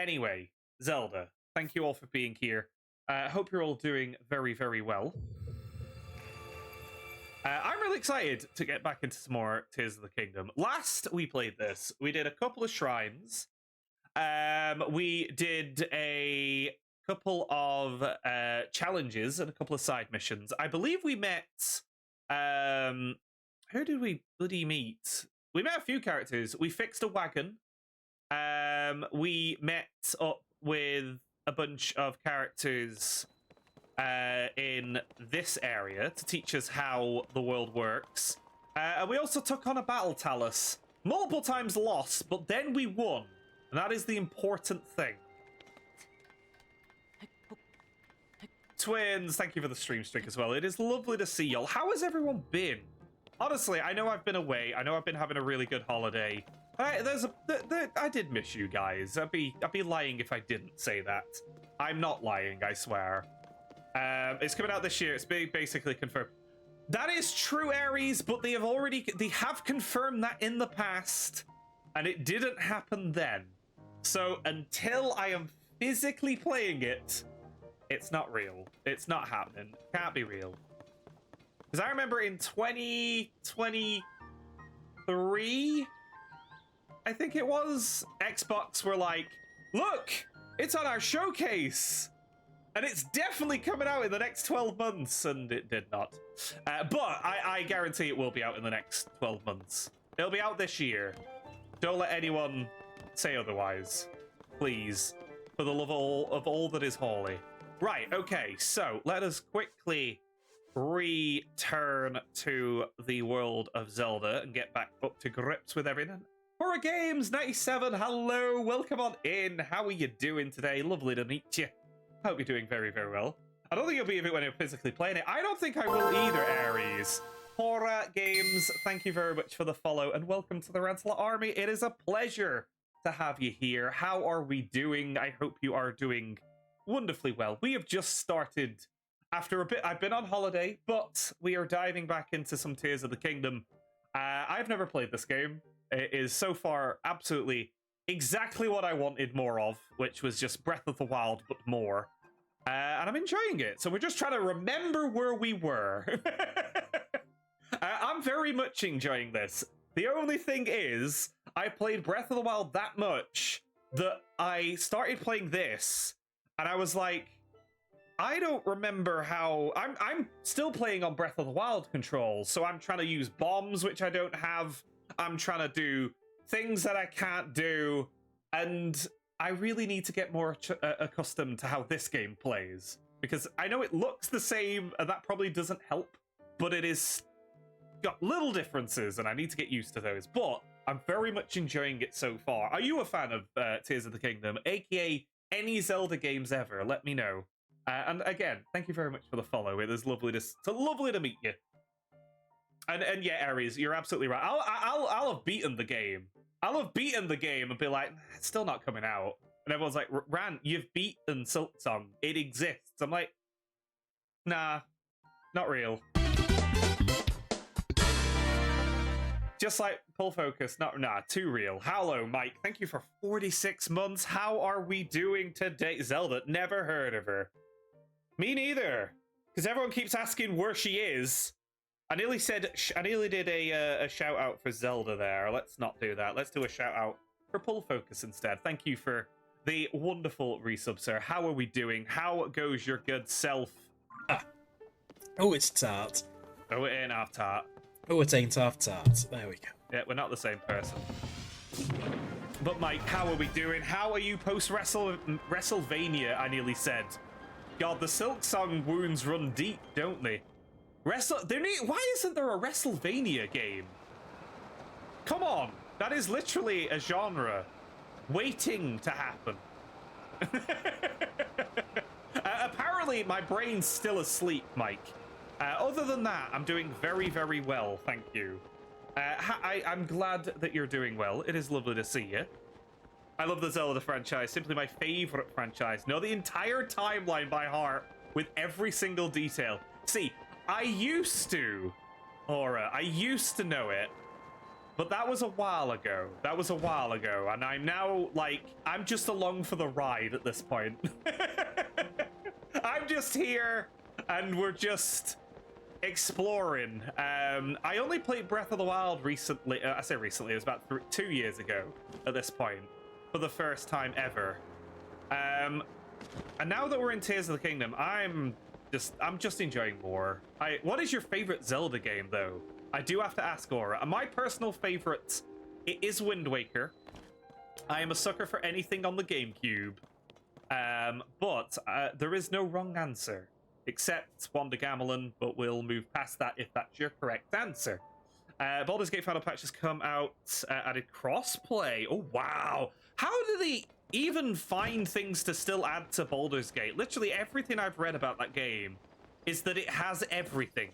Anyway, Zelda, thank you all for being here. I hope you're all doing very, very well. I'm really excited to get back into some more Tears of the Kingdom. Last we played this, we did a couple of shrines. We did a couple of challenges and a couple of side missions. I believe we met... who did we bloody meet? We met a few characters. We fixed a wagon. We met up with a bunch of characters in this area to teach us how the world works. And we also took on a battle talus. Multiple times lost, but then we won. And that is the important thing. Twins, thank you for the stream streak as well. It is lovely to see y'all. How has everyone been? Honestly, I know I've been away. I know I've been having a really good holiday. I did miss you guys. I'd be lying if I didn't say that. I'm not lying, I swear. It's coming out this year. It's basically confirmed. That is true, Aries, but they have confirmed that in the past, and it didn't happen then. So until I am physically playing it, it's not real. It's not happening. Can't be real. Because I remember in 2023, I think it was, Xbox were like, look, it's on our showcase. And it's definitely coming out in the next 12 months. And it did not. But I guarantee it will be out in the next 12 months. It'll be out this year. Don't let anyone say otherwise. Please. For the love of all that is holy. Right, okay. So let us quickly return to the world of Zelda and get back up to grips with everything. Horror Games 97, hello, welcome on in. How are you doing today? Lovely to meet you. Hope you're doing very, very well. I don't think you'll be of it when you're physically playing it. I don't think I will either, Aries. Horror Games, thank you very much for the follow and welcome to the Rancelot Army. It is a pleasure to have you here. How are we doing? I hope you are doing wonderfully well. We have just started after a bit. I've been on holiday, but we are diving back into some Tears of the Kingdom. I've never played this game. It is so far absolutely exactly what I wanted more of, which was just Breath of the Wild, but more. And I'm enjoying it. So we're just trying to remember where we were. I'm very much enjoying this. The only thing is, I played Breath of the Wild that much that I started playing this, and I was like, I don't remember how... I'm still playing on Breath of the Wild controls, so I'm trying to use bombs, which I don't have. I'm trying to do things that I can't do, and I really need to get more accustomed to how this game plays, because I know it looks the same, and that probably doesn't help, but it is got little differences, and I need to get used to those, but I'm very much enjoying it so far. Are you a fan of Tears of the Kingdom, aka any Zelda games ever? Let me know. And again, thank you very much for the follow. It is lovely to meet you. And yeah, Aries, you're absolutely right. I'll have beaten the game. I'll have beaten the game and be like, it's still not coming out. And everyone's like, Ran, you've beaten Silksong. It exists. I'm like, nah, not real. Just like pull focus, nah, too real. Hello, Mike. Thank you for 46 months. How are we doing today? Zelda, never heard of her. Me neither. Because everyone keeps asking where she is. I nearly did a shout out for Zelda there. Let's not do that. Let's do a shout out for pull focus instead. Thank you for the wonderful resub, sir. How are we doing? How goes your good self? Oh, it's tart. Oh, it ain't half tart. Oh, it ain't half tart. There we go. Yeah, we're not the same person. But Mike, how are we doing? How are you post WrestleVania? I nearly said. God, the Silksong wounds run deep, don't they? Why isn't there a WrestleVania game? Come on, that is literally a genre waiting to happen. Apparently, my brain's still asleep, Mike. Other than that, I'm doing very, very well, thank you. I'm glad that you're doing well. It is lovely to see you. I love the Zelda franchise, simply my favorite franchise. Know the entire timeline by heart with every single detail. See, I used to, Aura, I used to know it, But that was a while ago. That was a while ago. And I'm now, like, I'm just along for the ride at this point. I'm just here, and we're just exploring. I only played Breath of the Wild recently. I say recently, it was about 2 years ago at this point, for the first time ever. And now that we're in Tears of the Kingdom, I'm just enjoying more. What is your favorite Zelda game, though? I do have to ask, Aura. My personal favorite, it is Wind Waker. I am a sucker for anything on the GameCube. But there is no wrong answer, except Wanda Gamelin, but we'll move past that if that's your correct answer. Baldur's Gate Final Patch has come out, added crossplay. Oh, wow. How do they even find things to still add to Baldur's Gate? Literally everything I've read about that game is that it has everything.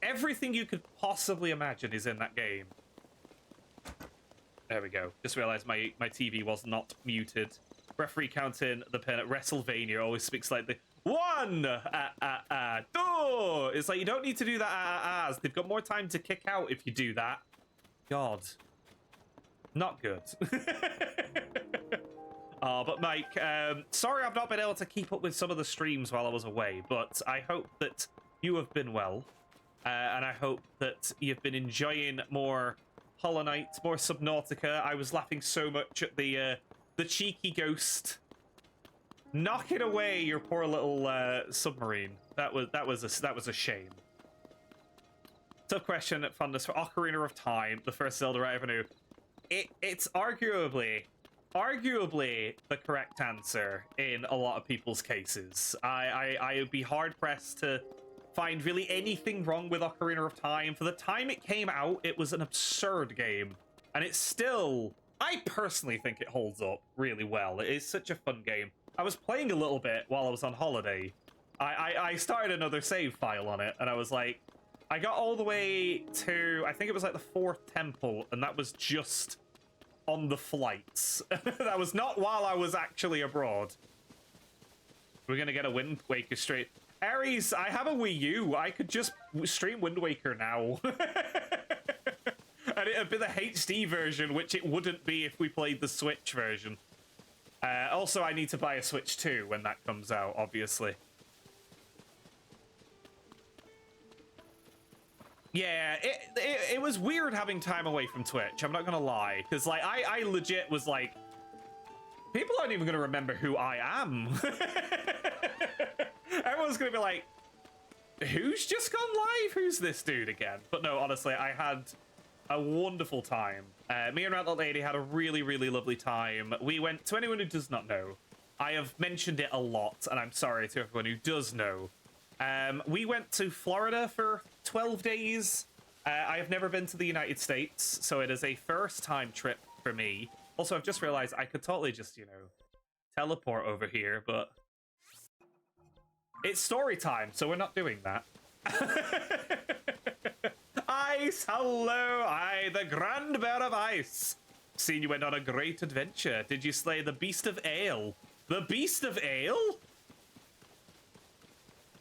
Everything you could possibly imagine is in that game. There we go. Just realized my TV was not muted. Referee counting the pin at WrestleMania always speaks like the 1, 2. It's like, you don't need to do that as. They've got more time to kick out if you do that. God. Not good. But Mike, sorry I've not been able to keep up with some of the streams while I was away, but I hope that you have been well. And I hope that you've been enjoying more Hollow Knight, more Subnautica. I was laughing so much at the cheeky ghost knocking away your poor little submarine. That was a shame. Tough question at Fundus for Ocarina of Time, the first Zelda I ever knew. It's arguably the correct answer in a lot of people's cases. I would be hard pressed to find really anything wrong with Ocarina of Time. For the time it came out, it was an absurd game, and it's still, I personally think it holds up really well. It is such a fun game. I was playing a little bit while I was on holiday. I started another save file on it, and I was like, I got all the way to, I think it was like the 4th temple, and that was just on the flights. That was not while I was actually abroad. We're gonna get a Wind Waker straight. Aries, I have a Wii U. I could just stream Wind Waker now. And it'd be the HD version, which it wouldn't be if we played the Switch version. Also, I need to buy a Switch 2 when that comes out, obviously. Yeah, it was weird having time away from Twitch, I'm not gonna lie. Because, like, I legit was like, people aren't even gonna remember who I am. Everyone's gonna be like, who's just gone live? Who's this dude again? But no, honestly, I had a wonderful time. Me and Ratlet Lady had a really, really lovely time. We went, to anyone who does not know, I have mentioned it a lot, and I'm sorry to everyone who does know. We went to Florida for 12 days. I have never been to the United States, so it is a first-time trip for me. Also, I've just realized I could totally just, you know, teleport over here, but it's story time, so we're not doing that. Ice, hello, the Grand Bear of Ice. Seen you went on a great adventure. Did you slay the Beast of Ale? The Beast of Ale?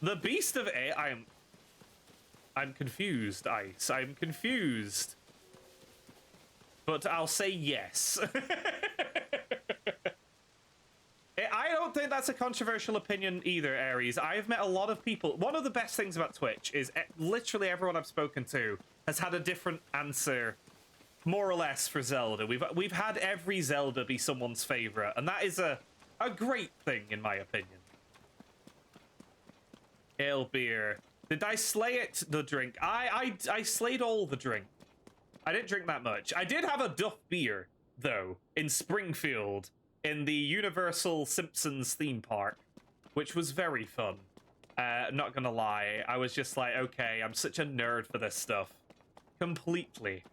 The Beast of Ale? I'm confused, Ice. I'm confused. But I'll say yes. I don't think that's a controversial opinion either, Aries. I've met a lot of people. One of the best things about Twitch is literally everyone I've spoken to has had a different answer, more or less, for Zelda. We've had every Zelda be someone's favorite, and that is a great thing, in my opinion. Ale beer. Did I slay it, the drink? I slayed all the drink. I didn't drink that much. I did have a Duff beer, though, in Springfield, in the Universal Simpsons theme park, which was very fun. Not gonna lie, I was just like, okay, I'm such a nerd for this stuff. Completely.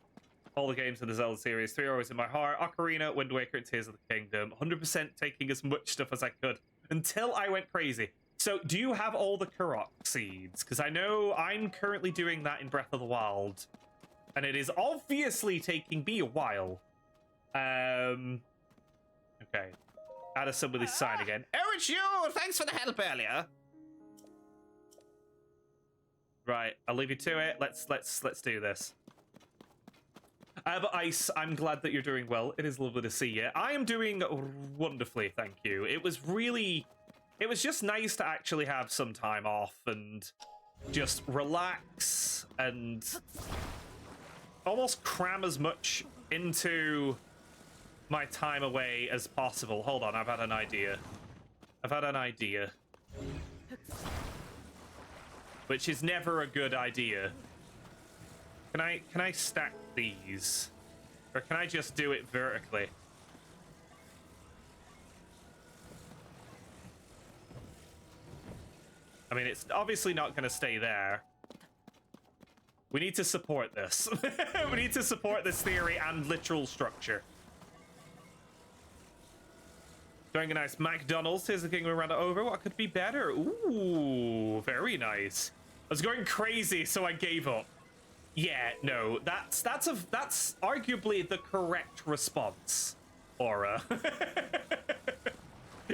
All the games in the Zelda series, 3 are always in my heart. Ocarina, Wind Waker, and Tears of the Kingdom. 100% taking as much stuff as I could until I went crazy. So, do you have all the Korok seeds? Because I know I'm currently doing that in Breath of the Wild, and it is obviously taking me a while. Okay. Addison with his sign again. Oh, it's you! Thanks for the help earlier. Right, I'll leave you to it. Let's do this. But Ice, I'm glad that you're doing well. It is lovely to see you. I am doing wonderfully, thank you. It was just nice to actually have some time off and just relax and almost cram as much into my time away as possible. Hold on, I've had an idea. Which is never a good idea. Can I stack these? Or can I just do it vertically? I mean, it's obviously not going to stay there. We need to support this. We need to support this theory and literal structure. Doing a nice McDonald's. Here's the king we ran it over. What could be better? Ooh, very nice. I was going crazy, so I gave up. Yeah, no, that's arguably the correct response, Aura.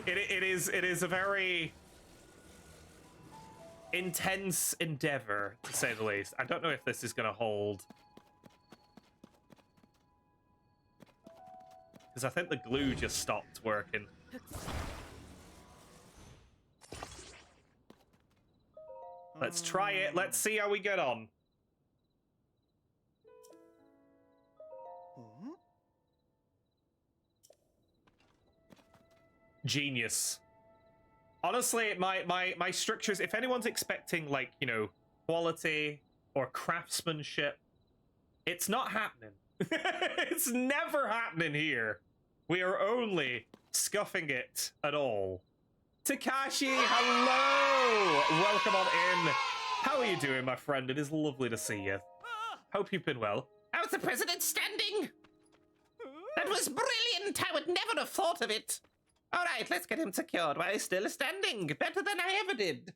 it is a very intense endeavor, to say the least. I don't know if this is going to hold. Because I think the glue just stopped working. Let's try it. Let's see how we get on. Genius. Honestly, my strictures, if anyone's expecting, like, you know, quality or craftsmanship, it's not happening. It's never happening here. We are only scuffing it at all. Takashi, hello! Welcome on in. How are you doing, my friend? It is lovely to see you. Hope you've been well. How's the president standing? That was brilliant! I would never have thought of it. All right, let's get him secured while he's still standing. Better than I ever did.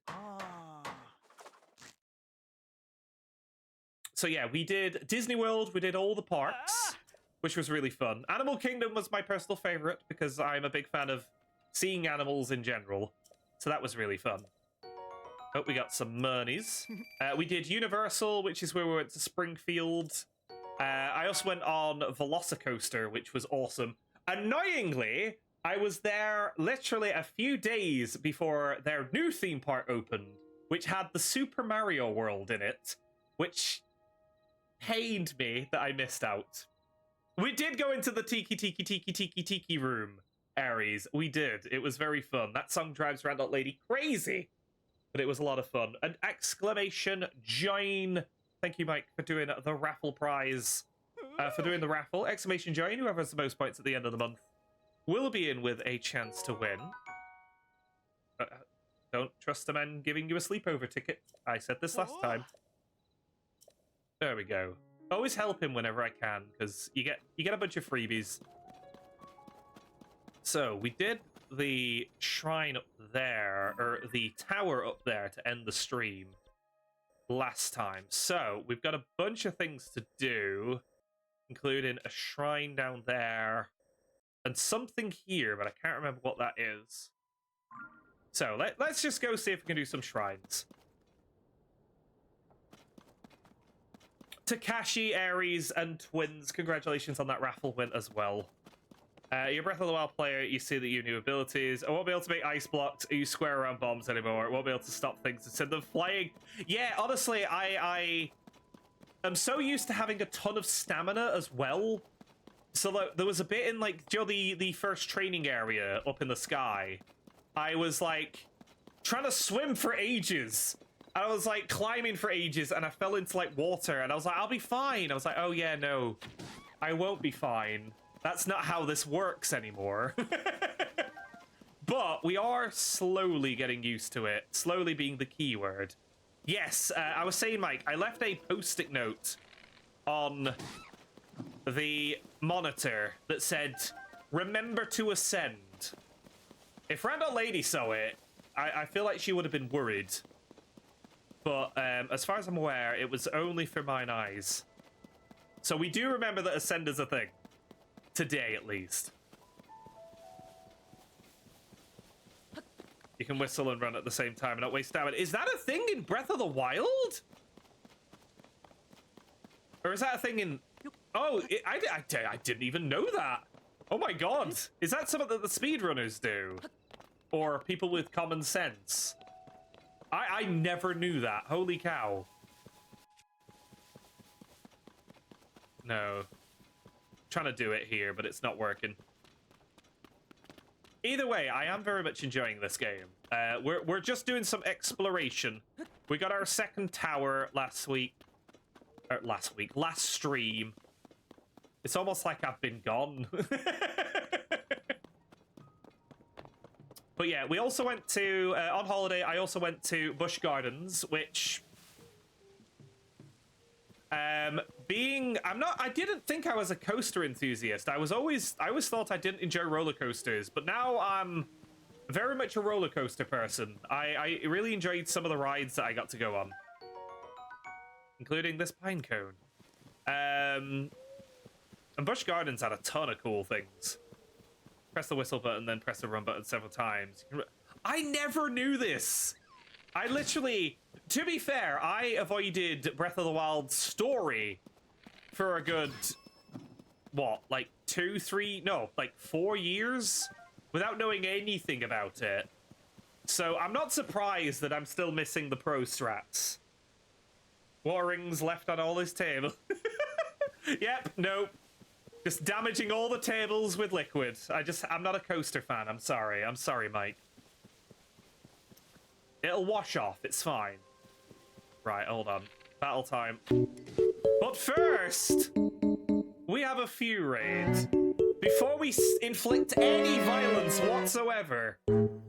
So yeah, we did Disney World, we did all the parks, which was really fun. Animal Kingdom was my personal favorite because I'm a big fan of seeing animals in general. So that was really fun. Oh, we got some Murnies. We did Universal, which is where we went to Springfield. I also went on Velocicoaster, which was awesome. Annoyingly, I was there literally a few days before their new theme park opened, which had the Super Mario World in it, which pained me that I missed out. We did go into the Tiki room, Aries. We did. It was very fun. That song drives around that lady crazy, but it was a lot of fun. An exclamation join. Thank you, Mike, for doing the raffle prize. For doing the raffle. Exclamation join. Whoever has the most points at the end of the month will be in with a chance to win. Don't trust the man giving you a sleepover ticket. I said this last time. There we go. Always help him whenever I can, because you get a bunch of freebies. So we did the shrine up there, or the tower up there to end the stream last time. So we've got a bunch of things to do, including a shrine down there and something here, but I can't remember what that is. So let's just go see if we can do some shrines. Takashi, Aries, and Twins, congratulations on that raffle win as well. You're a Breath of the Wild player, you see that you have new abilities. I won't be able to make ice blocks or use square around bombs anymore. I won't be able to stop things and send them flying. Yeah, honestly, I am so used to having a ton of stamina as well. So like, there was a bit in, like, you know, the first training area up in the sky. I was, like, trying to swim for ages. I was, like, climbing for ages, and I fell into, like, water, and I was like, I'll be fine. I was like, oh, yeah, no. I won't be fine. That's not how this works anymore. But we are slowly getting used to it. Slowly being the key word. Yes, I was saying, Mike, I left a post-it note on the monitor that said, remember to ascend. If Randall Lady saw it, I feel like she would have been worried. But as far as I'm aware, it was only for mine eyes. So we do remember that ascend is a thing. Today, at least. You can whistle and run at the same time and not waste stamina. Is that a thing in Breath of the Wild? Or is that a thing in Oh, I didn't even know that. Oh my god. Is that something that the speedrunners do? Or people with common sense? I never knew that. Holy cow. No. Trying to do it here, but it's not working. Either way, I am very much enjoying this game. We're just doing some exploration. We got our second tower last stream. It's almost like I've been gone. But yeah, we also went to, on holiday, I also went to Busch Gardens, which... I didn't think I was a coaster enthusiast. I always thought I didn't enjoy roller coasters, but now I'm very much a roller coaster person. I really enjoyed some of the rides that I got to go on, including this pine cone. And Busch Gardens had a ton of cool things. Press the whistle button, then press the run button several times. I never knew this. I literally, to be fair, I avoided Breath of the Wild's story for a good, what, like 4 years without knowing anything about it. So I'm not surprised that I'm still missing the pro strats. Water rings left on all his table. Yep, nope. Just damaging all the tables with liquid. I'm not a coaster fan. I'm sorry, Mike. It'll wash off. It's fine. Right, hold on. Battle time. But first, we have a few raids. Before we inflict any violence whatsoever.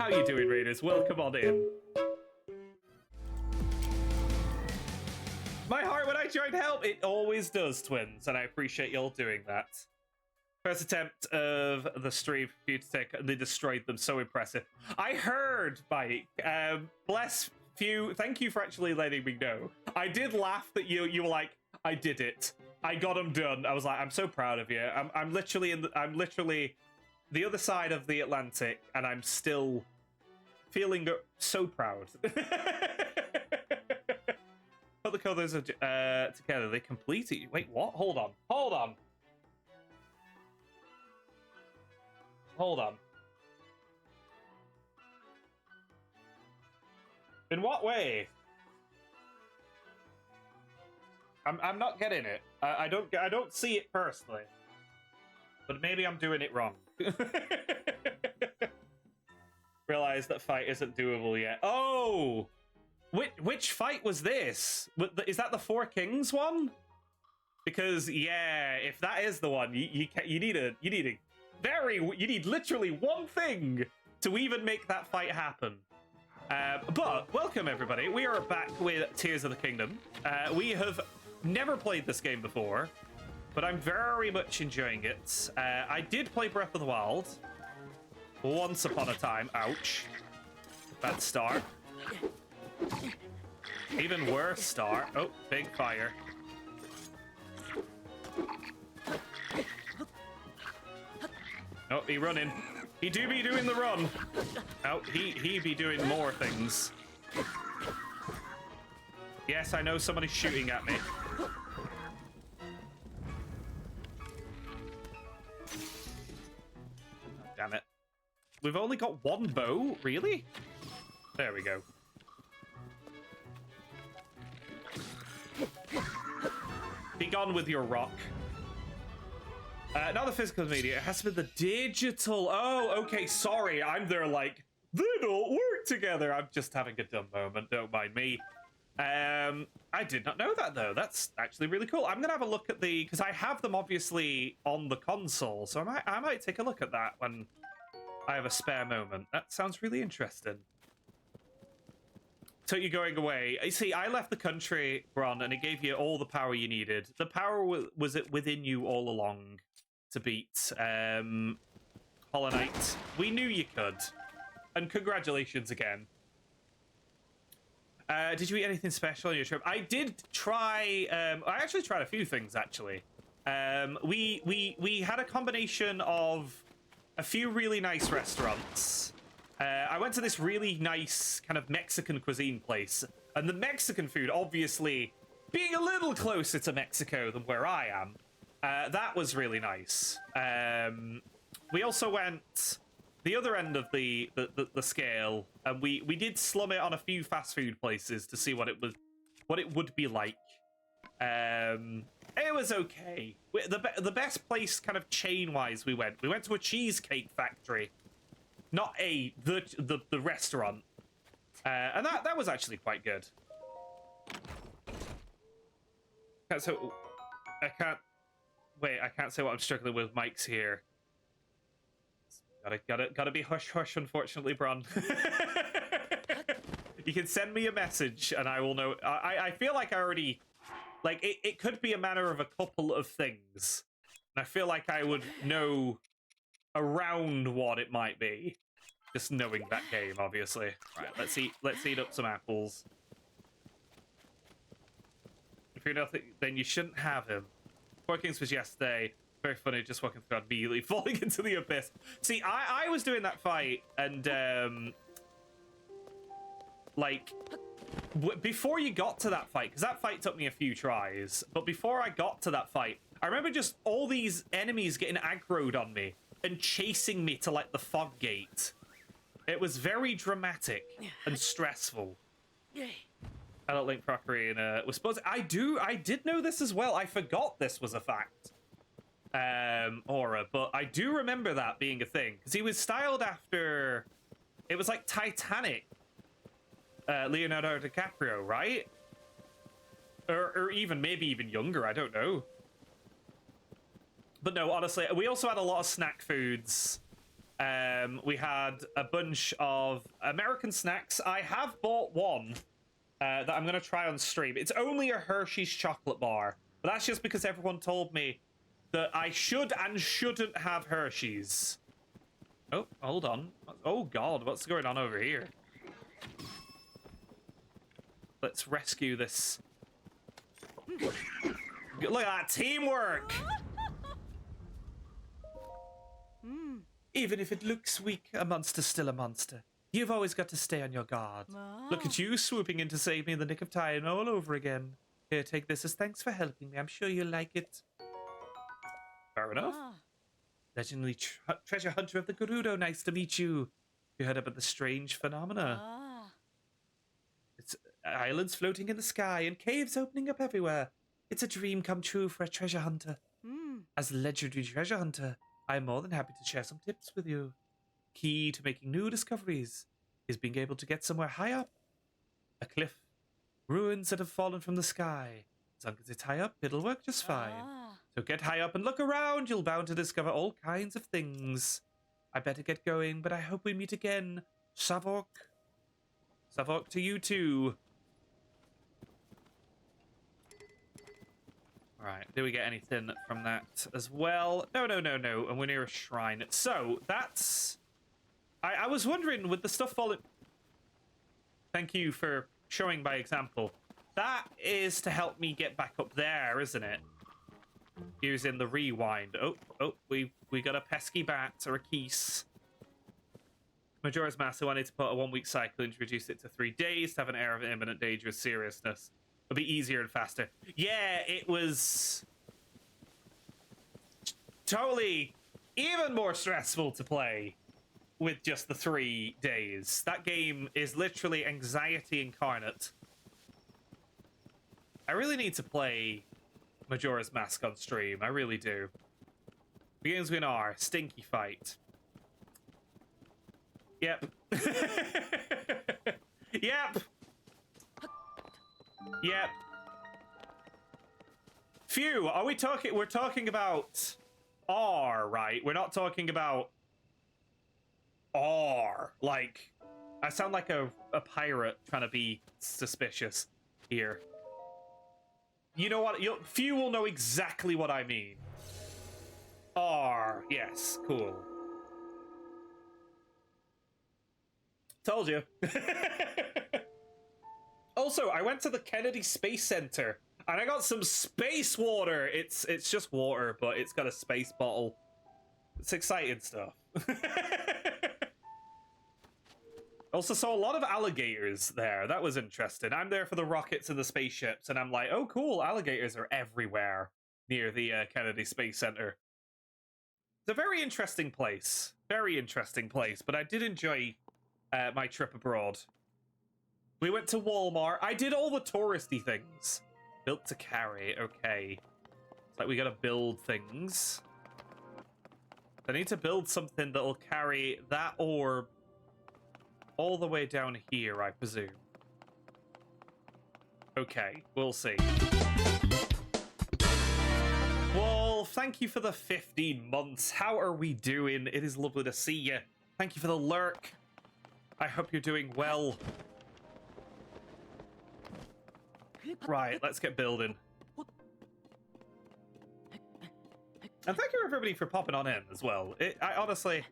How you doing, raiders? Welcome on in. My heart when I joined help, it always does, twins, and I appreciate y'all doing that. First attempt of the stream for you to take, they destroyed them. So impressive. I heard, Mike. Bless you. Thank you for actually letting me know. I did laugh that you were like, I did it. I got them done. I was like, I'm so proud of you. I'm literally the other side of the Atlantic, and I'm still feeling so proud. Put the colors together. They complete it. Wait, what? Hold on. In what way? I'm not getting it. I don't see it personally. But maybe I'm doing it wrong. Realize that fight isn't doable yet. Oh! Which fight was this? Is that the Four Kings one? Because yeah, if that is the one, you need literally one thing to even make that fight happen. But welcome everybody. We are back with Tears of the Kingdom. We have never played this game before, but I'm very much enjoying it. I did play Breath of the Wild once upon a time. Ouch. Bad start. Even worse start. Oh, big fire. Oh, he running. He do be doing the run. Oh, he be doing more things. Yes, I know somebody's shooting at me. Damn it. We've only got one bow? Really? There we go. Be gone with your rock. Not the physical media. It has to be the digital. Oh, okay. Sorry. I'm there like, they don't work together. I'm just having a dumb moment. Don't mind me. I did not know that, though. That's actually really cool. I'm going to have a look at because I have them obviously on the console. So I might take a look at that when I have a spare moment. That sounds really interesting. So you're going away. You see, I left the country, Bron, and it gave you all the power you needed. The power was it within you all along to beat Hollow Knight. We knew you could. And congratulations again. Did you eat anything special on your trip? I did try... I actually tried a few things, actually. We had a combination of a few really nice restaurants. I went to this really nice kind of Mexican cuisine place, and the Mexican food, obviously, being a little closer to Mexico than where I am, That was really nice. We also went the other end of the scale, and we did slum it on a few fast food places to see what it would be like. It was okay. The best place, kind of chain wise, we went to a cheesecake factory, not the restaurant, and that was actually quite good. So I can't say what I'm struggling with. Mike's here. Gotta be hush hush. Unfortunately, Bron. You can send me a message and I will know. I feel like I already, like, it could be a matter of a couple of things, and I feel like I would know around what it might be, just knowing that game, obviously. Right, let's eat up some apples. If you're nothing, then you shouldn't have him. Four Kings was yesterday. Very funny, just walking through God, immediately falling into the abyss. See, I was doing that fight, and like, before you got to that fight, because that fight took me a few tries, but before I got to that fight, I remember just all these enemies getting aggroed on me and chasing me to, like, the fog gate. It was very dramatic and stressful. Adult Link Crockery and was supposed. I did know this as well. I forgot this was a fact. Aura, but I do remember that being a thing because he was styled after. It was like Titanic. Leonardo DiCaprio, right? Or even maybe even younger. I don't know. But no, honestly, we also had a lot of snack foods. We had a bunch of American snacks. I have bought one. That I'm going to try on stream. It's only a Hershey's chocolate bar, but that's just because everyone told me that I should and shouldn't have Hershey's. Oh, hold on. Oh, God, what's going on over here? Let's rescue this. Look at that teamwork! Even if it looks weak, a monster's still a monster. You've always got to stay on your guard. Look at you swooping in to save me in the nick of time all over again. Here, take this as thanks for helping me. I'm sure you'll like it. Fair enough. Legendary treasure hunter of the Gerudo. Nice to meet you. You heard about the strange phenomena. It's islands floating in the sky and caves opening up everywhere. It's a dream come true for a treasure hunter. As a legendary treasure hunter, I'm more than happy to share some tips with you. Key to making new discoveries is being able to get somewhere high up. A cliff. Ruins that have fallen from the sky. As long as it's high up, it'll work just fine. So get high up and look around. You'll bound to discover all kinds of things. I better get going, but I hope we meet again. Savok. Savok to you too. Alright, did we get anything from that as well? No. And we're near a shrine. So, that's... I was wondering, with the stuff falling... Thank you for showing by example. That is to help me get back up there, isn't it? Using the rewind. Oh, we got a pesky bat or a keys. Majora's Mask wanted to put a 1-week cycle, introduce it to 3 days to have an air of imminent danger of seriousness. It'll be easier and faster. Yeah, it was... totally even more stressful to play with just the 3 days. That game is literally anxiety incarnate. I really need to play Majora's Mask on stream. I really do. Begins with an R. Stinky fight. Yep. Yep. Yep. Phew, are we talking... We're talking about R, right? We're not talking about R. Like, I sound like a pirate trying to be suspicious here. You know what? Few will know exactly what I mean. R. Yes, cool. Told you. Also, I went to the Kennedy Space Center and I got some space water. It's just water, but it's got a space bottle. It's exciting stuff. Also saw a lot of alligators there. That was interesting. I'm there for the rockets and the spaceships, and I'm like, oh, cool, alligators are everywhere. near the Kennedy Space Center. It's a very interesting place. Very interesting place, but I did enjoy my trip abroad. We went to Walmart. I did all the touristy things. Built to carry, okay. It's like we gotta build things. I need to build something that'll carry that orb all the way down here, I presume. Okay, we'll see. Well, thank you for the 15 months. How are we doing? It is lovely to see you. Thank you for the lurk. I hope you're doing well. Right, let's get building. And thank you everybody for popping on in as well. I honestly,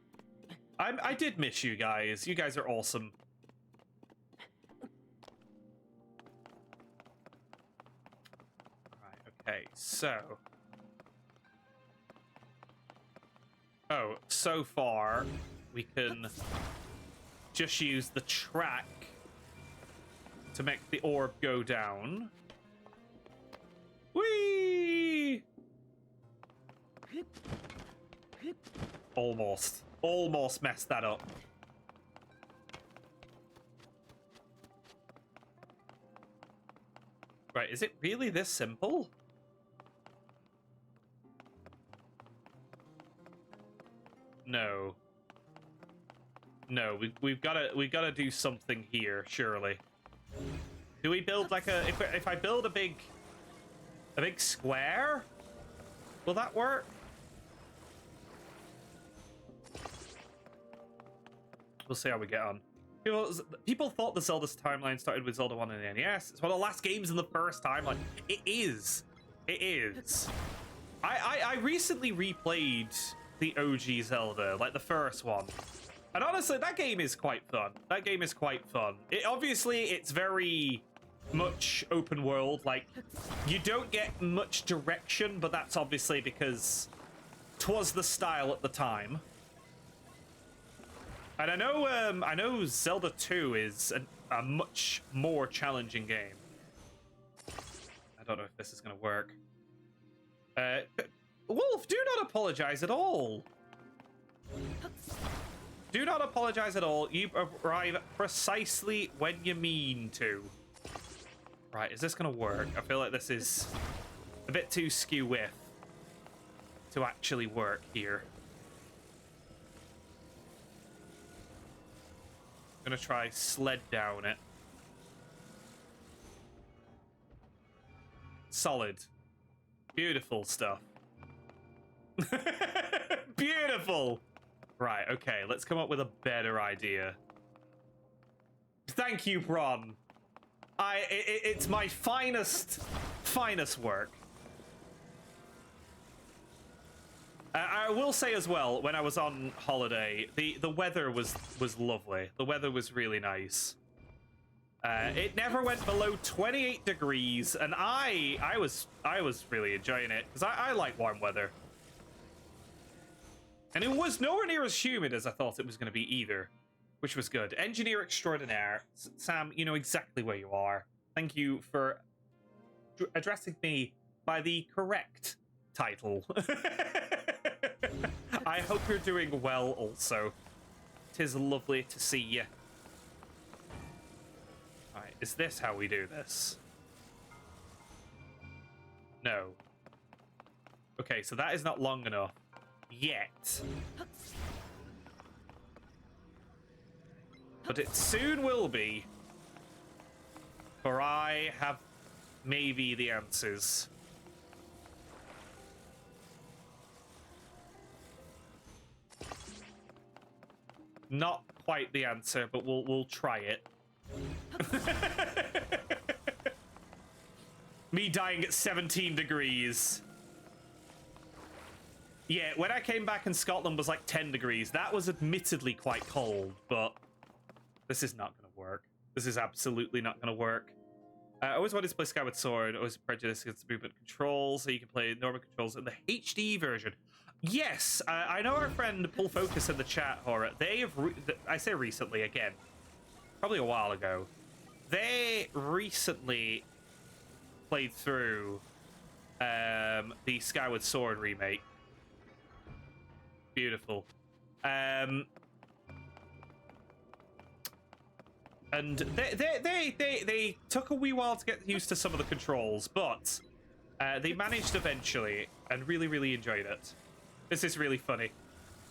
I did miss you guys. You guys are awesome. Right, okay, so. Oh, so far, we can just use the track to make the orb go down. Whee! Almost messed that up. Right, is it really this simple? No. No, we've gotta do something here, surely. Do we build like a if I build a big square? Will that work? We'll see how we get on. People thought the Zelda's timeline started with Zelda 1 and the NES. It's one of the last games in the first timeline. It is. It is. I recently replayed the OG Zelda, like the first one. And honestly, that game is quite fun. That game is quite fun. Obviously, it's very much open world. Like, you don't get much direction, but that's obviously because 'twas the style at the time. And I know Zelda 2 is a much more challenging game. I don't know if this is going to work. Wolf, do not apologize at all. Do not apologize at all. You arrive precisely when you mean to. Right, is this going to work? I feel like this is a bit too skew-with to actually work here. I'm going to try sled down it. Solid. Beautiful stuff. Beautiful. Right, okay, let's come up with a better idea. Thank you, Bron. It's my finest work. I will say as well, when I was on holiday, the weather was lovely. The weather was really nice. It never went below 28 degrees, and I was really enjoying it because I like warm weather. And it was nowhere near as humid as I thought it was going to be either, which was good. Engineer extraordinaire, Sam, you know exactly where you are. Thank you for addressing me by the correct title. I hope you're doing well also. Tis lovely to see you. Alright, is this how we do this? No. Okay, so that is not long enough. Yet. But it soon will be. For I have maybe the answers. Not quite the answer, but we'll try it. Me dying at 17 degrees. Yeah, when I came back and Scotland was like 10 degrees, that was admittedly quite cold, but this is not going to work. This is absolutely not going to work. I always wanted to play Skyward Sword. I was prejudiced against the movement controls, so you can play normal controls in the HD version. Yes, I know our friend Pull Focus in the chat, Horror. They have, I say recently again, probably a while ago. They recently played through the Skyward Sword remake. Beautiful. And they took a wee while to get used to some of the controls, but they managed eventually and really enjoyed it. This is really funny.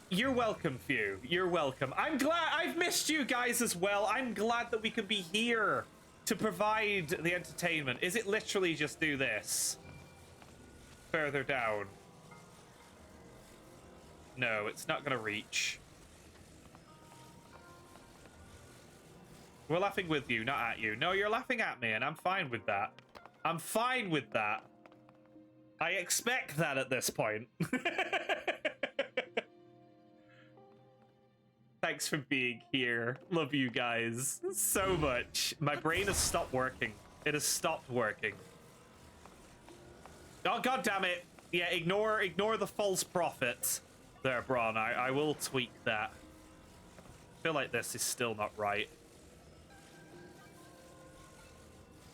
You're welcome, Few. You're welcome. I'm glad. I've missed you guys as well. I'm glad that we could be here to provide the entertainment. Is it literally just do this? Further down. No, it's not going to reach. We're laughing with you, not at you. No, you're laughing at me, and I'm fine with that. I'm fine with that. I expect that at this point. Thanks for being here. Love you guys so much. My brain has stopped working. It has stopped working. Oh, god damn it. Yeah, ignore the false prophet. There, Bron. I will tweak that. I feel like this is still not right.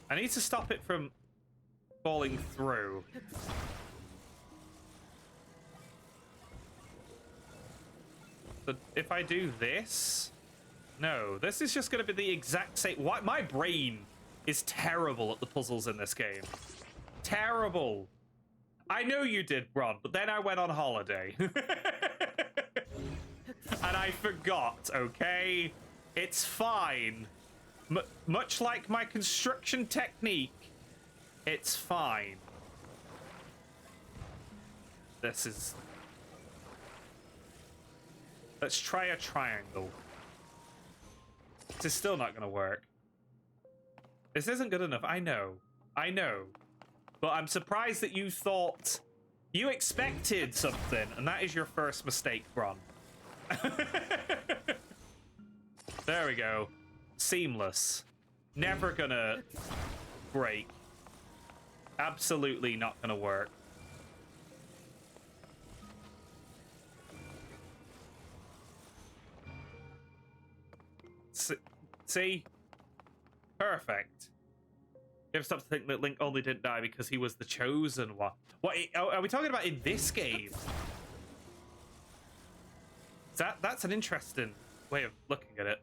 I need to stop it from falling through. So if I do this... No, this is just going to be the exact same... Why? My brain is terrible at the puzzles in this game. Terrible. I know you did, Bron, but then I went on holiday. And I forgot, okay? It's fine. Much like my construction technique, it's fine. This is... Let's try a triangle. This is still not going to work. This isn't good enough. I know. I know. But I'm surprised that you thought... You expected something, and that is your first mistake, Bron. There we go. Seamless. Never gonna break. Absolutely not gonna work. See? Perfect. You ever stop to think that Link only didn't die because he was the chosen one? What are we talking about in this game? That's an interesting way of looking at it.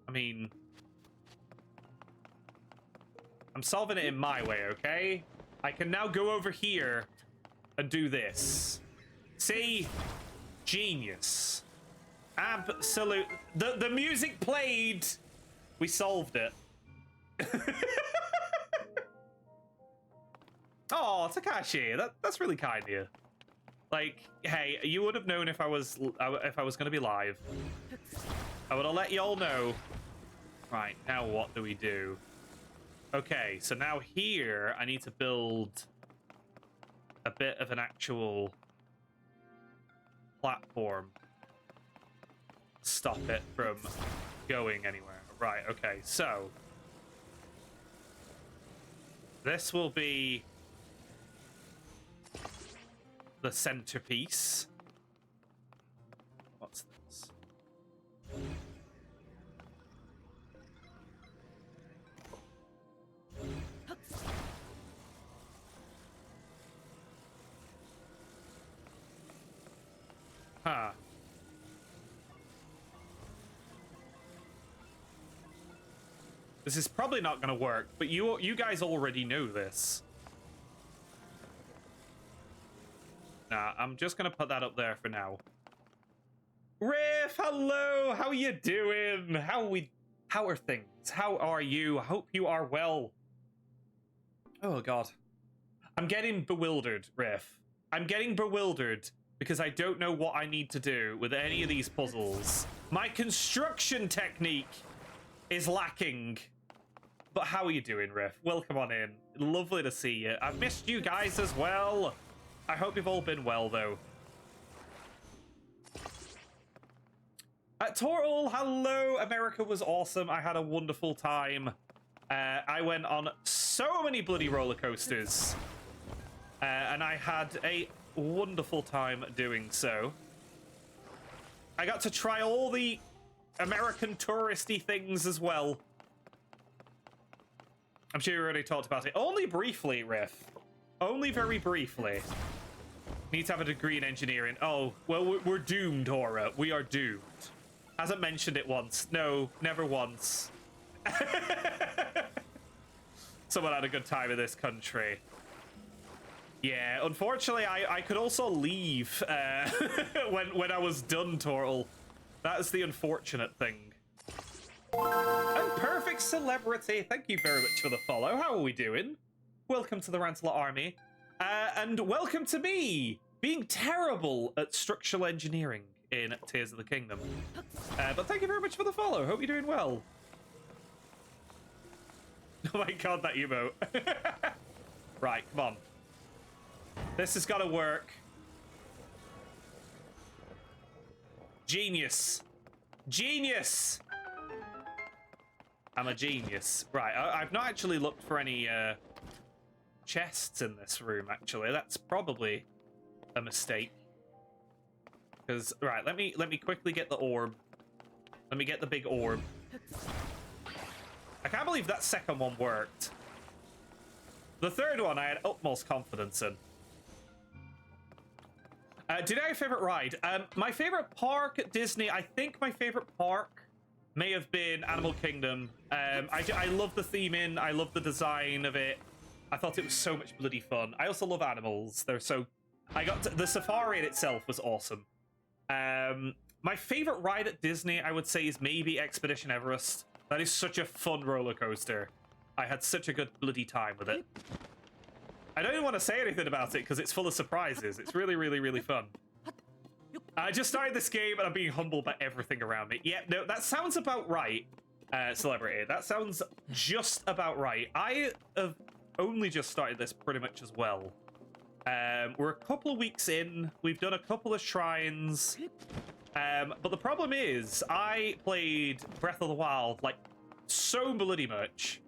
I mean, I'm solving it in my way, okay? I can now go over here and do this. See? Genius. Absolute. The music played. We solved it. Oh, Takashi, that's really kind of you. Like, hey, you would have known if I was going to be live. I would have let y'all know. Right, now what do we do? Okay, so now here I need to build a bit of an actual platform. Stop it from going anywhere. Right, okay, so this will be the centerpiece. What's this? Huh. This is probably not going to work, but you guys already know this. Nah, I'm just going to put that up there for now. Riff, hello! How are you doing? How are things? How are you? I hope you are well. Oh, God. I'm getting bewildered, Riff. I'm getting bewildered because I don't know what I need to do with any of these puzzles. My construction technique is lacking. But how are you doing, Riff? Welcome on in. Lovely to see you. I've missed you guys as well. I hope you've all been well, though. Toril, hello. America was awesome. I had a wonderful time. I went on so many bloody roller coasters. And I had a wonderful time doing so. I got to try all the American touristy things as well. I'm sure you already talked about it. Only briefly, Riff. Only very briefly. Need to have a degree in engineering. Oh, well, we're doomed, Aura. We are doomed. Hasn't mentioned it once. No, never once. Someone had a good time in this country. Yeah, unfortunately, I could also leave when I was done, Tortle. That is the unfortunate thing. And Perfect Celebrity, thank you very much for the follow. How are we doing? Welcome to the Rantelet Army. And welcome to me, being terrible at structural engineering in Tears of the Kingdom. But thank you very much for the follow. Hope you're doing well. Oh my god, that emote. Right, come on. This has got to work. Genius. Genius! I'm a genius. Right, I've not actually looked for any chests in this room, actually. That's probably a mistake. Because, right, let me quickly get the orb. Let me get the big orb. I can't believe that second one worked. The third one I had utmost confidence in. Did I have a favorite ride? My favorite park at Disney, I think my favorite park may have been Animal Kingdom. I love the theming. I love the design of it. I thought it was so much bloody fun. I also love animals. They're so... the safari in itself was awesome. My favorite ride at Disney, I would say, is maybe Expedition Everest. That is such a fun roller coaster. I had such a good bloody time with it. I don't even want to say anything about it because it's full of surprises. It's really, really, really fun. I just started this game and I'm being humbled by everything around me. Yeah, no, that sounds about right, Celebrity. That sounds just about right. I have only just started this pretty much as well. We're a couple of weeks in. We've done a couple of shrines. But the problem is, I played Breath of the Wild, like, so bloody much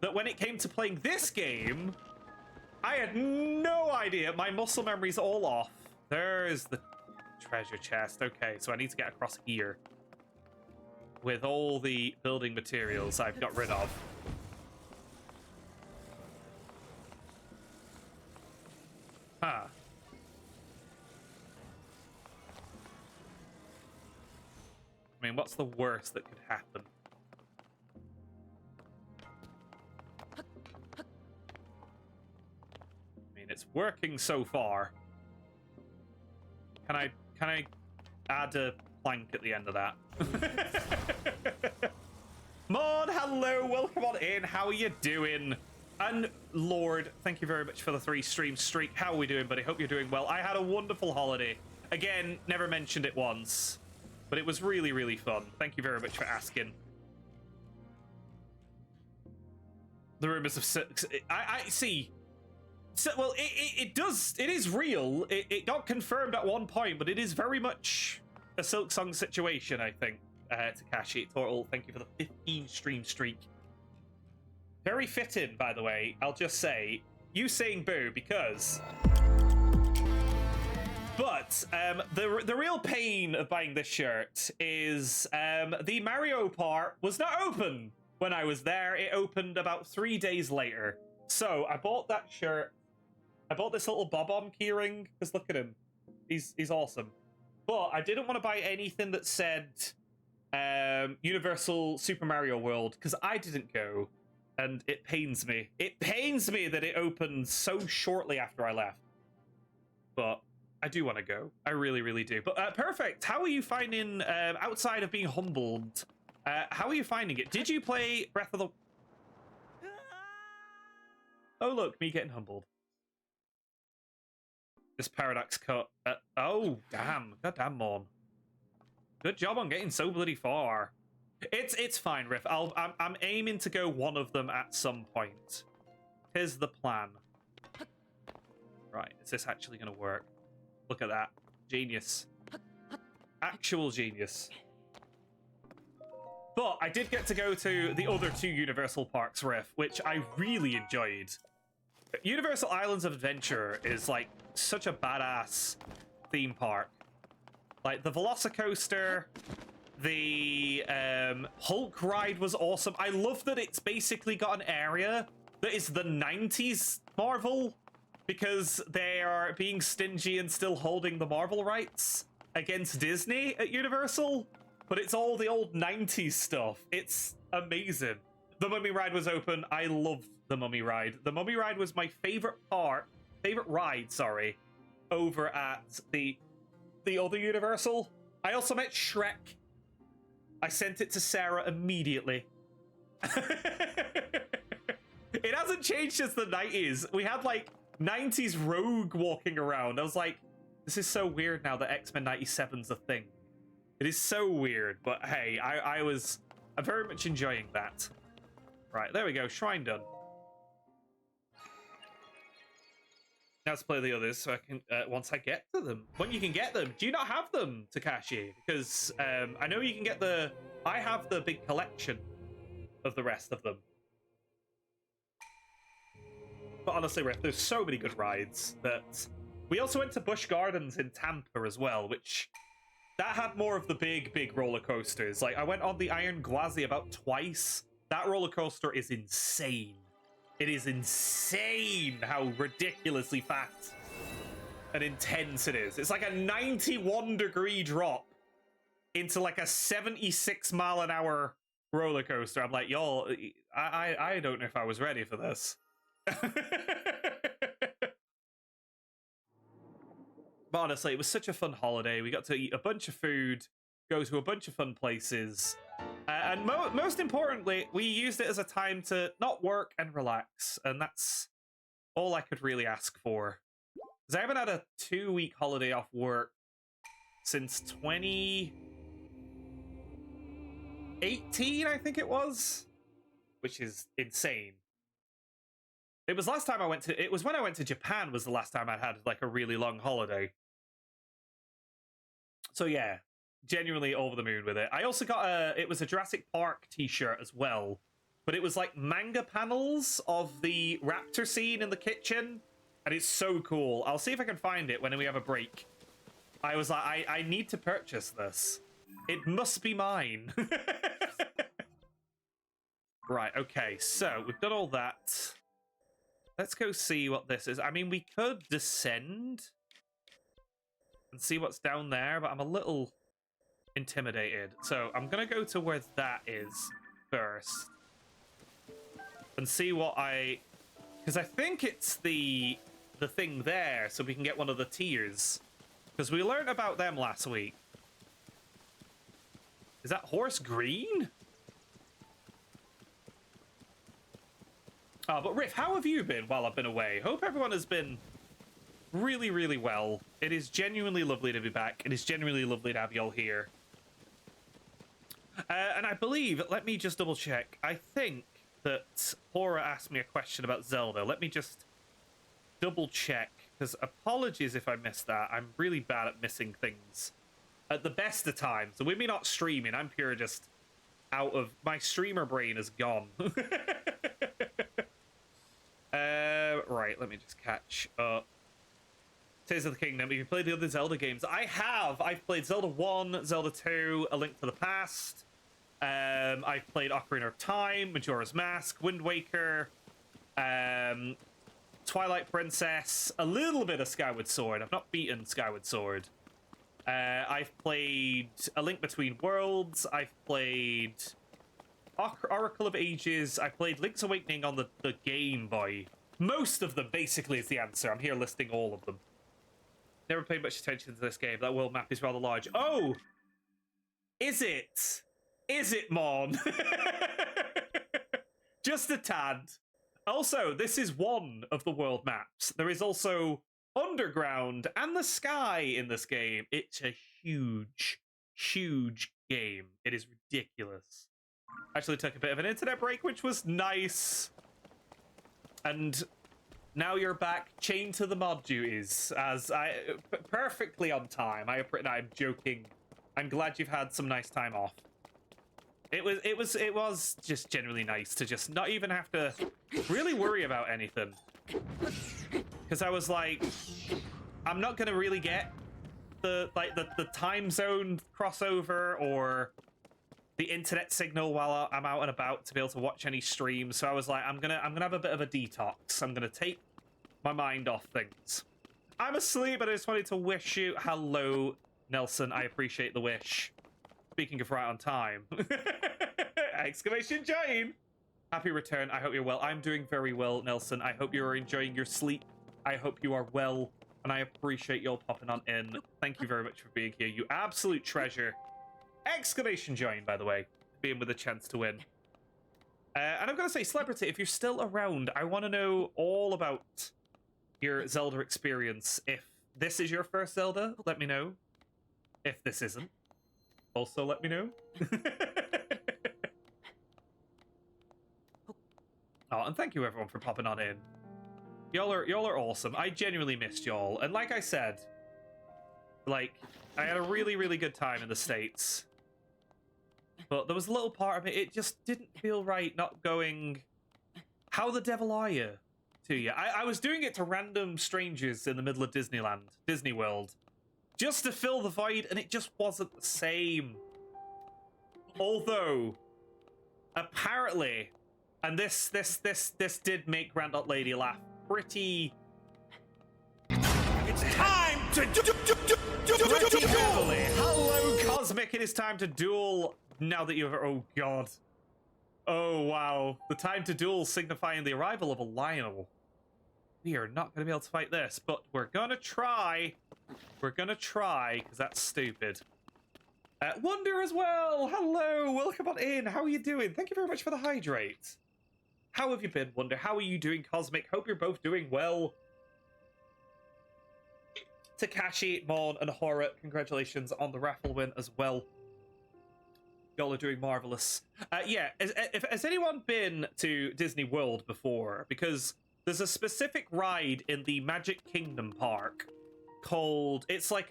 that when it came to playing this game, I had no idea. My muscle memory's all off. There's the treasure chest. Okay, so I need to get across here with all the building materials I've got rid of. Huh. I mean, what's the worst that could happen? It's working so far. Can I add a plank at the end of that? Mon, hello, welcome on in. How are you doing? And Lord, thank you very much for the 3-stream streak. How are we doing, buddy? Hope you're doing well. I had a wonderful holiday. Again, never mentioned it once, but it was really, really fun. Thank you very much for asking. The rumors of I see. So, well, it is real. It got confirmed at one point, but it is very much a Silk Song situation, I think. Takashi Tortle, thank you for the 15 stream streak. Very fitting, by the way. I'll just say, you saying boo because... But the real pain of buying this shirt is the Mario part was not open when I was there. It opened about 3 days later. So I bought that shirt. I bought this little bob-on keyring because look at him. He's awesome. But I didn't want to buy anything that said Universal Super Mario World because I didn't go. And it pains me. It pains me that it opened so shortly after I left. But I do want to go. I really, really do. But perfect. How are you finding, outside of being humbled, how are you finding it? Did you play Breath of the... Oh, look, me getting humbled. This paradox cut. Oh, damn. Goddamn, Mon. Good job on getting so bloody far. It's fine, Riff. I'm aiming to go one of them at some point. Here's the plan. Right, is this actually going to work? Look at that. Genius. Actual genius. But I did get to go to the other 2 Universal Parks, Riff, which I really enjoyed. Universal Islands of Adventure is, like, such a badass theme park. Like, the Velocicoaster, the Hulk ride was awesome. I love that it's basically got an area that is the 90s Marvel. because they are being stingy and still holding the Marvel rights against Disney at Universal, but it's all the old 90s stuff. It's amazing. The Mummy Ride was open. I loved the Mummy Ride. The Mummy Ride was my favorite ride, sorry, over at the other Universal. I also met Shrek. I sent it to Sarah immediately. It hasn't changed since the 90s. We had like 90s Rogue walking around. I was like, this is so weird now that X-Men 97's a thing. It is so weird, but hey, I'm very much enjoying that. Right, there we go, shrine done. Now let's play the others so I can, once I get to them. When you can get them, do you not have them, Takashi? Because I know you can get I have the big collection of the rest of them. But honestly, Riff, there's so many good rides that... We also went to Busch Gardens in Tampa as well, which... That had more of the big roller coasters. Like, I went on the Iron Gwazi about twice. That roller coaster is insane. It is insane how ridiculously fast and intense it is. It's like a 91-degree drop into like a 76-mile-an-hour roller coaster. I'm like, y'all, I don't know if I was ready for this. But honestly, it was such a fun holiday. We got to eat a bunch of food, go to a bunch of fun places, and most importantly, we used it as a time to not work and relax, and that's all I could really ask for. Because I haven't had a 2-week holiday off work since 2018, I think it was, which is insane. It was last time I went to... It was when I went to Japan was the last time I had, like, a really long holiday. So, yeah. Genuinely over the moon with it. I also got It was a Jurassic Park t-shirt as well. But it was, like, manga panels of the raptor scene in the kitchen. And it's so cool. I'll see if I can find it when we have a break. I was like, I need to purchase this. It must be mine. Right, okay. So, we've done all that. Let's go see what this is. I mean, we could descend and see what's down there, but I'm a little intimidated. So I'm going to go to where that is first and see what because I think it's the thing there, so we can get one of the tiers. Because we learned about them last week. Is that horse green? Oh, but Riff, how have you been while I've been away? Hope everyone has been really, really well. It is genuinely lovely to be back. It is genuinely lovely to have you all here. And I believe, let me just double check. I think that Laura asked me a question about Zelda. Let me just double check, because apologies if I missed that. I'm really bad at missing things at the best of times. So with me not streaming, I'm pure just out of... My streamer brain is gone. Right, let me just catch up. Tears of the Kingdom. Have you played the other Zelda games? I have. I've played Zelda 1, Zelda 2, A Link to the Past. I've played Ocarina of Time, Majora's Mask, Wind Waker, Twilight Princess, a little bit of Skyward Sword. I've not beaten Skyward Sword. I've played A Link Between Worlds. I've played Oracle of Ages. I played Link's Awakening on the Game Boy. Most of them, basically, is the answer. I'm here listing all of them. Never paid much attention to this game. That world map is rather large. Oh! Is it? Is it, Mon? Just a tad. Also, this is one of the world maps. There is also underground and the sky in this game. It's a huge, huge game. It is ridiculous. Actually took a bit of an internet break, which was nice. And now you're back, chained to the mod duties, as perfectly on time. I'm joking. I'm glad you've had some nice time off. It was just genuinely nice to just not even have to really worry about anything. Because I was like, I'm not gonna really get the time zone crossover or the internet signal while I'm out and about to be able to watch any streams. So I was like, I'm gonna have a bit of a detox. I'm gonna take my mind off things. I'm asleep, but I just wanted to wish you hello, Nelson. I appreciate the wish. Speaking of right on time. Exclamation join! Happy return. I hope you're well. I'm doing very well, Nelson. I hope you are enjoying your sleep. I hope you are well, and I appreciate you all popping on in. Thank you very much for being here. You absolute treasure. Exclamation join, by the way. Being with a chance to win. And I'm going to say, Celebrity, if you're still around, I want to know all about your Zelda experience. If this is your first Zelda, let me know. If this isn't, also let me know. Oh, and thank you everyone for popping on in. Y'all are awesome. I genuinely missed y'all. And like I said, like, I had a really, really good time in the States. But there was a little part of it just didn't feel right not going, how the devil are you? To you. I was doing it to random strangers in the middle of Disneyland, Disney World, just to fill the void, and it just wasn't the same. Although, apparently, and this did make Grandot Lady laugh pretty. It's time to pretty heavily. Hello, Cosmic. It is time to duel. Now that you've, oh god. Oh wow. The time to duel signifying the arrival of a Lionel. We are not going to be able to fight this, but we're going to try. We're going to try, because that's stupid. Wonder as well. Hello. Welcome on in. How are you doing? Thank you very much for the hydrate. How have you been, Wonder? How are you doing, Cosmic? Hope you're both doing well. Takashi, Mon, and Horror, congratulations on the raffle win as well. Y'all are doing marvelous. Yeah, has anyone been to Disney World before? Because there's a specific ride in the Magic Kingdom Park called, it's like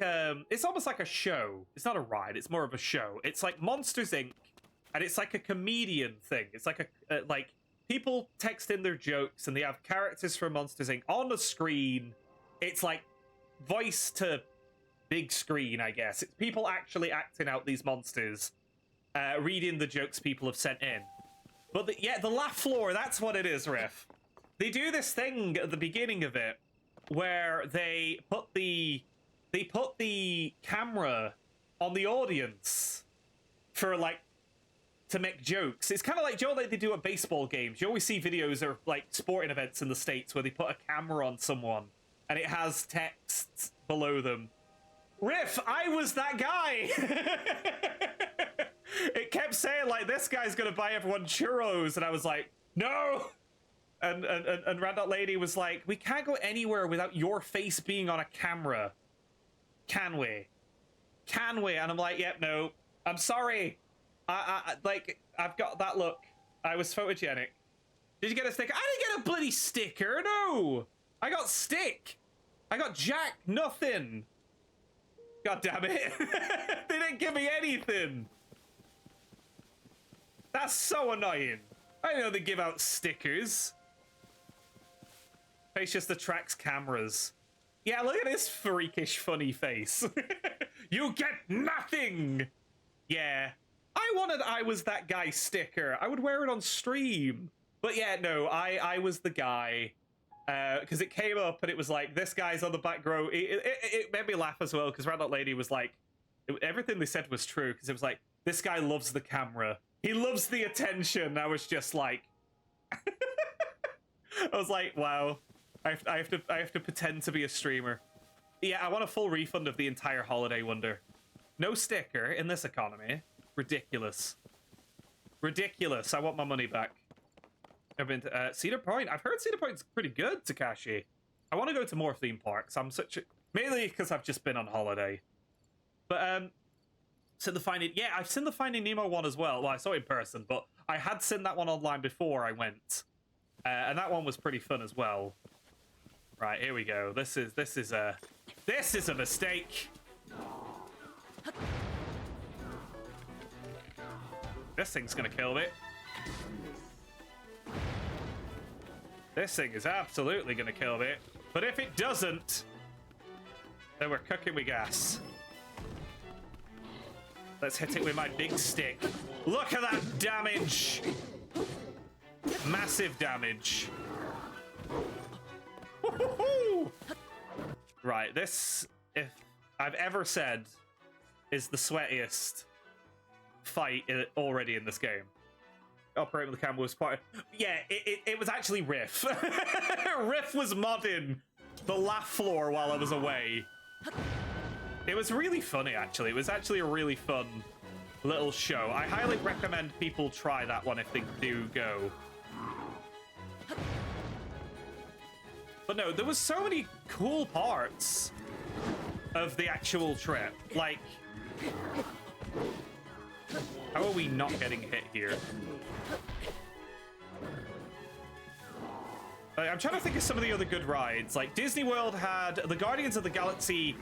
it's almost like a show. It's not a ride, it's more of a show. It's like Monsters Inc. and it's like a comedian thing. It's like like people text in their jokes and they have characters from Monsters Inc. on the screen. It's like voice to big screen, I guess. It's people actually acting out these monsters. Reading the jokes people have sent in. But the laugh floor, that's what it is, Riff. They do this thing at the beginning of it where they put the camera on the audience for like to make jokes. It's kind of like, Joe, like they do at baseball games. You always see videos of like sporting events in the States where they put a camera on someone and it has texts below them. Riff, I was that guy. It kept saying like, this guy's gonna buy everyone churros, and I was like, no. And Randot Lady was like, we can't go anywhere without your face being on a camera. Can we? Can we? And I'm like, yep, no. I'm sorry. Like, I've got that look. I was photogenic. Did you get a sticker? I didn't get a bloody sticker, no. I got stick. I got jack nothing. God damn it. They didn't give me anything. That's so annoying. I know they give out stickers. Face just attracts cameras. Yeah, look at this freakish funny face. You get nothing! Yeah. I wanted I was that guy sticker. I would wear it on stream. But yeah, no, I was the guy. Because it came up and it was like, this guy's on the back row. It made me laugh as well, because Randot Lady was like, everything they said was true, because it was like, this guy loves the camera. He loves the attention. I was just like, I was like, wow, I have to pretend to be a streamer. Yeah, I want a full refund of the entire holiday, Wonder. No sticker in this economy. Ridiculous. Ridiculous. I want my money back. I've been to Cedar Point. I've heard Cedar Point's pretty good, Takashi. I want to go to more theme parks. I'm such a... Mainly because I've just been on holiday. But, so the Finding... Yeah, I've seen the Finding Nemo one as well. Well, I saw it in person, but I had seen that one online before I went. And that one was pretty fun as well. Right, here we go. This is a mistake. This thing's gonna kill me. This thing is absolutely gonna kill me. But if it doesn't, then we're cooking with gas. Let's hit it with my big stick. Look at that damage! Massive damage. Right, this, if I've ever said, is the sweatiest fight already in this game. Operating with the camera was part. Yeah, it was actually Riff. Riff was modding the laugh floor while I was away. It was really funny, actually. It was actually a really fun little show. I highly recommend people try that one if they do go. But no, there was so many cool parts of the actual trip. Like, how are we not getting hit here? I'm trying to think of some of the other good rides. Like, Disney World had the Guardians of the Galaxy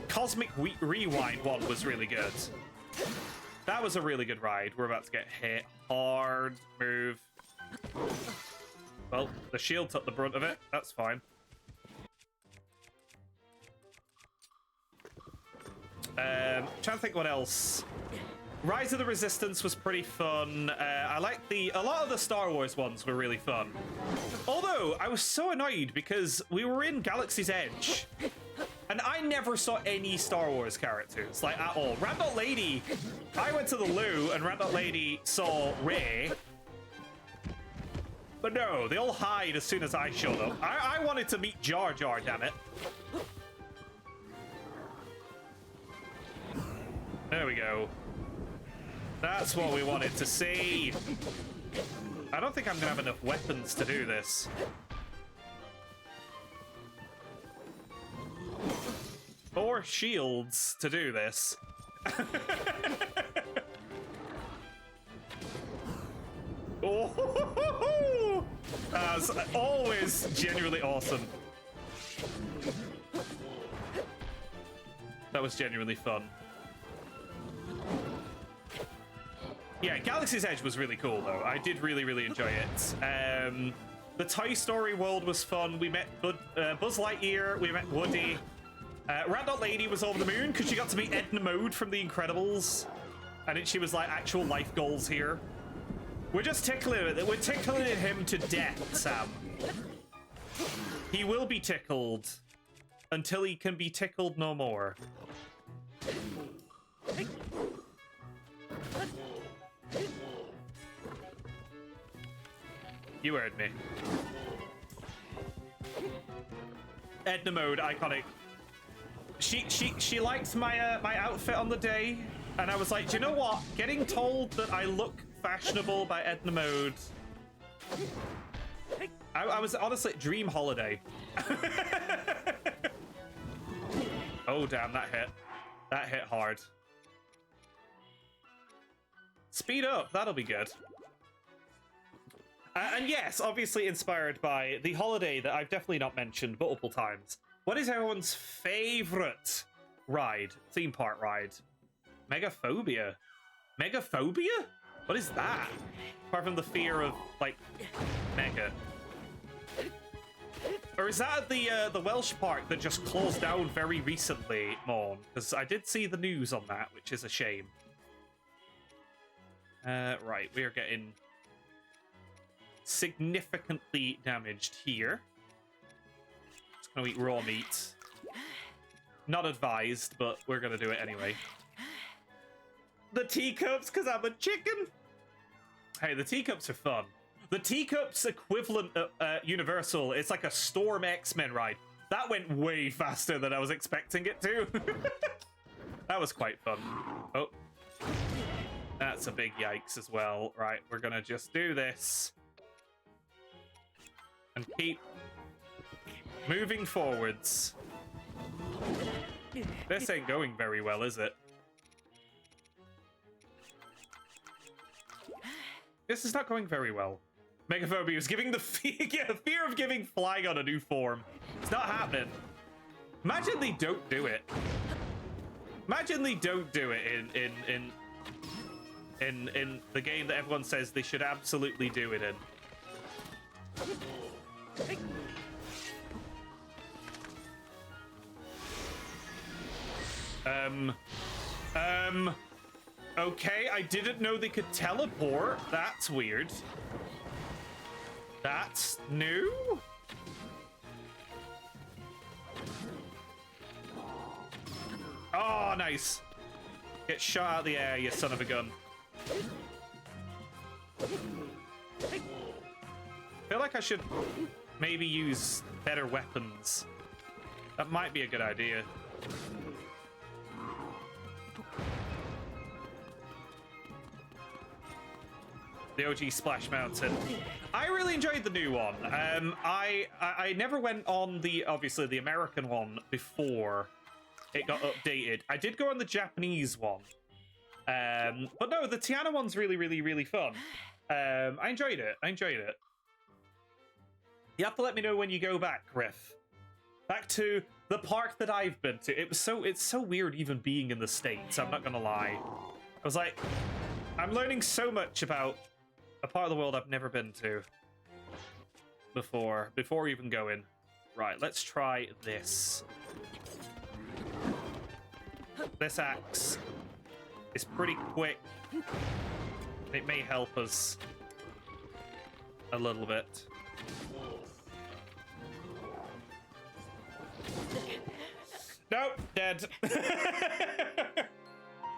Cosmic Rewind one was really good. That was a really good ride. We're about to get hit hard. Move. Well, the shield took the brunt of it. That's fine. Trying to think what else. Rise of the Resistance was pretty fun. I like a lot of the Star Wars ones were really fun. Although, I was so annoyed because we were in Galaxy's Edge and I never saw any Star Wars characters, like, at all. Randall Lady, I went to the loo and Randall Lady saw Rey. But no, they all hide as soon as I showed up. I wanted to meet Jar Jar, damn it. There we go. That's what we wanted to see. I don't think I'm gonna have enough weapons to do this. Or shields to do this. Oh, as always, genuinely awesome. That was genuinely fun. Yeah, Galaxy's Edge was really cool, though. I did really, really enjoy it. The Toy Story world was fun. We met Buzz Lightyear. We met Woody. Randall Lady was over the moon because she got to meet Edna Mode from The Incredibles. And then she was like, actual life goals here. We're just tickling it. We're tickling him to death, Sam. He will be tickled until he can be tickled no more. You heard me. Edna Mode, iconic. She liked my my outfit on the day, and I was like, do you know what? Getting told that I look fashionable by Edna Mode. I was honestly dream holiday. Oh damn, that hit. That hit hard. Speed up, that'll be good. And yes, obviously inspired by the holiday that I've definitely not mentioned multiple times. What is everyone's favorite ride? Theme park ride? Megaphobia. Megaphobia? What is that? Apart from the fear of, like, mega. Or is that the Welsh park that just closed down very recently, Morn? Because I did see the news on that, which is a shame. Right, we are getting significantly damaged here. Just gonna eat raw meat. Not advised, but we're gonna do it anyway. The teacups, because I'm a chicken. Hey, the teacups are fun. The teacups equivalent at Universal, it's like a Storm X-Men ride. That went way faster than I was expecting it to. That was quite fun. Oh. That's a big yikes as well. Right, we're gonna just do this. And keep moving forwards. This ain't going very well, is it? This is not going very well. Megaphobia is giving the fear of giving Flygon a new form. It's not happening. Imagine they don't do it. Imagine they don't do it in the game that everyone says they should absolutely do it in. Okay, I didn't know they could teleport. That's weird. That's new? Oh, nice. Get shot out of the air, you son of a gun. I feel like I should maybe use better weapons. That might be a good idea. The OG Splash Mountain. I really enjoyed the new one. I never went on obviously the American one before it got updated. I did go on the Japanese one. But no, the Tiana one's really, really, really fun. I enjoyed it. You have to let me know when you go back, Griff. Back to the park that I've been to. It's so weird even being in the States, I'm not gonna lie. I was like, I'm learning so much about a part of the world I've never been to before even going. Right, let's try this. This axe is pretty quick. It may help us a little bit. Nope, dead.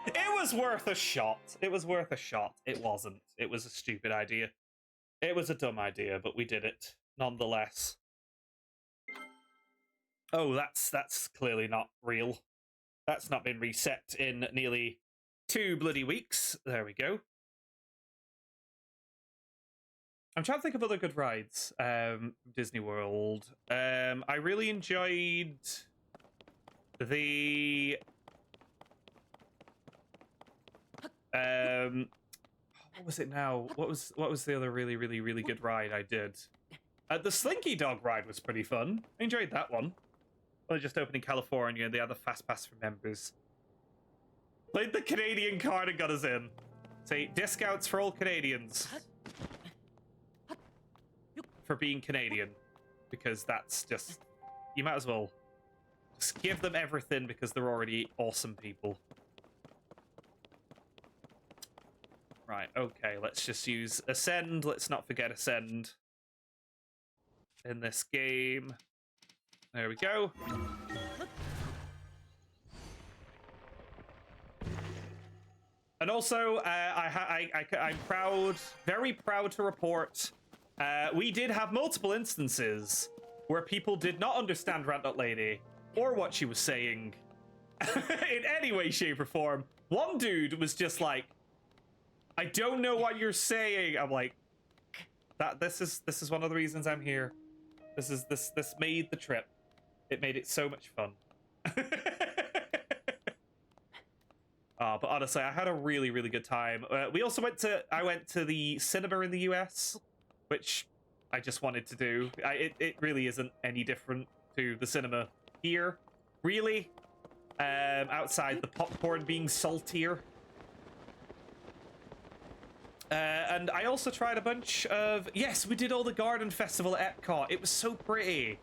It was worth a shot. It wasn't. It was a stupid idea. It was a dumb idea, but we did it nonetheless. Oh, that's clearly not real. That's not been reset in nearly 2 bloody weeks. There we go. I'm trying to think of other good rides. Disney World. I really enjoyed the what was it now? What was the other really, really, really good ride I did? The Slinky Dog ride was pretty fun. I enjoyed that one. Well, just opened in California, and they had the Fast Pass for members. Played the Canadian card and got us in. Say, discounts for all Canadians. For being Canadian. Because that's just... You might as well just give them everything because they're already awesome people. Right, okay, let's just use Ascend. Let's not forget Ascend in this game. There we go. And also, I'm proud, very proud to report, we did have multiple instances where people did not understand Rant.Lady or what she was saying in any way, shape, or form. One dude was just like, I don't know what you're saying. I'm like, this is one of the reasons I'm here. This made the trip. It made it so much fun. But honestly, I had a really, really good time. We also I went to the cinema in the US, which I just wanted to do. It really isn't any different to the cinema here, really. Outside the popcorn being saltier. And I also tried a bunch of... Yes, we did all the garden festival at Epcot. It was so pretty.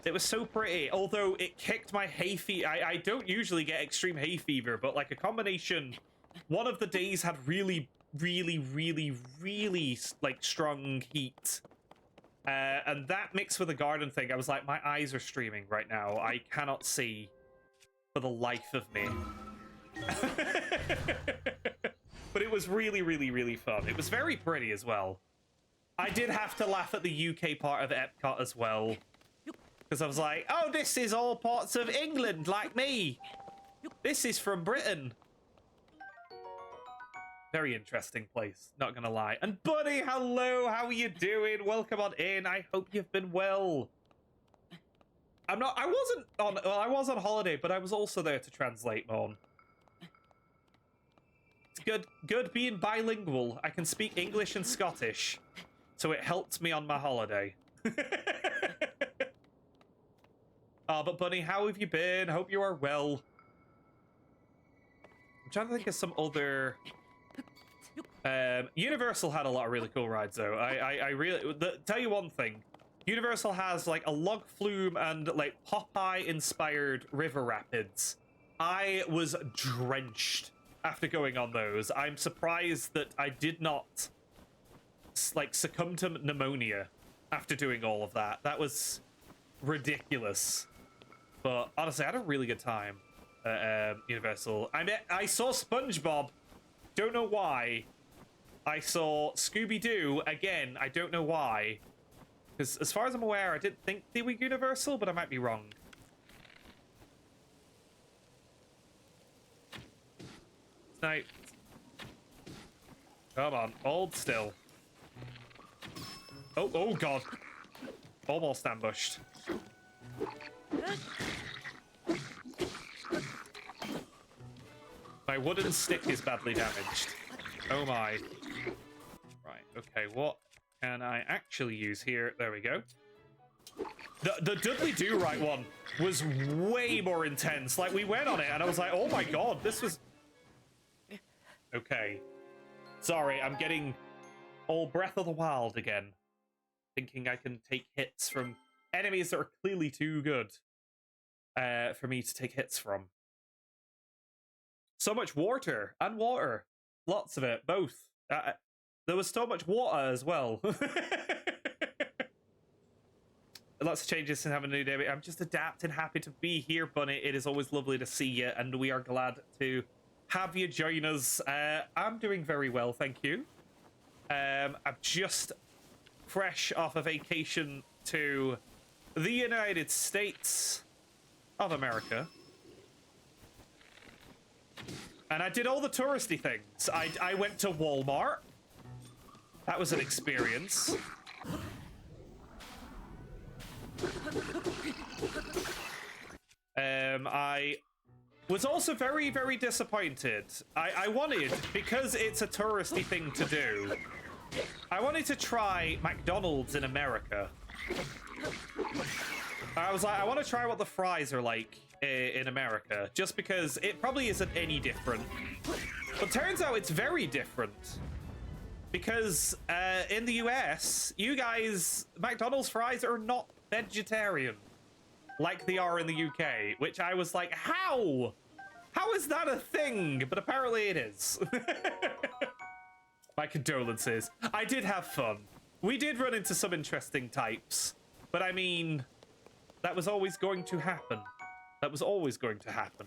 It was so pretty, although it kicked my hay fever. I don't usually get extreme hay fever, but like a combination... One of the days had really, really, really, really like strong heat. And that mixed with the garden thing, I was like, my eyes are streaming right now. I cannot see for the life of me. But it was really, really, really fun. It was very pretty as well. I did have to laugh at the UK part of Epcot as well. Because I was like, oh, this is all parts of England, like me. This is from Britain. Very interesting place, not gonna lie. And Buddy, hello, how are you doing? Welcome on in, I hope you've been well. I was on holiday, but I was also there to translate, Mon. It's good being bilingual. I can speak English and Scottish, so it helped me on my holiday. But Bunny, how have you been? Hope you are well. I'm trying to think of some other... Universal had a lot of really cool rides, though. I really... Tell you one thing. Universal has, like, a log flume and, like, Popeye-inspired river rapids. I was drenched after going on those. I'm surprised that I did not, like, succumb to pneumonia after doing all of that. That was ridiculous. But honestly, I had a really good time at Universal. I saw SpongeBob. Don't know why. I saw Scooby-Doo again. I don't know why. Because as far as I'm aware, I didn't think they were Universal, but I might be wrong. Snipe. Come on, hold still. Oh god. Almost ambushed. My wooden stick is badly damaged. Oh my. Right, okay, what can I actually use here? There we go. The Dudley Do-Right one was way more intense. Like, we went on it and I was like, oh my god, this was... Okay. Sorry, I'm getting all Breath of the Wild again. Thinking I can take hits from enemies that are clearly too good for me to take hits from. So much water and water. Lots of it, both. There was so much water as well. Lots of changes since having a new day. I'm just adapting, happy to be here, Bunny. It is always lovely to see you, and we are glad to have you join us. I'm doing very well, thank you. I'm just fresh off a vacation to the United States of America. And I did all the touristy things. I went to Walmart. That was an experience. I was also very, very disappointed. I wanted, because it's a touristy thing to do, I wanted to try McDonald's in America. I was like, I want to try what the fries are like in America, just because it probably isn't any different. But turns out it's very different. Because in the US, you guys, McDonald's fries are not vegetarian like they are in the UK, which I was like, how? How is that a thing? But apparently it is. My condolences. I did have fun. We did run into some interesting types, but I mean, that was always going to happen. That was always going to happen.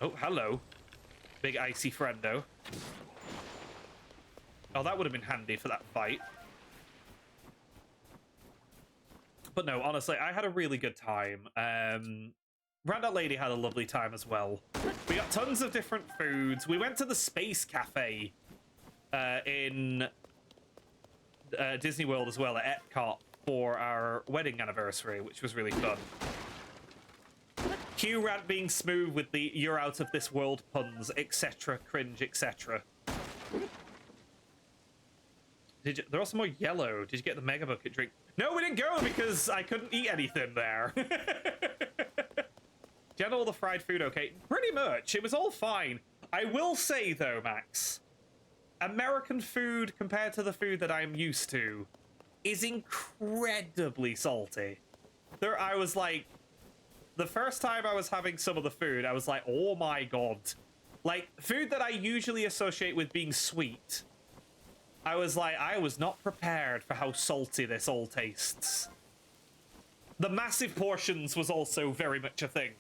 Oh, hello. Big icy friendo. Oh, that would have been handy for that fight. But no, honestly, I had a really good time. Randout Lady had a lovely time as well. We got tons of different foods. We went to the Space Cafe in Disney World as well, at Epcot, for our wedding anniversary, which was really fun. Q rant being smooth with the "you're out of this world" puns, etc., cringe, etc. They're also more yellow. Did you get the Mega Bucket drink? No, we didn't go because I couldn't eat anything there. Did you have all the fried food okay? Pretty much. It was all fine. I will say, though, Max, American food compared to the food that I'm used to is incredibly salty. I was like, the first time I was having some of the food, I was like, oh my god. Like, food that I usually associate with being sweet, I was like, I was not prepared for how salty this all tastes. The massive portions was also very much a thing.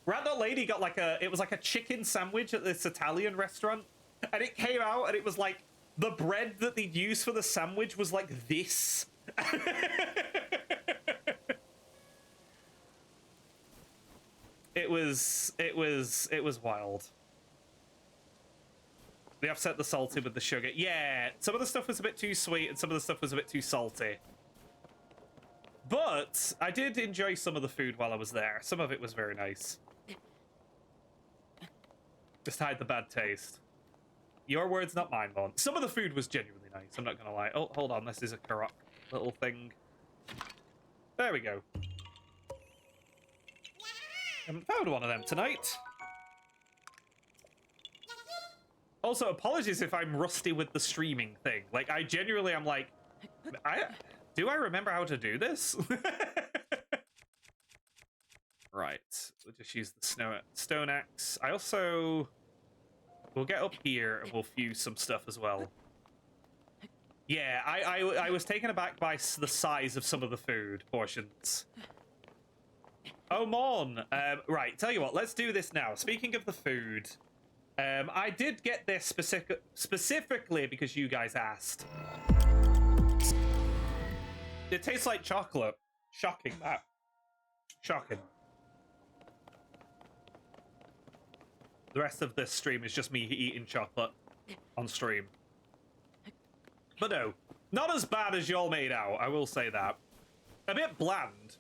Random Lady got like it was like a chicken sandwich at this Italian restaurant, and it came out and it was like, the bread that they'd use for the sandwich was like this. It was wild. They offset the salty with the sugar. Yeah, some of the stuff was a bit too sweet and some of the stuff was a bit too salty. But I did enjoy some of the food while I was there. Some of it was very nice. Just hide the bad taste. Your words, not mine, Mon. Some of the food was genuinely nice, I'm not gonna lie. Oh, hold on, this is a corrupt little thing. There we go. Haven't found one of them tonight. Also, apologies if I'm rusty with the streaming thing. Like, I genuinely am like, do I remember how to do this? Right, we'll just use the stone axe. I also, we'll get up here and we'll fuse some stuff as well. Yeah, I was taken aback by the size of some of the food portions. Oh, Morn. Right, tell you what, let's do this now. Speaking of the food, I did get this specifically because you guys asked. It tastes like chocolate. Shocking, that. Shocking. The rest of this stream is just me eating chocolate on stream. But no, not as bad as y'all made out, I will say that. A bit bland.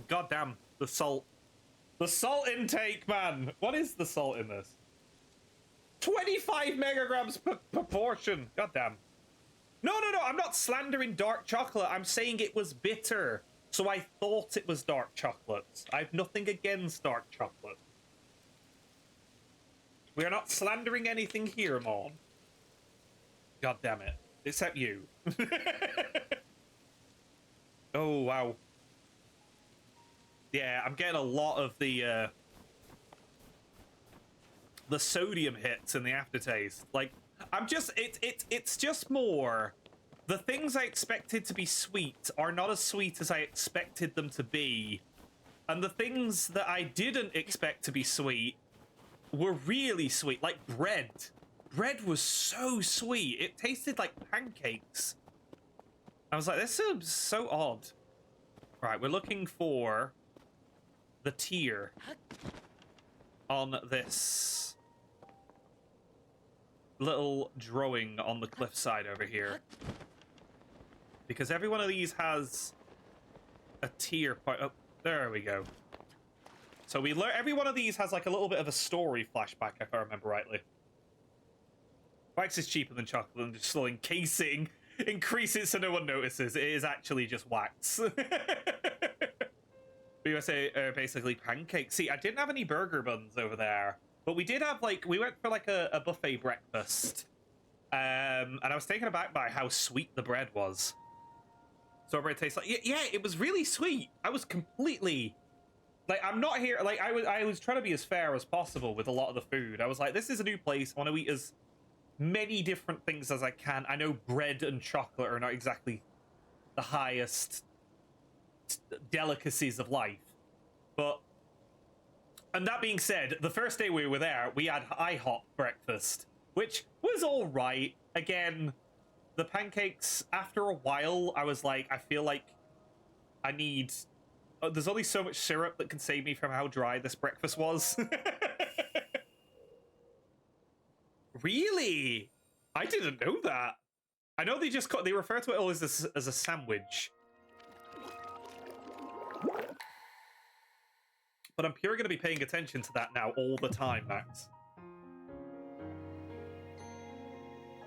God damn, the salt. The salt intake, man. What is the salt in this? 25 megagrams per portion. God damn. No, I'm not slandering dark chocolate. I'm saying it was bitter. So I thought it was dark chocolate. I have nothing against dark chocolate. We are not slandering anything here, Mom. God damn it. Except you. Oh, wow. Yeah, I'm getting a lot of the sodium hits in the aftertaste. Like, I'm just, it's just more, the things I expected to be sweet are not as sweet as I expected them to be. And the things that I didn't expect to be sweet were really sweet, like bread. Bread was so sweet. It tasted like pancakes. I was like, this is so odd. Right, we're looking for the tier on this little drawing on the cliffside over here. Because every one of these has a tier point. Oh, there we go. So we learn every one of these has like a little bit of a story flashback, if I remember rightly. Wax is cheaper than chocolate and just slowly encasing, increase it so no one notices. It is actually just wax. USA are basically pancakes. See, I didn't have any burger buns over there, but we did have like, we went for like a buffet breakfast. And I was taken aback by how sweet the bread was. Strawberry tastes like, yeah, it was really sweet. I was completely, like, I'm not here, like, I was trying to be as fair as possible with a lot of the food. I was like, this is a new place. I want to eat as many different things as I can. I know bread and chocolate are not exactly the highest delicacies of life, but, and that being said, the first day we were there, we had IHOP breakfast, which was all right. Again, the pancakes, after a while, I was like, I feel like I need, there's only so much syrup that can save me from how dry this breakfast was. Really? I didn't know that. I know they just they refer to it all as a sandwich. But I'm pure going to be paying attention to that now all the time, Max.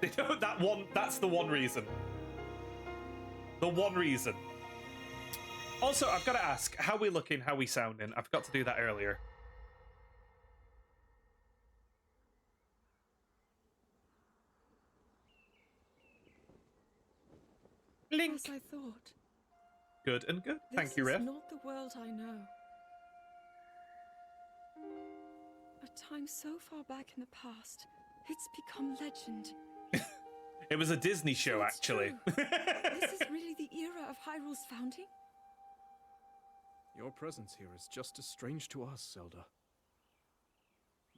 They know that one, that's the one reason. The one reason. Also, I've got to ask, how we looking, how we sounding? I forgot to do that earlier. Link. As I thought. Good and good. Thank you, Riff. This is not the world I know. A time so far back in the past, it's become legend. It was a Disney show, It's actually. true. This is really the era of Hyrule's founding? Your presence here is just as strange to us, Zelda.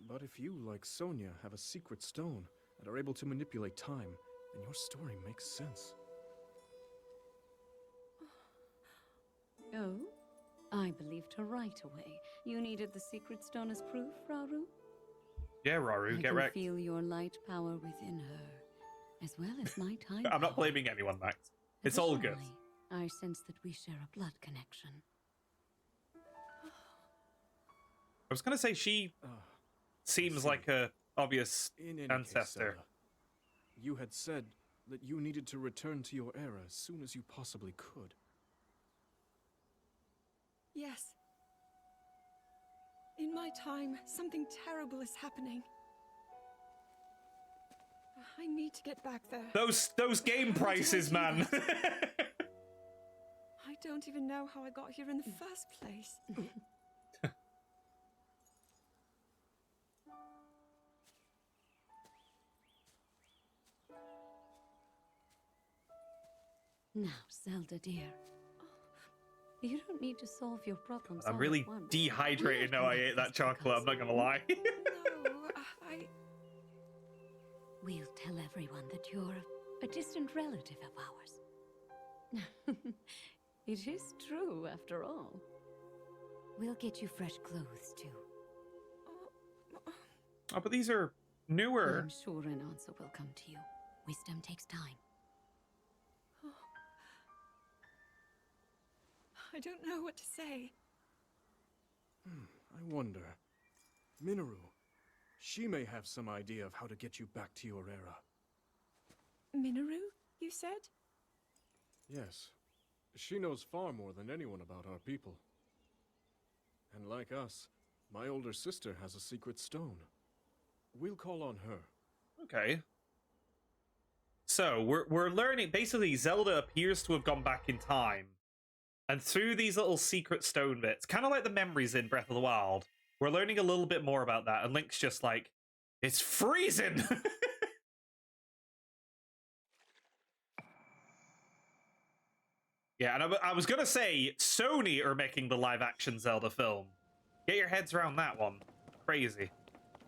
But if you, like Sonia, have a secret stone and are able to manipulate time, then your story makes sense. Oh? I believed her right away. You needed the secret stone as proof, Rauru? Yeah, Rauru, I get can wrecked. feel your light power within her, as well as my time I'm not power. blaming anyone, Max. It's all good. Additionally, I sense that we share a blood connection. I was going to say she seems see. like a obvious In any ancestor. case, Zelda, you had said that you needed to return to your era as soon as you possibly could. Yes. In my time, something terrible is happening. I need to get back there. Those game prices, man. I don't even know how I got here in the first place. Now, Zelda dear, You don't need to solve your problems. I'm all really at once. dehydrated now I ate that chocolate, I'm not gonna lie. No, I... We'll tell everyone that you're a distant relative of ours. It is true, after all. We'll get you fresh clothes, too. Oh, but these are newer. I'm sure an answer will come to you. Wisdom takes time. I don't know what to say. I wonder. Minoru. She may have some idea of how to get you back to your era. Minoru, you said? Yes. She knows far more than anyone about our people. And like us, my older sister has a secret stone. We'll call on her. Okay. So, we're learning... Basically, Zelda appears to have gone back in time. And through these little secret stone bits, kind of like the memories in Breath of the Wild, we're learning a little bit more about that. And Link's just like, it's freezing! Yeah, and I was going to say, Sony are making the live-action Zelda film. Get your heads around that one. Crazy.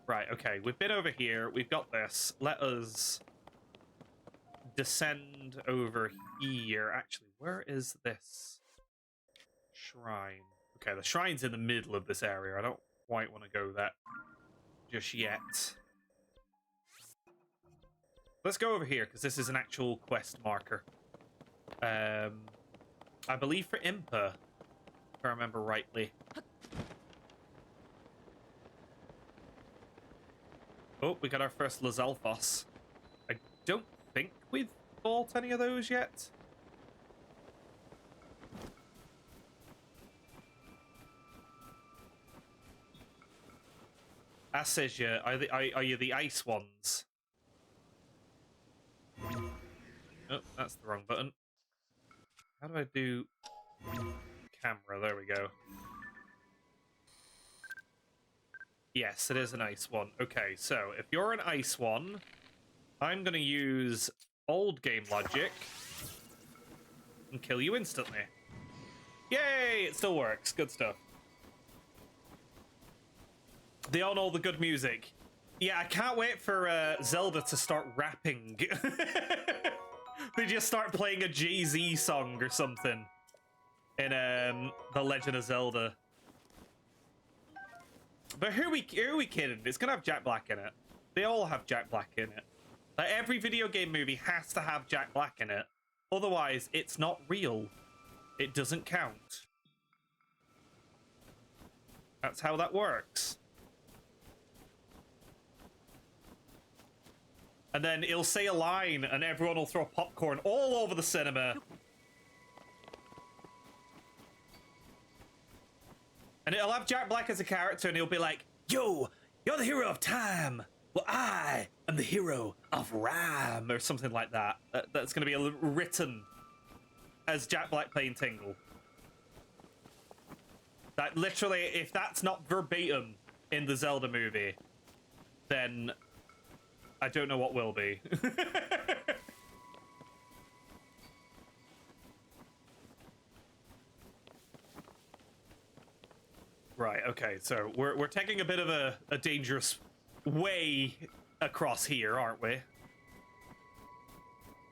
Right, okay, we've been over here. We've got this. Let us descend over here. Actually, where is this shrine? Okay, the shrine's in the middle of this area. I don't quite want to go there just yet. Let's go over here, because this is an actual quest marker. I believe for Impa, if I remember rightly. Oh, we got our first Lizalfos. I don't think we've bought any of those yet. Asseja, are you the ice ones? Oh, that's the wrong button. How do I do camera? There we go. Yes, it is an ice one. Okay, so if you're an ice one, I'm going to use old game logic and kill you instantly. Yay! It still works. Good stuff. They all know the good music. Yeah, I can't wait for Zelda to start rapping. They just start playing a Jay-Z song or something in The Legend of Zelda. But who are we kidding? It's gonna have Jack Black in it. They all have Jack Black in it. Like, every video game movie has to have Jack Black in it. Otherwise, it's not real. It doesn't count. That's how that works. And then he'll say a line and everyone will throw popcorn all over the cinema. And it'll have Jack Black as a character and he'll be like, yo, you're the hero of time. Well, I am the hero of Ram, or something like that. That's going to be written as Jack Black playing Tingle. That literally, if that's not verbatim in the Zelda movie, then I don't know what will be. Right, okay, so we're taking a bit of a dangerous way across here, aren't we?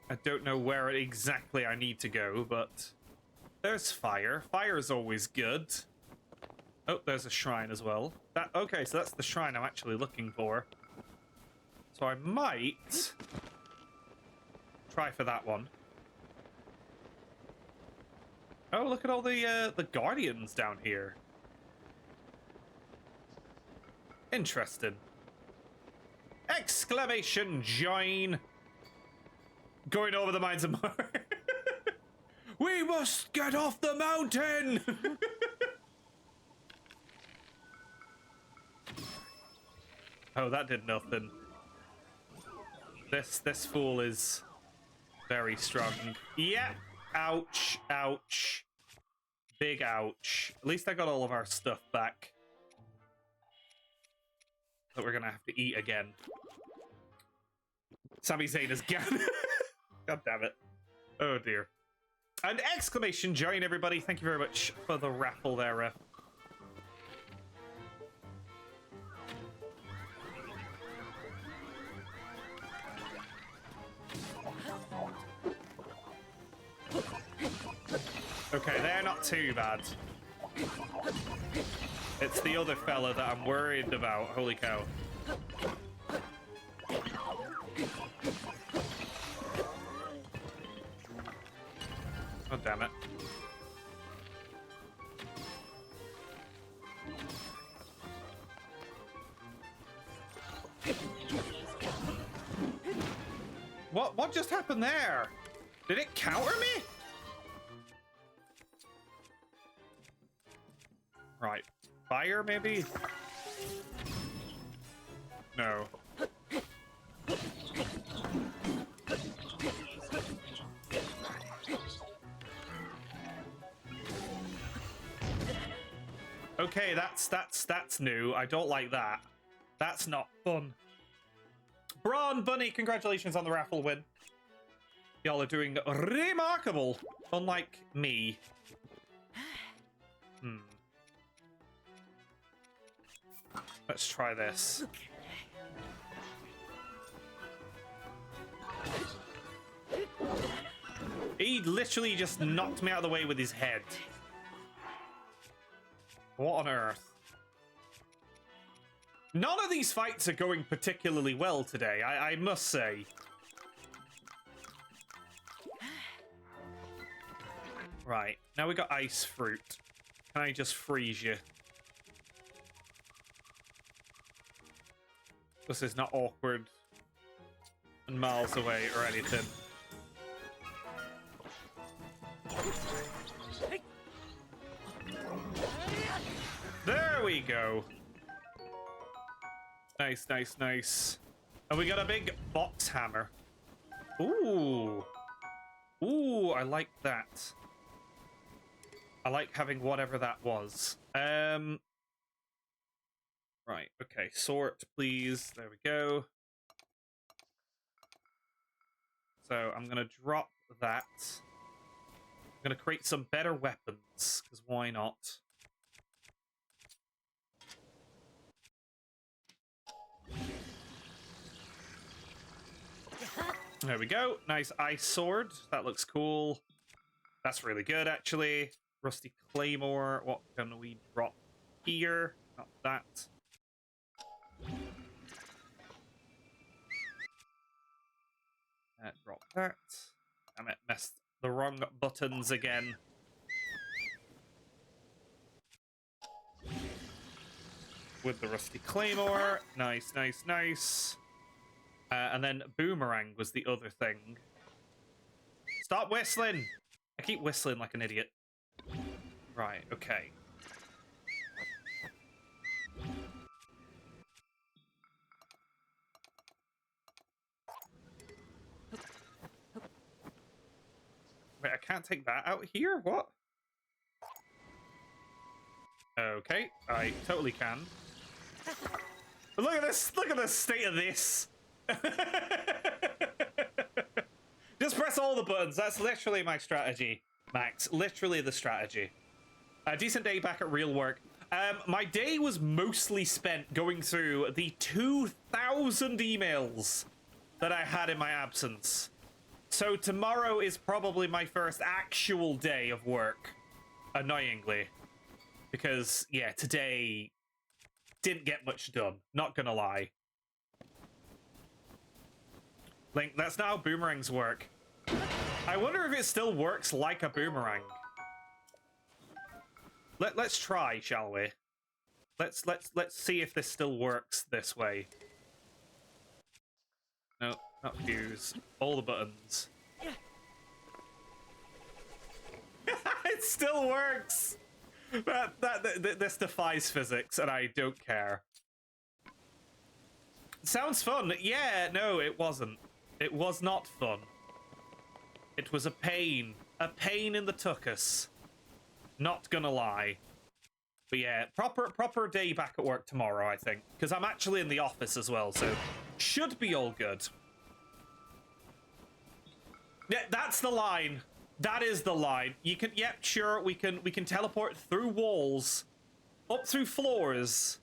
I don't know where exactly I need to go, but there's fire. Fire's always good. Oh, there's a shrine as well. Okay, so that's the shrine I'm actually looking for. So I might try for that one. Oh, look at all the guardians down here. Interesting. Exclamation join. Going over the mines of Mar. We must get off the mountain. Oh, that did nothing. This fool is very strong. Yeah. Ouch. Ouch. Big ouch. At least I got all of our stuff back that we're gonna have to eat again. Sami Zayn is gone. God damn it. Oh dear. And exclamation join, everybody. Thank you very much for the raffle there, Ref. Okay, they're not too bad. It's the other fella that I'm worried about. Holy cow. Oh, damn it. What just happened there? Did it counter me? Right. Fire, maybe? No. Okay, that's new. I don't like that. That's not fun. Braun Bunny, congratulations on the raffle win. Y'all are doing remarkable, unlike me. Let's try this. He literally just knocked me out of the way with his head. What on earth? None of these fights are going particularly well today, I must say. Right, now we got ice fruit. Can I just freeze you? This is not awkward and miles away or anything. There we go. Nice, nice, nice. And we got a big box hammer. Ooh. Ooh, I like that. I like having whatever that was. Right, okay, sort, please. There we go. So I'm gonna drop that. I'm gonna create some better weapons, because why not? There we go. Nice ice sword. That looks cool. That's really good, actually. Rusty claymore. What can we drop here? Not that. Drop that. Damn it, messed the wrong buttons again. With the rusty claymore. Nice, nice, nice. And then boomerang was the other thing. Stop whistling! I keep whistling like an idiot. Right, okay. Wait, I can't take that out here? What? Okay, I totally can. But look at this! Look at the state of this! Just press all the buttons. That's literally my strategy, Max. Literally the strategy. A decent day back at real work. My day was mostly spent going through the 2,000 emails that I had in my absence. So tomorrow is probably my first actual day of work, annoyingly. Because, yeah, today didn't get much done, not gonna lie. Link, that's not how boomerangs work. I wonder if it still works like a boomerang. Let's try, shall we? Let's see if this still works this way. No, not fuse. All the buttons. It still works. This defies physics, and I don't care. Sounds fun. Yeah, no, it wasn't. It was not fun. It was a pain. A pain in the tuchus. Not gonna lie. But yeah, proper day back at work tomorrow, I think. Because I'm actually in the office as well, so should be all good. Yeah, that's the line. That is the line. You can, yep, sure, we can teleport through walls, up through floors,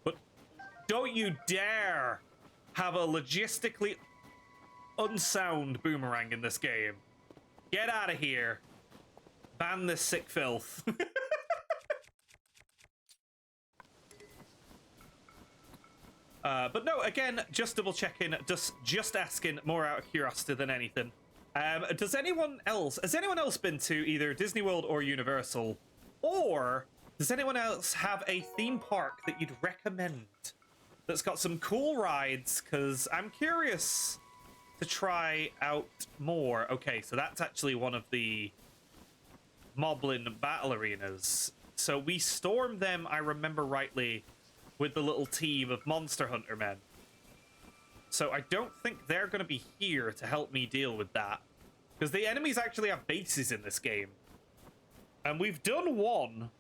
but don't you dare have a logistically unsound boomerang in this game. Get out of here. Ban this sick filth. But no, again, just double checking, just asking more out of curiosity than anything. Has anyone else been to either Disney World or Universal? Or does anyone else have a theme park that you'd recommend that's got some cool rides? Because I'm curious to try out more. Okay, so that's actually one of the Moblin battle arenas. So we stormed them, I remember rightly, with the little team of Monster Hunter men. So I don't think they're going to be here to help me deal with that. Because the enemies actually have bases in this game. And we've done one,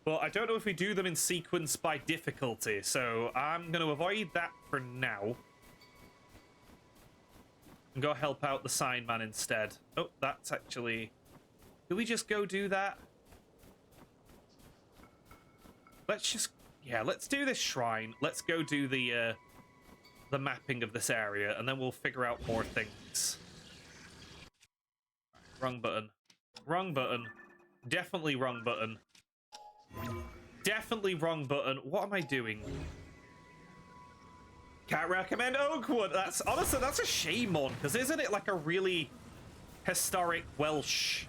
but I don't know if we do them in sequence by difficulty. So I'm going to avoid that for now. And go help out the sign man instead. Oh, that's actually... Do we just go do that? Let's just... Yeah, let's do this shrine. Let's go do the mapping of this area, and then we'll figure out more things. Wrong button. Wrong button. Definitely wrong button. Definitely wrong button. What am I doing? Can't recommend Oakwood. That's honestly, that's a shame on, because isn't it like a really historic Welsh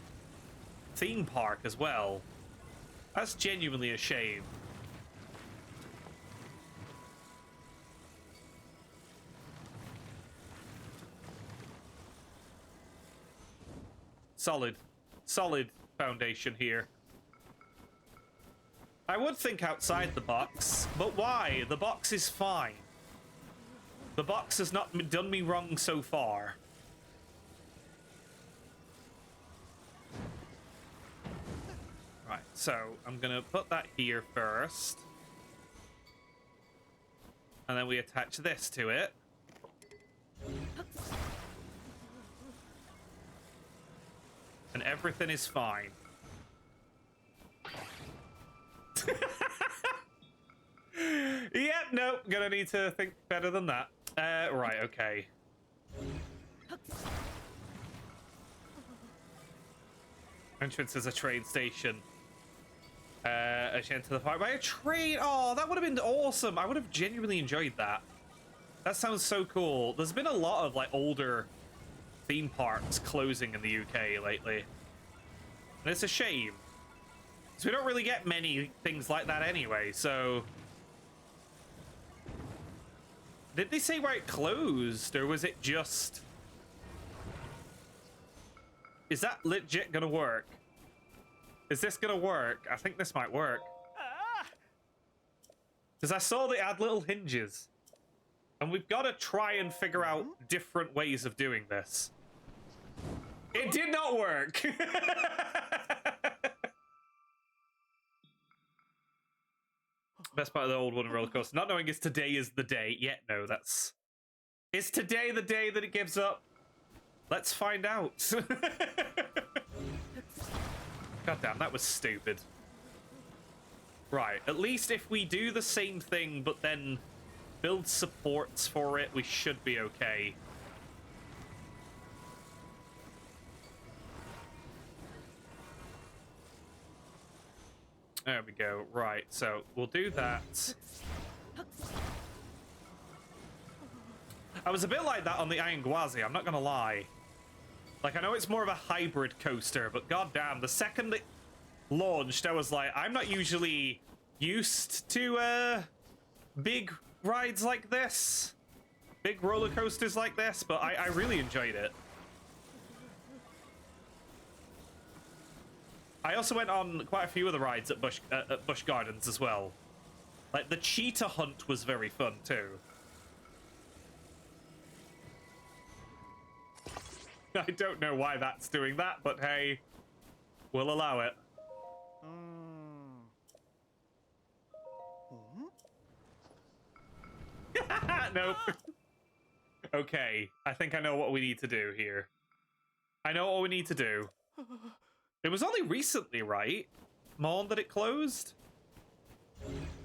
theme park as well? That's genuinely a shame. Solid foundation here. I would think outside the box, but why? The box is fine. The box has not done me wrong so far. Right, so I'm gonna put that here first. And then we attach this to it. And everything is fine. Yep, nope, gonna need to think better than that. Right, okay. Entrance is a train station. As you enter the park by a train. Oh, that would have been awesome. I would have genuinely enjoyed that. That sounds so cool. There's been a lot of like older theme parks closing in the UK lately. And it's a shame. So we don't really get many things like that anyway, so... Did they say where it closed, or was it just... Is that legit gonna work? Is this gonna work? I think this might work. Because I saw they add little hinges. And we've got to try and figure out different ways of doing this. It did not work! Best part of the old one roller coaster. Not knowing if today is the day. Yet, no, that's... Is today the day that it gives up? Let's find out. God damn, that was stupid. Right, at least if we do the same thing, but then build supports for it, we should be okay. There we go. Right, so we'll do that. I was a bit like that on the Iron Gwazi, I'm not gonna lie. Like, I know it's more of a hybrid coaster, but goddamn, the second it launched, I was like, I'm not usually used to big rides like this. Big roller coasters like this, but I really enjoyed it. I also went on quite a few of the rides at Busch Gardens as well. Like, the cheetah hunt was very fun, too. I don't know why that's doing that, but hey, we'll allow it. Nope. Okay, I think I know what we need to do here. I know what we need to do. It was only recently, right, Mon, that it closed?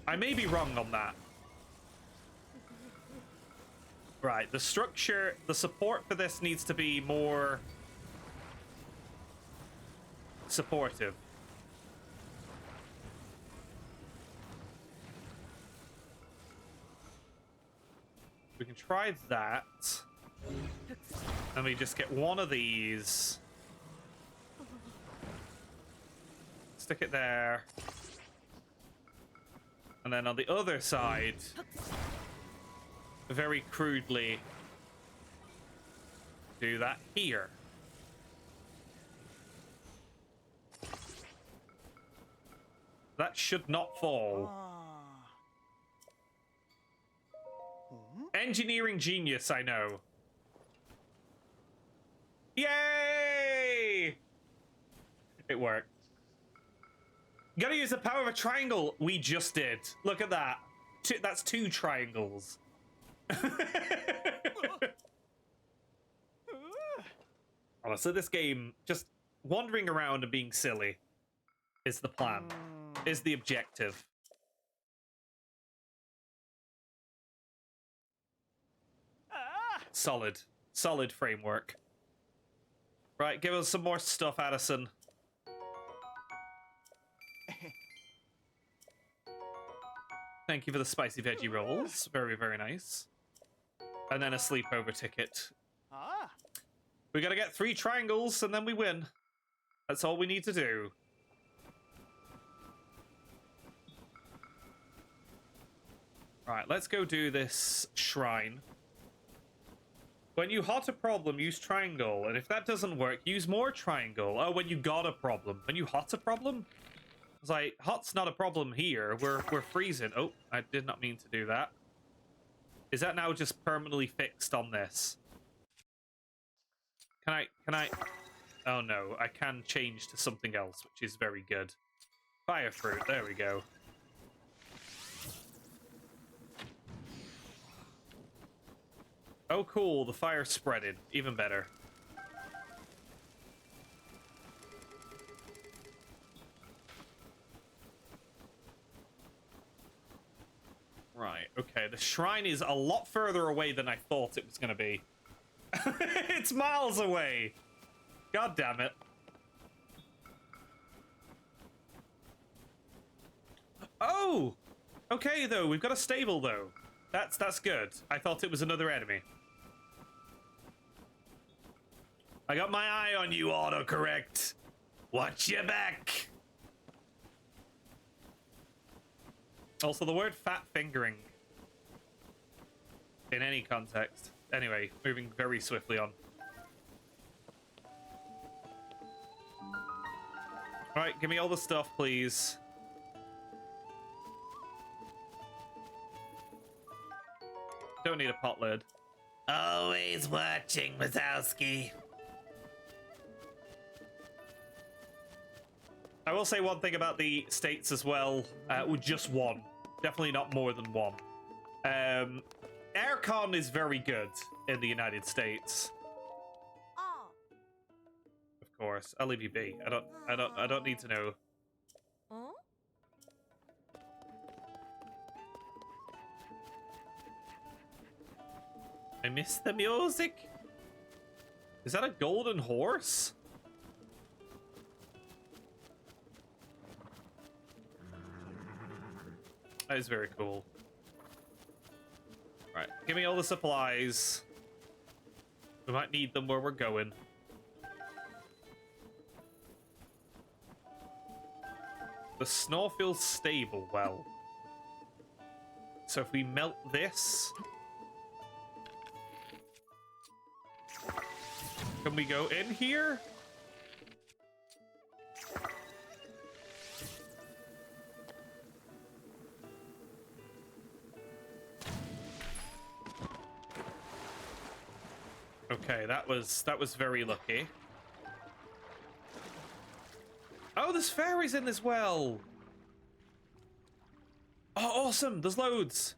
I may be wrong on that. Right, the structure, the support for this needs to be more supportive. We can try that. And we just get one of these. Stick it there. And then on the other side, very crudely, do that here. That should not fall. Engineering genius, I know. Yay! It worked. You gotta use the power of a triangle. We just did. Look at that. That's 2 triangles. Honestly, this game, just wandering around and being silly is the plan, is the objective. Solid. Solid framework. Right, give us some more stuff, Addison. Thank you for the spicy veggie rolls. Very, very nice. And then a sleepover ticket. We gotta get 3 triangles and then we win. That's all we need to do. Right, let's go do this shrine. When you hot a problem, use triangle. And if that doesn't work, use more triangle. Oh, when you got a problem. When you hot a problem? It's like, hot's not a problem here. We're freezing. Oh, I did not mean to do that. Is that now just permanently fixed on this? Can I? Oh no, I can change to something else, which is very good. Fire fruit, there we go. Oh cool, the fire's spreading. Even better. Right, okay, the shrine is a lot further away than I thought it was gonna be. It's miles away! God damn it. Oh! Okay, though, we've got a stable, though. That's good. I thought it was another enemy. I got my eye on you, autocorrect. Watch your back! Also, the word fat fingering. In any context. Anyway, moving very swiftly on. Alright, give me all the stuff, please. Don't need a pot lid. Always watching, Wazowski. I will say one thing about the states as well. With just one. Definitely not more than one. Aircon is very good in the United States. Of course, I'll leave you be. I don't need to know. I miss the music. Is that a golden horse? That is very cool. Right, give me all the supplies. We might need them where we're going. The snow feels stable well. So if we melt this... Can we go in here? Okay, that was very lucky. Oh, there's fairies in this well. Oh, awesome! There's loads.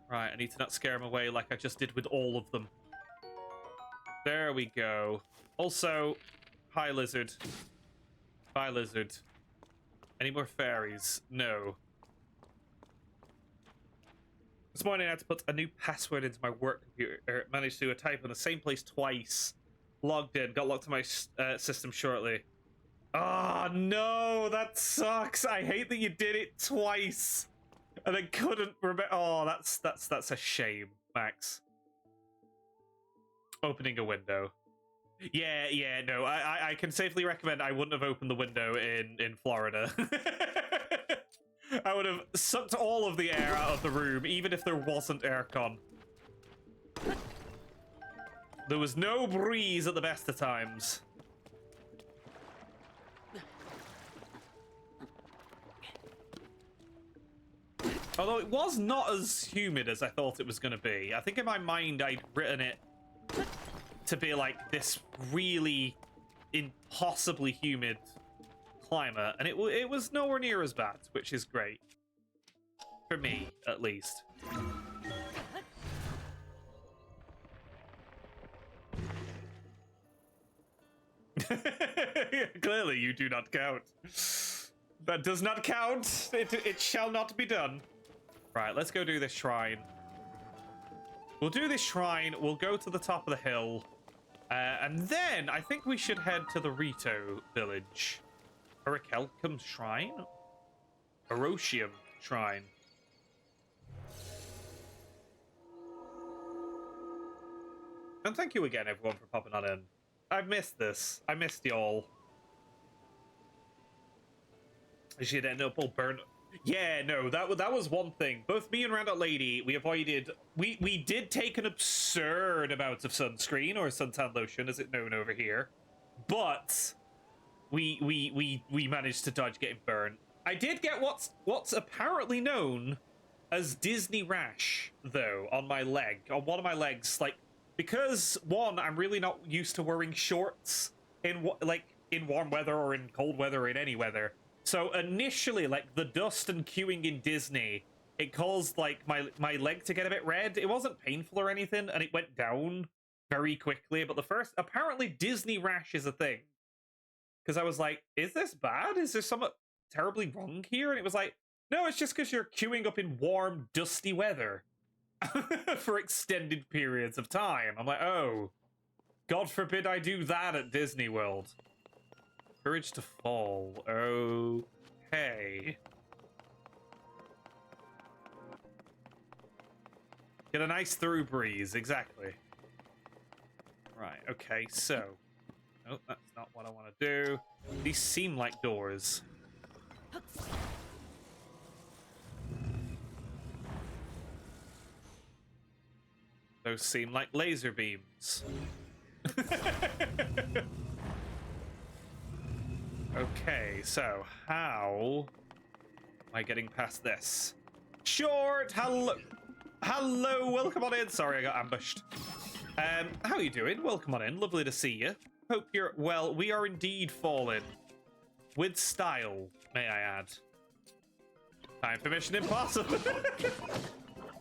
Right, I need to not scare them away like I just did with all of them. There we go. Also, Hi, lizard. Bye, lizard. Any more fairies? No. This morning I had to put a new password into my work computer. Managed to type in the same place twice. Logged in. Got locked to my system shortly. Oh, no. That sucks. I hate that you did it twice. And then couldn't remember. Oh, that's a shame, Max. Opening a window. Yeah, no. I can safely recommend I wouldn't have opened the window in Florida. I would have sucked all of the air out of the room, even if there wasn't aircon. There was no breeze at the best of times. Although it was not as humid as I thought it was going to be. I think in my mind I'd written it to be like this really impossibly humid climate, and it was nowhere near as bad, which is great. For me, at least. Clearly, you do not count. That does not count. It shall not be done. Right, let's go do this shrine. We'll do this shrine. We'll go to the top of the hill. And then I think we should head to the RITO village. Orakelcum Shrine? Orosium Shrine. And thank you again, everyone, for popping on in. I've missed this. I missed y'all. I should end up all burnt. Yeah, no, that was one thing. Both me and Roundout Lady, we avoided... We did take an absurd amount of sunscreen, or suntan lotion, as it's known over here. But... We managed to dodge getting burned. I did get what's apparently known as Disney rash, though, on my leg, on one of my legs. Like, because one, I'm really not used to wearing shorts in warm weather or in cold weather or in any weather. So initially, like the dust and queuing in Disney, it caused like my leg to get a bit red. It wasn't painful or anything, and it went down very quickly. But apparently Disney rash is a thing. Because I was like, is this bad? Is there something terribly wrong here? And it was like, no, it's just because you're queuing up in warm, dusty weather for extended periods of time. I'm like, oh, God forbid I do that at Disney World. Courage to fall. Okay. Get a nice through breeze, exactly. Right, okay, so... Oh, that's not what I want to do. These seem like doors. Those seem like laser beams. Okay, so how am I getting past this? Short, hello, welcome on in. Sorry, I got ambushed. How are you doing? Welcome on in. Lovely to see you. Hope you're well. We are indeed falling with style, may I add. Time for Mission Impossible.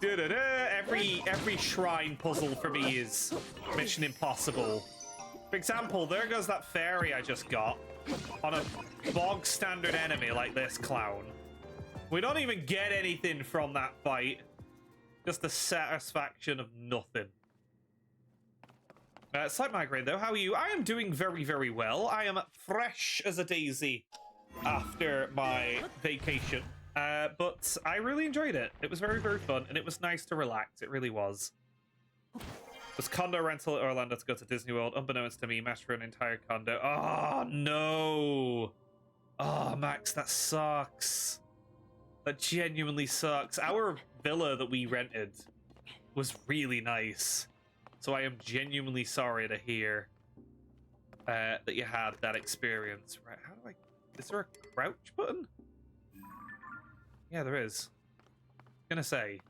Every shrine puzzle for me is Mission Impossible. For example, there goes that fairy I just got on a bog standard enemy like this clown. We don't even get anything from that fight. Just the satisfaction of nothing. Slight migraine though, how are you? I am doing very, very well. I am fresh as a daisy after my vacation. But I really enjoyed it. It was very, very fun, and it was nice to relax. It really was. It was condo rental at Orlando to go to Disney World. Unbeknownst to me, matched for an entire condo. Oh, no. Oh, Max, that sucks. That genuinely sucks. Our villa that we rented was really nice. So I am genuinely sorry to hear that you had that experience. Right, how do I... Is there a crouch button? Yeah, there is. I'm gonna say.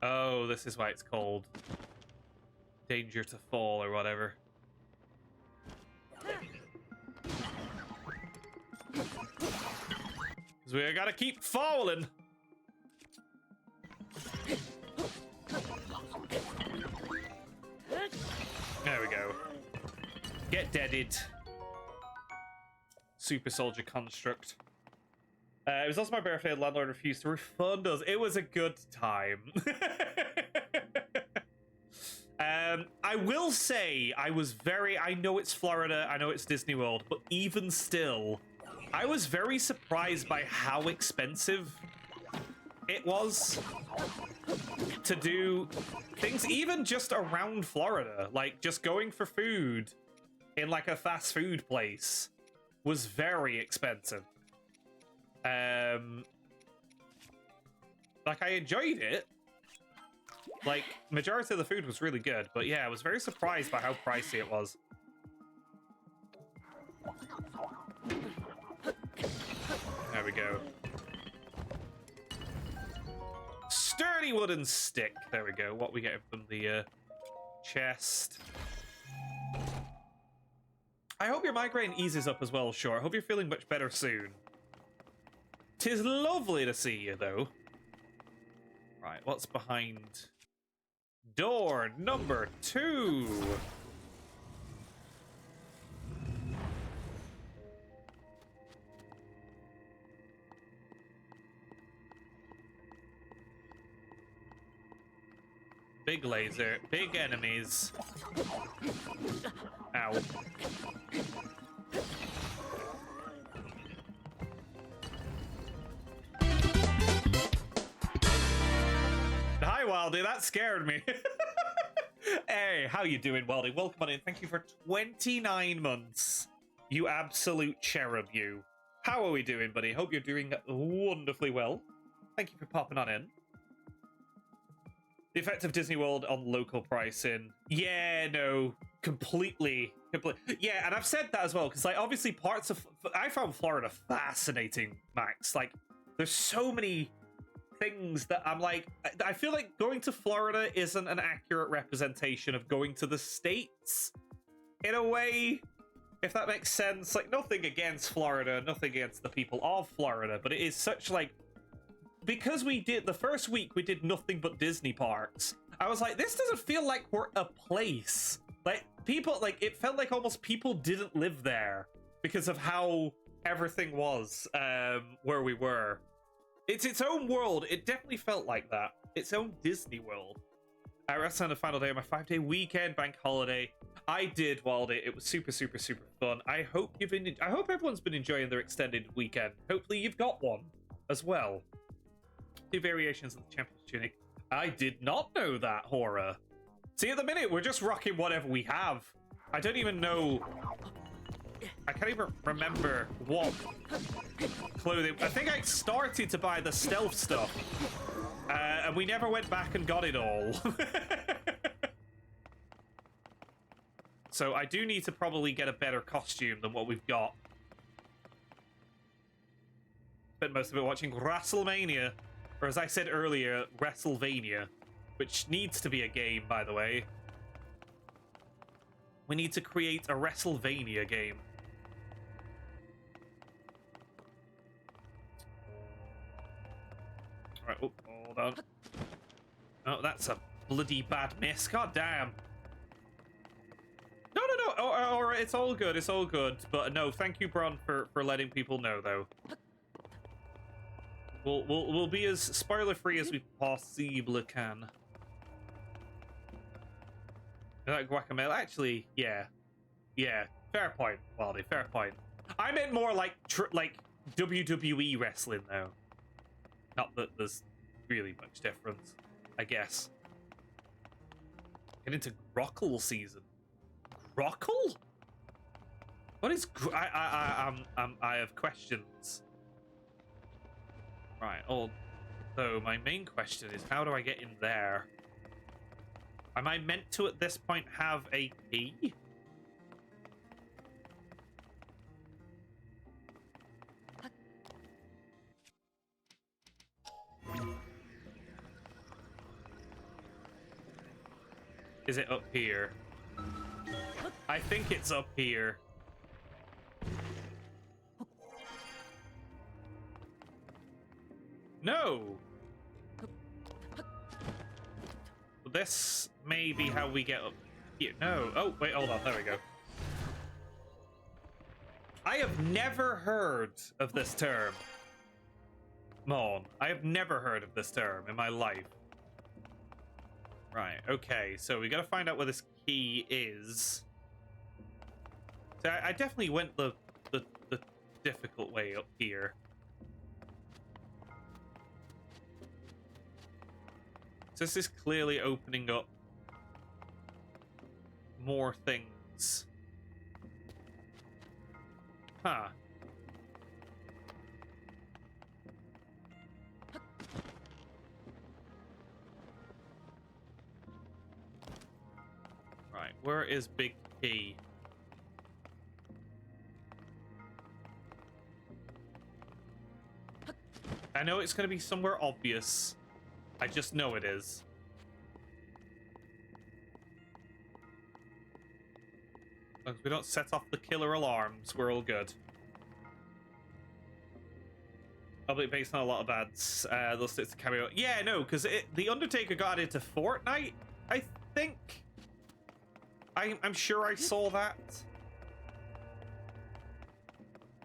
Oh, this is why it's called Danger to Fall or whatever. Because we gotta keep falling. Get deaded. Super soldier construct. It was also my birthday. The landlord refused to refund us. It was a good time. I will say I was very... I know it's Florida. I know it's Disney World. But even still, I was very surprised by how expensive it was to do things even just around Florida. Like, just going for food in, like, a fast food place was very expensive. Like, I enjoyed it. Like, majority of the food was really good, but yeah, I was very surprised by how pricey it was. There we go. Sturdy wooden stick. There we go. What we get from the chest. I hope your migraine eases up as well, Short. I hope you're feeling much better soon. 'Tis lovely to see you, though. Right, what's behind door number 2? Big laser, big enemies. Ow. Hi, Wildy. That scared me. Hey, how you doing, Wildy? Welcome on in. Thank you for 29 months. You absolute cherub, you. How are we doing, buddy? Hope you're doing wonderfully well. Thank you for popping on in. The effect of Disney World on local pricing. Yeah, no, completely. Yeah, and I've said that as well, because, like, obviously parts of... I found Florida fascinating, Max. Like, there's so many things that I'm like... I feel like going to Florida isn't an accurate representation of going to the States, in a way, if that makes sense. Like, nothing against Florida, nothing against the people of Florida, but it is such, like... Because we did, the first week we did nothing but Disney parks, I was like, this doesn't feel like we're a place. Like, people, like, it felt like almost people didn't live there because of how everything was where we were. It's its own world. It definitely felt like that. Its own Disney world. I rested on the final day of my 5-day weekend bank holiday. I did, Waldy. It was super, super, super fun. I hope everyone's been enjoying their extended weekend. Hopefully you've got one as well. 2 variations of the champion's tunic. I did not know that, Horror. See, at the minute, we're just rocking whatever we have. I don't even know... I can't even remember what clothing... I think I started to buy the stealth stuff. And we never went back and got it all. So I do need to probably get a better costume than what we've got. Spent most of it watching WrestleMania. Or as I said earlier, WrestleVania, which needs to be a game, by the way. We need to create a WrestleVania game. Alright, oh, hold on. Oh, that's a bloody bad miss. God damn. No. Oh, it's all good. It's all good. But no, thank you, Bron, for letting people know, though. We'll be as spoiler-free as we possibly can. That guacamole, actually, yeah, fair point, Waldy, fair point. I meant more like WWE wrestling, though. Not that there's really much difference, I guess. Get into Grockle season. Grockle? What is? I have questions. Right, so my main question is, how do I get in there? Am I meant to, at this point, have a key? Is it up here? I think it's up here. No! This may be how we get up here. No. Oh, wait, hold on. There we go. I have never heard of this term. Mon. I have never heard of this term in my life. Right, okay, so we gotta find out where this key is. So I definitely went the difficult way up here. So this is clearly opening up more things. Huh. Right, where is Big Key? I know it's going to be somewhere obvious. I just know it is. As long as we don't set off the killer alarms, we're all good. Probably based on a lot of ads. They'll stick to cameo. Yeah, no, because the Undertaker got into Fortnite, I think. I'm sure I saw that.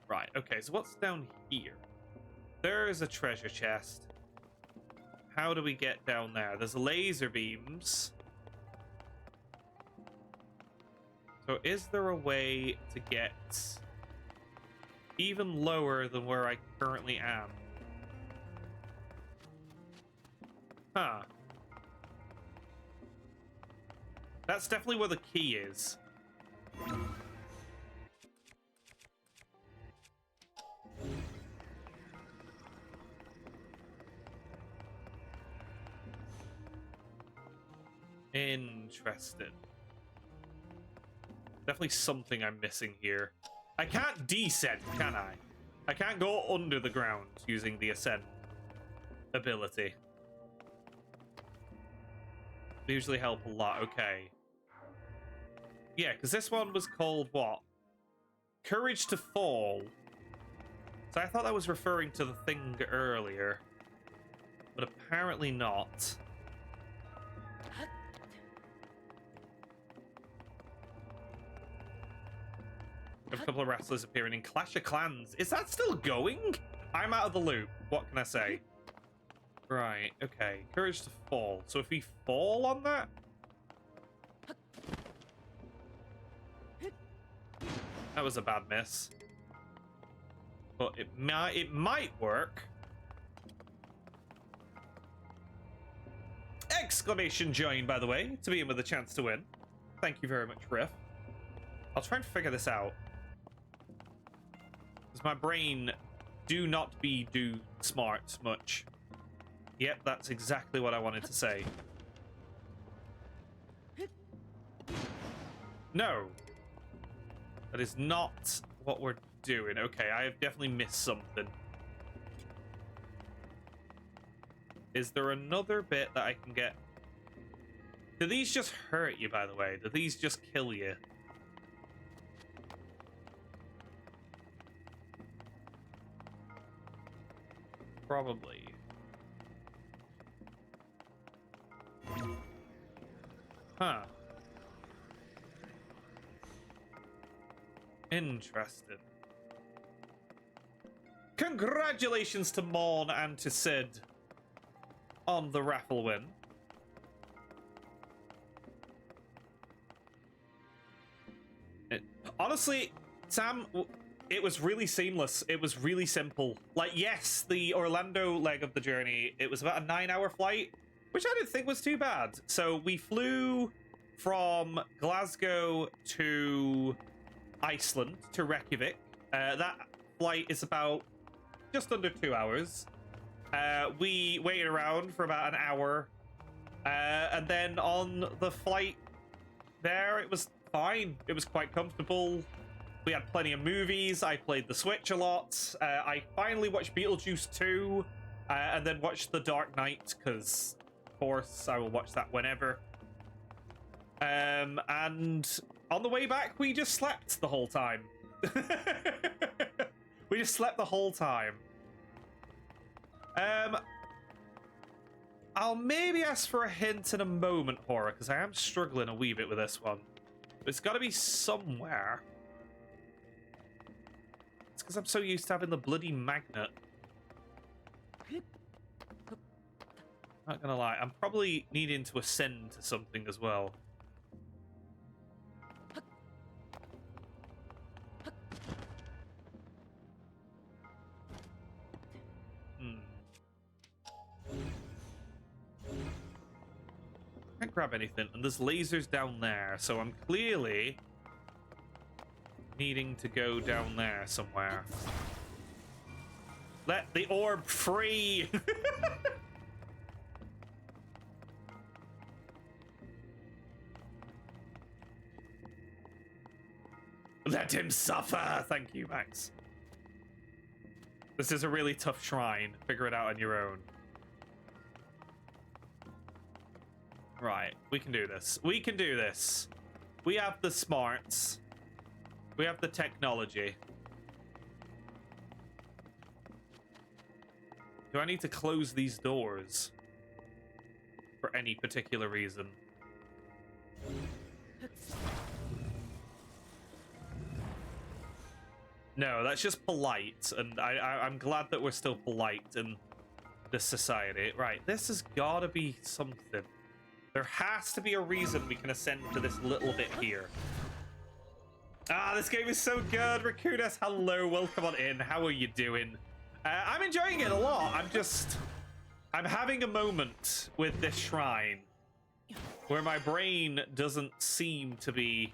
Right, okay, so what's down here? There is a treasure chest. How do we get down there? There's laser beams. So is there a way to get even lower than where I currently am? Huh. That's definitely where the key is. Interesting. Definitely something I'm missing here. I can't descend, can I? I can't go under the ground using the ascent ability. They usually help a lot. Okay. Yeah, because this one was called what? Courage to Fall. So I thought that was referring to the thing earlier. But apparently not. A couple of wrestlers appearing in Clash of Clans. Is that still going? I'm out of the loop. What can I say? Right, okay. Courage to Fall. So if we fall on that? That was a bad miss. But it might work. Exclamation join, by the way, to be in with a chance to win. Thank you very much, Riff. I'll try and figure this out. Because my brain do not be smart much. Yep, that's exactly what I wanted to say. No. That is not what we're doing. Okay, I have definitely missed something. Is there another bit that I can get? Do these just hurt you, by the way? Do these just kill you? Probably. Huh. Interesting. Congratulations to Morn and to Sid on the raffle win. Honestly, Sam, it was really seamless. It was really simple. Like, yes, the Orlando leg of the journey, it was about a 9-hour flight, which I didn't think was too bad. So we flew from Glasgow to Iceland, to Reykjavik. That flight is about just under 2 hours. We waited around for about an hour. And then on the flight there, it was fine. It was quite comfortable. We had plenty of movies. I played the Switch a lot. I finally watched Beetlejuice 2, and then watched The Dark Knight, because, of course, I will watch that whenever. And on the way back, we just slept the whole time. We just slept the whole time. I'll maybe ask for a hint in a moment, Horror, because I am struggling a wee bit with this one. But it's got to be somewhere. because I'm so used to having the bloody magnet. Not gonna lie, I'm probably needing to ascend to something as well. Can't grab anything, and there's lasers down there, so I'm clearly needing to go down there somewhere. Let the orb free! Let him suffer! Thank you, Max. This is a really tough shrine. Figure it out on your own. Right, we can do this. We can do this. We have the smarts. We have the technology. Do I need to close these doors for any particular reason? No, that's just polite, and I'm glad that we're still polite in this society. Right, this has got to be something. There has to be a reason we can ascend to this little bit here. Ah, this game is so good. Rakunas, hello, welcome on in. How are you doing? I'm enjoying it a lot. I'm having a moment with this shrine where my brain doesn't seem to be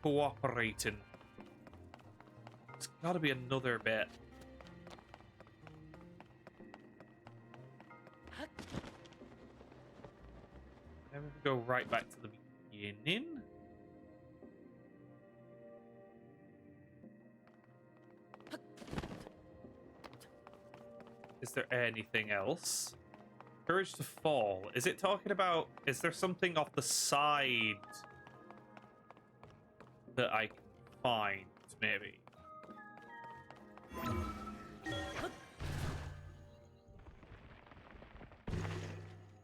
cooperating. It's got to be another bit. Then we go right back to the beginning. Is there anything else? Courage to fall. Is it talking about... Is there something off the side that I can find, maybe?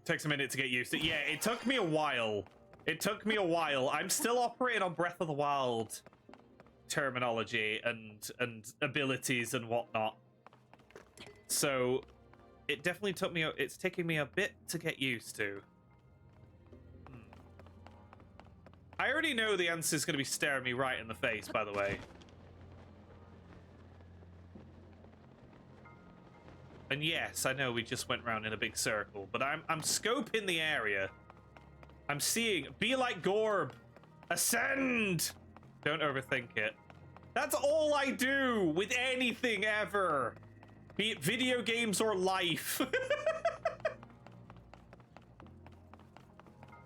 Takes a minute to get used to. Yeah, it took me a while. It took me a while. I'm still operating on Breath of the Wild terminology and abilities and whatnot. So it definitely took me. It's taking me a bit to get used to. I already know the answer is going to be staring me right in the face, by the way. And yes, I know we just went round in a big circle, but I'm scoping the area. I'm seeing. Be like Gorb. Ascend. Don't overthink it. That's all I do with anything ever. Be it video games or life.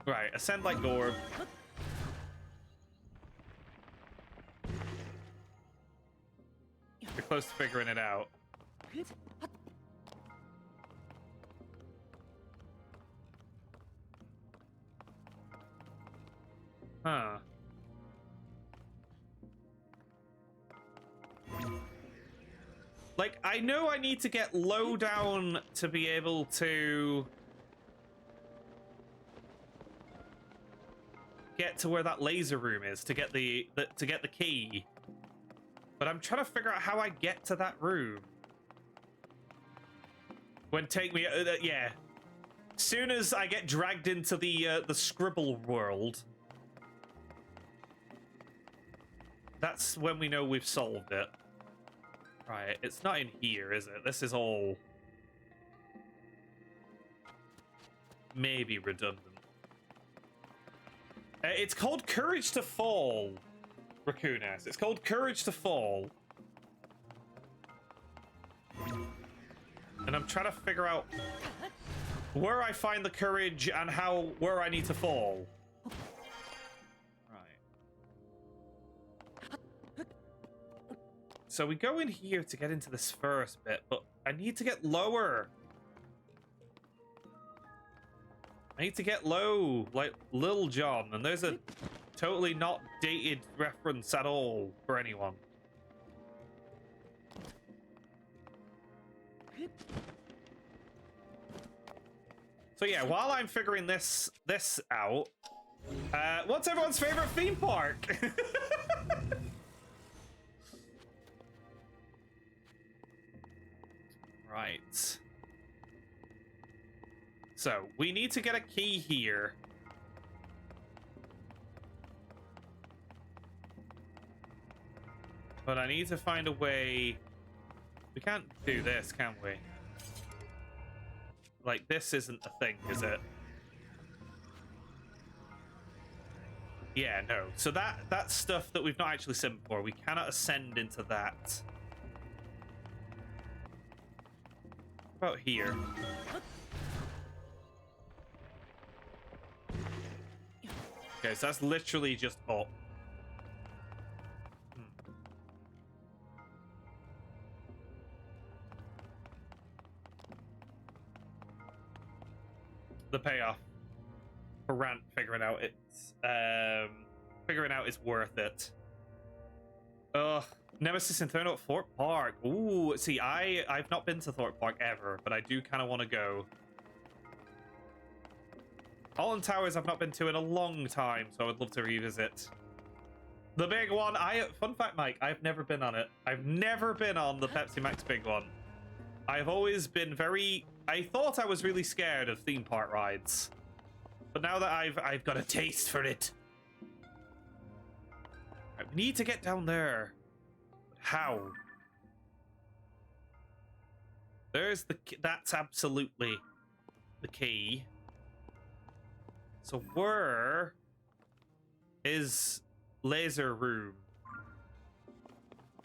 Right, ascend like Gorb. You're close to figuring it out. Huh. Like, I know I need to get low down to be able to get to where that laser room is to get the key. But I'm trying to figure out how I get to that room. When take me yeah. Soon as I get dragged into the scribble world, that's when we know we've solved it. Right, it's not in here, is it? This is all maybe redundant. It's called Courage to Fall, Rakunas. It's called Courage to Fall. And I'm trying to figure out where I find the courage and where I need to fall. So we go in here to get into this first bit, but I need to get lower. I need to get low, like Lil Jon, and there's a totally not dated reference at all for anyone. So yeah, while I'm figuring this out, what's everyone's favorite theme park? Right. So, we need to get a key here. But I need to find a way... We can't do this, can we? Like, this isn't a thing, is it? Yeah, no. So that's stuff that we've not actually seen before. We cannot ascend into that. What about here? Okay, so that's literally just up. The payoff for Rant figuring out is worth it. Ugh. Nemesis Inferno at Thorpe Park. Ooh, see, I've not been to Thorpe Park ever, but I do kind of want to go. Alton Towers I've not been to in a long time, so I would love to revisit. The big one, fun fact, Mike, I've never been on it. I've never been on the Pepsi Max big one. I've always been I thought I was really scared of theme park rides. But now that I've got a taste for it. I need to get down there. How? There's that's absolutely the key. So where is Laser Room?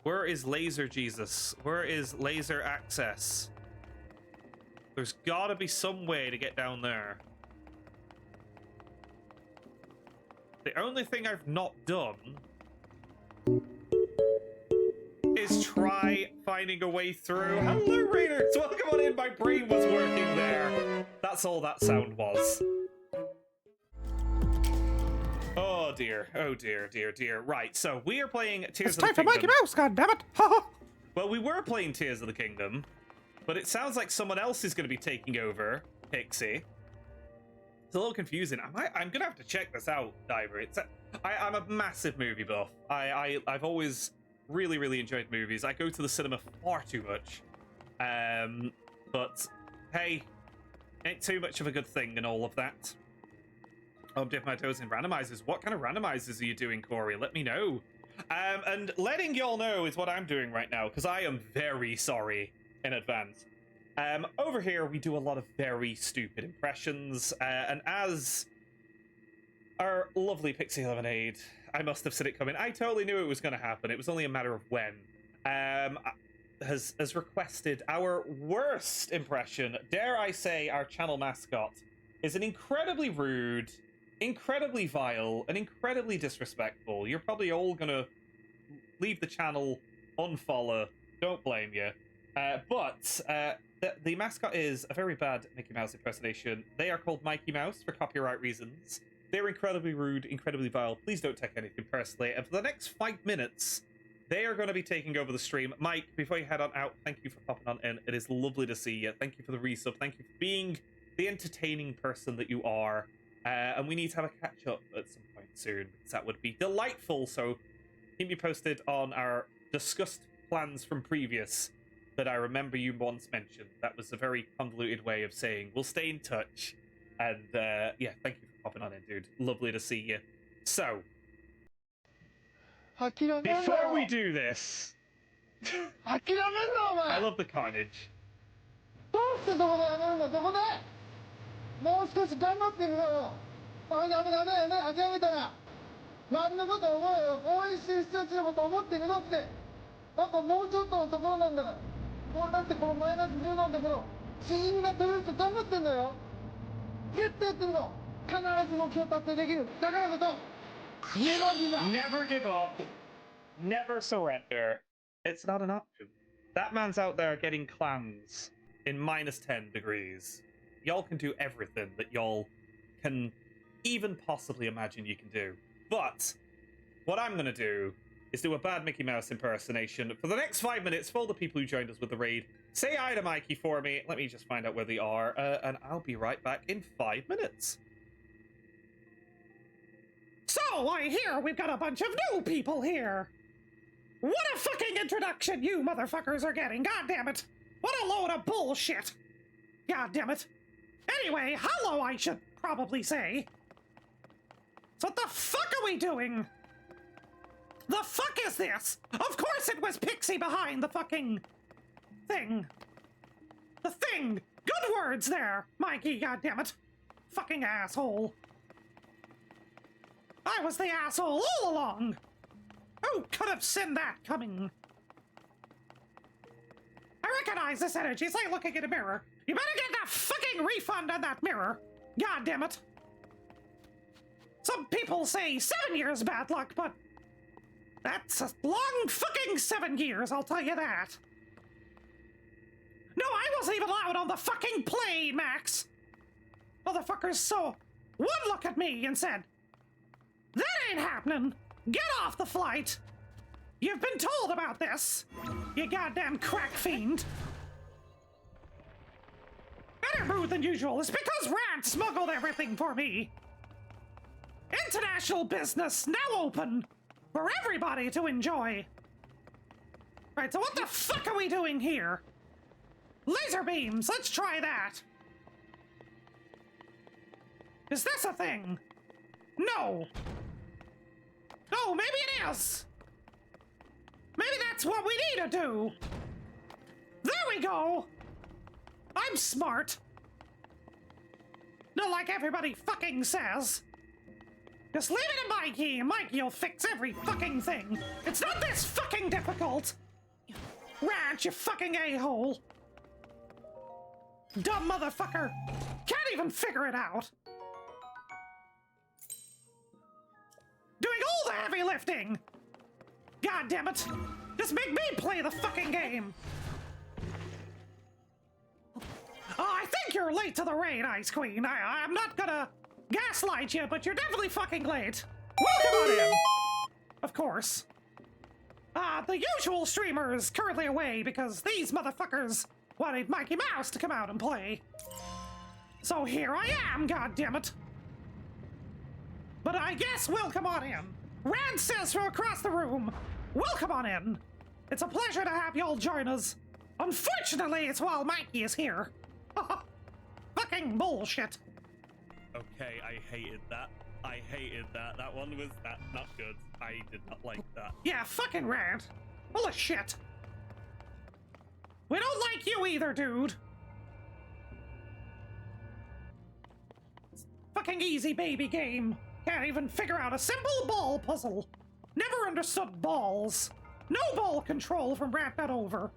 Where is Laser Jesus? Where is Laser Access? There's gotta be some way to get down there. The only thing I've not done is try finding a way through. Hello, Raiders! Welcome on in. My brain was working there. That's all that sound was. Oh dear. Oh dear, dear, dear. Right, so we are playing Tears of the Kingdom. It's time for Mikey Mouse, goddammit! Well, we were playing Tears of the Kingdom, but it sounds like someone else is going to be taking over Pixie. It's a little confusing. I'm going to have to check this out, Diver. I'm a massive movie buff. I've always really, really enjoyed movies. I go to the cinema far too much. But, hey, ain't too much of a good thing in all of that. I'm dipping my toes in randomizers. What kind of randomizers are you doing, Corey? Let me know. And letting y'all know is what I'm doing right now, because I am very sorry in advance. Over here, we do a lot of very stupid impressions, and as our lovely Pixie Lemonade, I must have seen it coming. I totally knew it was going to happen. It was only a matter of when. Has requested our worst impression. Dare I say our channel mascot is an incredibly rude, incredibly vile, and incredibly disrespectful. You're probably all going to leave the channel, unfollow. Don't blame you. But the mascot is a very bad Mickey Mouse impersonation. They are called Mikey Mouse for copyright reasons. They're incredibly rude, incredibly vile. Please don't take anything personally. And for the next 5 minutes, they are going to be taking over the stream. Mike, before you head on out, thank you for popping on in. It is lovely to see you. Thank you for the resub. Thank you for being the entertaining person that you are. And we need to have a catch-up at some point soon, because that would be delightful. So keep me posted on our discussed plans from previous that I remember you once mentioned. That was a very convoluted way of saying we'll stay in touch. And yeah, thank you for popping on in, dude. Lovely to see you. So, before we do this, I love the carnage. どうしてどこでやめるんだ、どこでもう少し頑張ってみろよ。ダメダメダメ諦めたら周りのことを思うよ。応援してる人たちのことを思ってみろって。あともうちょっとのところなんだから。もうだってこのマイナス10のところ死因が取れると頑張ってんだよ。絶対やってみろ。必ず目標達成できる。だからこそ Never give up. Never surrender. It's not an option. That man's out there getting clams in minus 10 degrees. Y'all can do everything that y'all can even possibly imagine you can do. But what I'm going to do is do a bad Mickey Mouse impersonation for the next 5 minutes for all the people who joined us with the raid. Say hi to Mikey for me. Let me just find out where they are, and I'll be right back in 5 minutes. So, I hear we've got a bunch of new people here. What a fucking introduction you motherfuckers are getting, god damn it. What a load of bullshit! God damn it. Anyway, hello, I should probably say. So what the fuck are we doing? The fuck is this? Of course it was Pixie behind the fucking thing. The thing! Good words there, Mikey, goddammit. Fucking asshole. I was the asshole all along. Who could have seen that coming? I recognize this energy. It's like looking in a mirror. You better get that fucking refund on that mirror. God damn it. Some people say 7 years bad luck, but that's a long fucking 7 years, I'll tell you that. No, I wasn't even allowed on the fucking plane, Max. Motherfuckers saw one look at me and said, that ain't happening. Get off the flight. You've been told about this, you goddamn crack fiend. Better mood than usual. It's because Rant smuggled everything for me. International business now open for everybody to enjoy. Right, so what the fuck are we doing here? Laser beams, let's try that. Is this a thing? No. No, maybe it is. Maybe that's what we need to do. There we go. I'm smart. Not like everybody fucking says. Just leave it to Mikey, and Mikey'll fix every fucking thing. It's not this fucking difficult. Rant, you fucking a-hole. Dumb motherfucker. Can't even figure it out. Doing all the heavy lifting. God damn it. Just make me play the fucking game. I think you're late to the raid, Ice Queen. I'm not gonna gaslight you, but you're definitely fucking late. Welcome on in. Of course. The usual streamer is currently away because these motherfuckers wanted Mikey Mouse to come out and play. So here I am, goddammit. But I guess we'll come on in. Rand says from across the room, welcome on in. It's a pleasure to have y'all join us. Unfortunately, it's while Mikey is here. Fucking bullshit. Okay, I hated that. I hated that. That one was not good. I did not like that. Yeah, fucking Rand. Full of shit. We don't like you either, dude. Fucking easy baby game. Can't even figure out a simple ball puzzle. Never understood balls. No ball control from Rat That Over.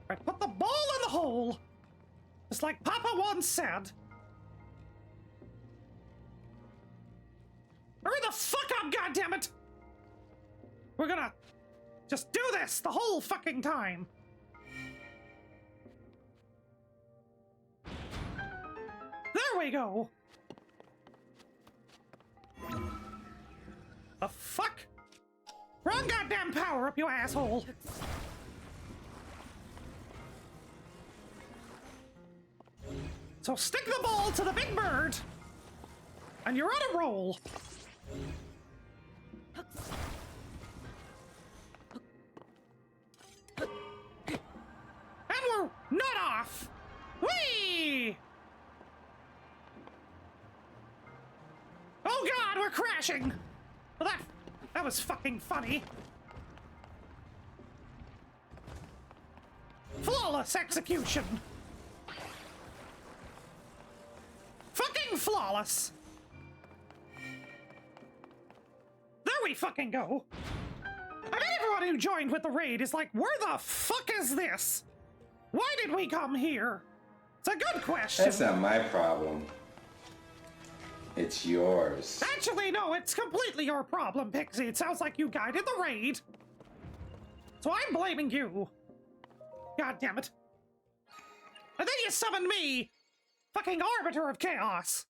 Right, put the ball in the hole. Just like Papa once said. Hurry the fuck up, goddammit! We're gonna just do this the whole fucking time. There we go. The fuck? Wrong goddamn power up, you asshole. So stick the ball to the big bird, and you're on a roll. And we're not off. Whee! Oh god, we're crashing. Well, that was fucking funny. Flawless execution. Fucking flawless. There we fucking go. I bet everyone who joined with the raid is like, where the fuck is this? Why did we come here? It's a good question. That's not my problem. It's yours. Actually, no, it's completely your problem, Pixie. It sounds like you guided the raid. So I'm blaming you. God damn it. And then you summoned me. Fucking arbiter of chaos.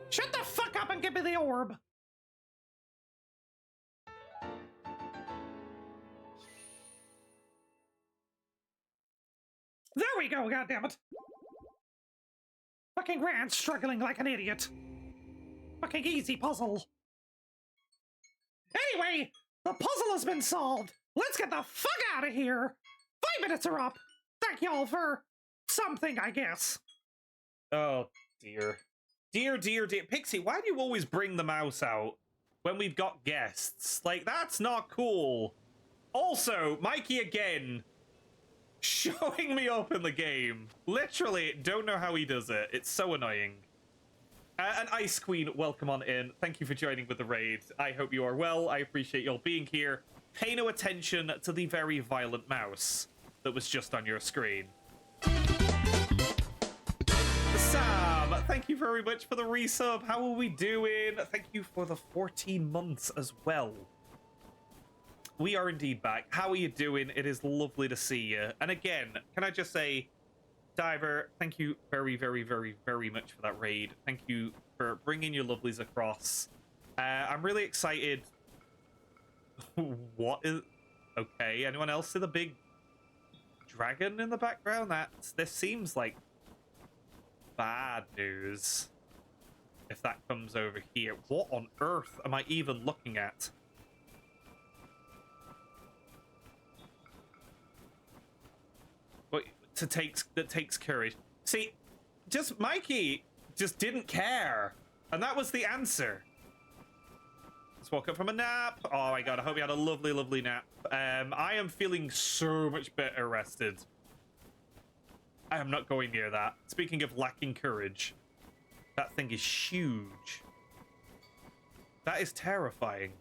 Shut the fuck up and give me the orb. There we go, goddammit. Fucking Rand struggling like an idiot. Fucking easy puzzle. Anyway, the puzzle has been solved. Let's get the fuck out of here. 5 minutes are up. Thank y'all for something, I guess. Oh, dear. Dear, dear, dear. Pixie, why do you always bring the mouse out when we've got guests? Like, that's not cool. Also, Mikey again, showing me up in the game. Literally, don't know how he does it. It's so annoying. And Ice Queen, welcome on in. Thank you for joining with the raid. I hope you are well. I appreciate y'all being here. Pay no attention to the very violent mouse that was just on your screen. Sam, thank you very much for the resub. How are we doing? Thank you for the 14 months as well. We are indeed back. How are you doing? It is lovely to see you. And again, can I just say, Diver, thank you very, very, very, very much for that raid. Thank you for bringing your lovelies across. I'm really excited. What is... Okay, anyone else see the big dragon in the background? This seems like bad news if that comes over here. What on earth am I even looking at? That takes courage. See, Mikey just didn't care, and that was the answer. Just woke up from a nap. Oh my god, I hope you had a lovely, lovely nap. I am feeling so much better rested. I am not going near that. Speaking of lacking courage, that thing is huge. That is terrifying.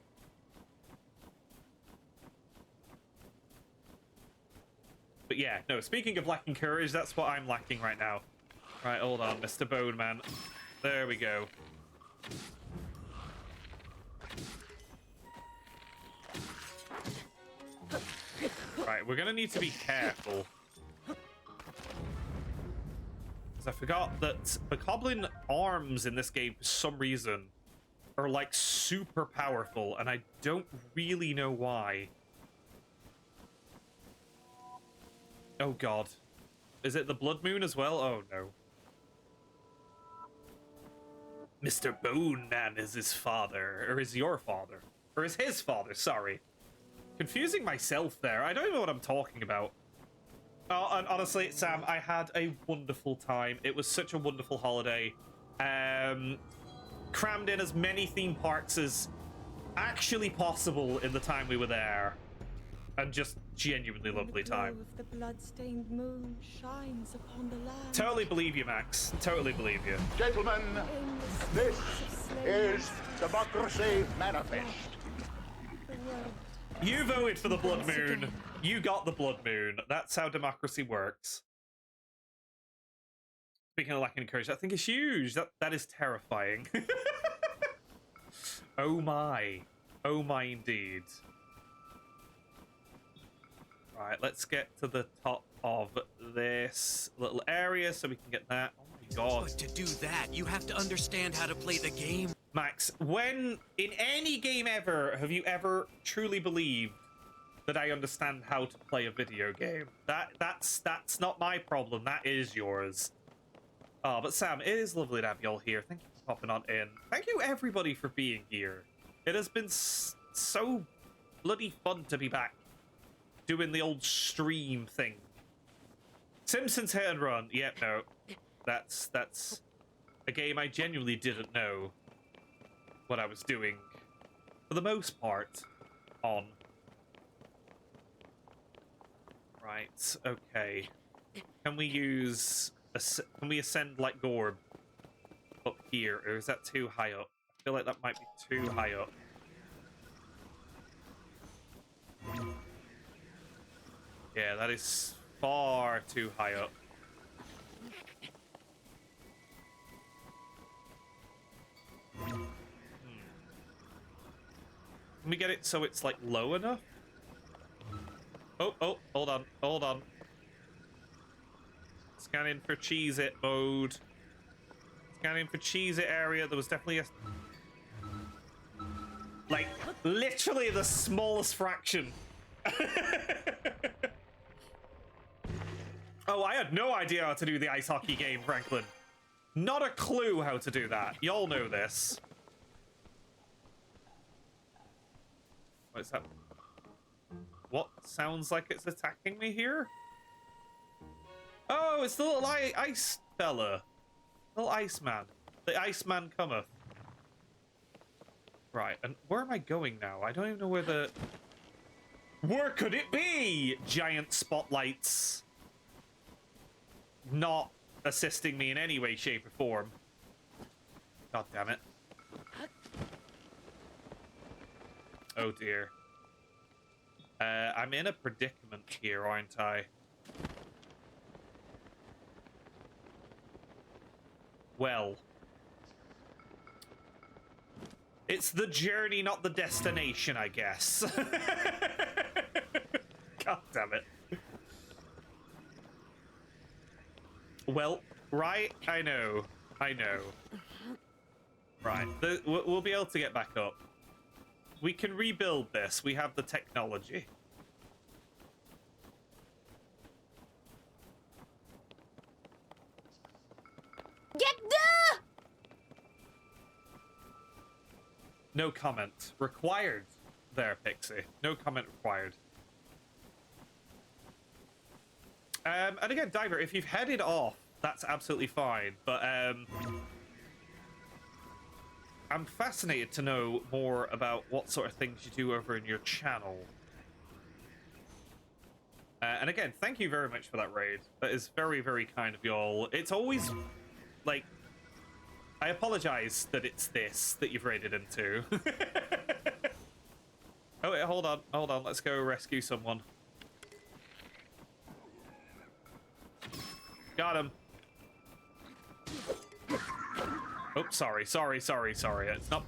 But yeah, no, speaking of lacking courage, that's what I'm lacking right now. Right, hold on, Mr. Bone Man. There we go. Right, we're gonna need to be careful. Because I forgot that the Goblin arms in this game, for some reason, are like super powerful, and I don't really know why. Oh god. Is it the Blood Moon as well? Oh no. Mr. Bone Man is his father. Or is your father. Or is his father, sorry. Confusing myself there. I don't even know what I'm talking about. Oh, and honestly, Sam, I had a wonderful time. It was such a wonderful holiday. Crammed in as many theme parks as actually possible in the time we were there. And just genuinely lovely time. The blood-stained moon shines upon the land. Totally believe you, Max. Totally believe you. Gentlemen, this is Democracy Manifest. You voted for the Blood Moon. You got the Blood Moon. That's how democracy works. Speaking of lacking courage, that thing is huge. That is terrifying. Oh my. Oh my indeed. Right, let's get to the top of this little area so we can get that. Oh my god. But to do that, you have to understand how to play the game. Max, when in any game ever have you ever truly believed that I understand how to play a video game? That's not my problem. That is yours. Oh, but Sam, it is lovely to have you all here. Thank you for popping on in. Thank you everybody for being here. It has been so bloody fun to be back doing the old stream thing. Simpsons Hit and Run. Yep, no. That's a game I genuinely didn't know what I was doing, for the most part, on. Right, okay. Can we use... Can we ascend like Gorb up here, or is that too high up? I feel like that might be too high up. Yeah, that is far too high up. Can we get it so it's like low enough? Oh, hold on. Scanning for Cheez-It mode. Scanning for Cheez-It area. There was definitely a... Like, literally the smallest fraction. Oh, I had no idea how to do the ice hockey game, Franklin. Not a clue how to do that. Y'all know this. What is that? What sounds like it's attacking me here? Oh, it's the little ice fella. Little ice man. The Iceman cometh. Right, and where am I going now? I don't even know where the... Where could it be? Giant spotlights. Not assisting me in any way, shape, or form. God damn it. Oh dear. I'm in a predicament here, aren't I? Well. It's the journey, not the destination, I guess. God damn it. Well, right? I know. Right. We'll be able to get back up. We can rebuild this. We have the technology. Get the... No comment required there, Pixie. No comment required. And again, Diver, if you've headed off, that's absolutely fine. But I'm fascinated to know more about what sort of things you do over in your channel. And again, thank you very much for that raid. That is very, very kind of y'all. It's always, like... I apologize that it's this that you've raided into. Oh, wait, hold on. Let's go rescue someone. Got him. Oh, sorry. It's not...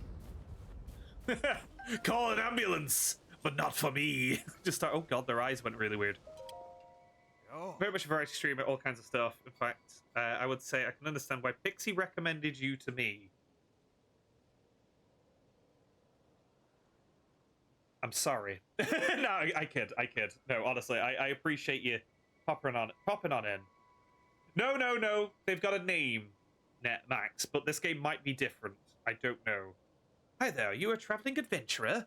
Call an ambulance, but not for me. Just start... Oh, God, their eyes went really weird. Very much a variety stream about all kinds of stuff. In fact, I would say I can understand why Pixie recommended you to me. I'm sorry. No, I kid. No, honestly, I appreciate you popping on in. No. They've got a name, Max, but this game might be different. I don't know. Hi there, are you a traveling adventurer?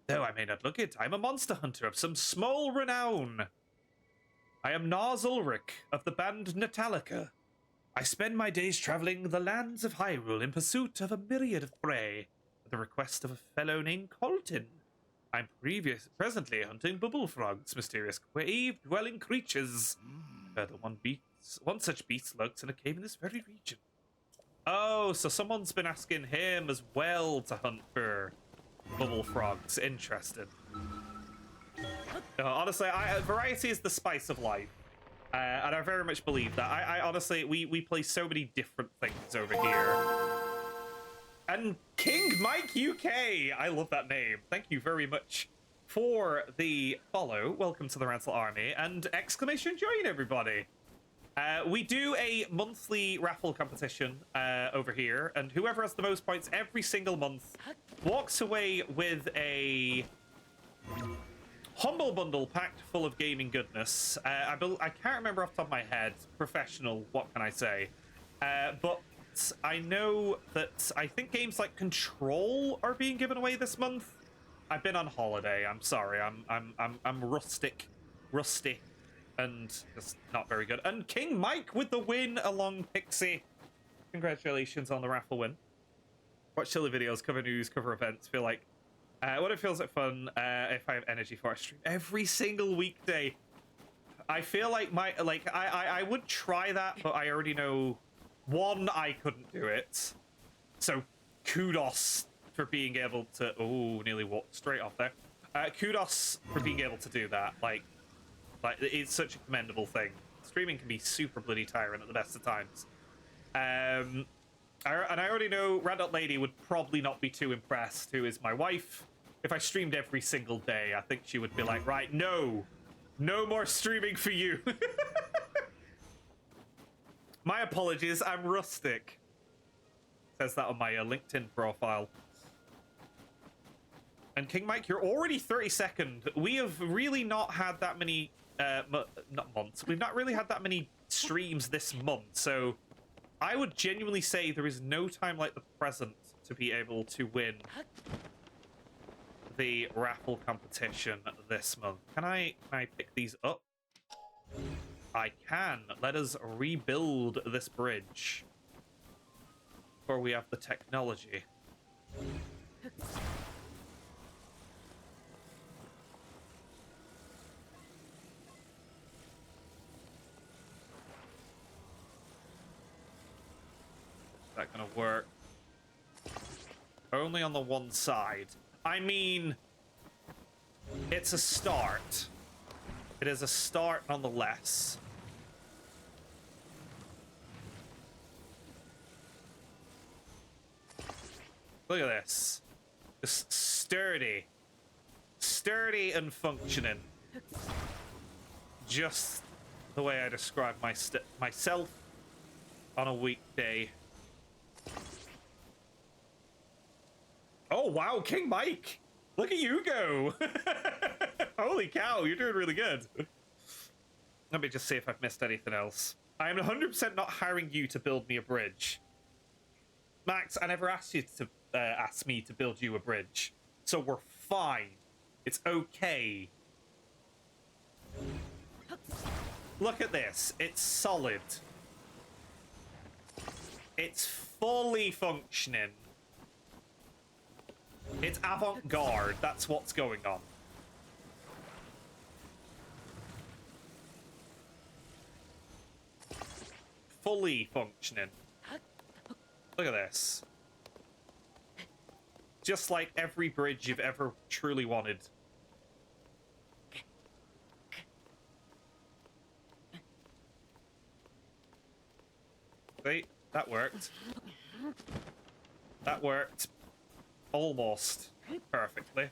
Though I may not look it, I'm a monster hunter of some small renown. I am Nars Ulrich of the band Metallica. I spend my days traveling the lands of Hyrule in pursuit of a myriad of prey, at the request of a fellow named Colton. I'm presently hunting bubble frogs, mysterious cave-dwelling creatures. Further, one such beast lurks in a cave in this very region. Oh, so someone's been asking him as well to hunt for bubble frogs. Interesting. Honestly, variety is the spice of life, and I very much believe that. I honestly, we play so many different things over here. And King Mike UK, I love that name. Thank you very much for the follow. Welcome to the Ransel Army, and exclamation join, everybody. We do a monthly raffle competition over here, and whoever has the most points every single month walks away with a Humble Bundle packed full of gaming goodness. I can't remember off the top of my head. Professional, what can I say? But I know that I think games like Control are being given away this month. I've been on holiday. I'm sorry. I'm rusty, and just not very good. And King Mike with the win along Pixie. Congratulations on the raffle win. Watch silly videos, cover news, cover events. Feel like what it feels like fun if I have energy for a stream every single weekday. I feel like I would try that, but I already know one, I couldn't do it. So kudos for being able to nearly walked straight off there. Kudos for being able to do that. Like it's such a commendable thing. Streaming can be super bloody tiring at the best of times. And I already know Randot Lady would probably not be too impressed, who is my wife. If I streamed every single day, I think she would be like, right, no more streaming for you. My apologies, I'm rustic. Says that on my LinkedIn profile. And King Mike, you're already 32nd. We have really not had that many, not months. We've not really had that many streams this month, so I would genuinely say there is no time like the present to be able to win the raffle competition this month. Can I pick these up? I can. Let us rebuild this bridge. Before we have the technology. Is that gonna work? Only on the one side. I mean, it's a start. It is a start nonetheless. Look at this. Just sturdy. Sturdy and functioning. Just the way I describe myself on a weekday. Oh, wow, King Mike! Look at you go! Holy cow, you're doing really good. Let me just see if I've missed anything else. I am 100% not hiring you to build me a bridge. Max, I never asked you to ask me to build you a bridge. So we're fine. It's okay. Look at this. It's solid. It's fully functioning. It's avant-garde. That's what's going on. Fully functioning. Look at this. Just like every bridge you've ever truly wanted. See? That worked. That worked. Almost perfectly.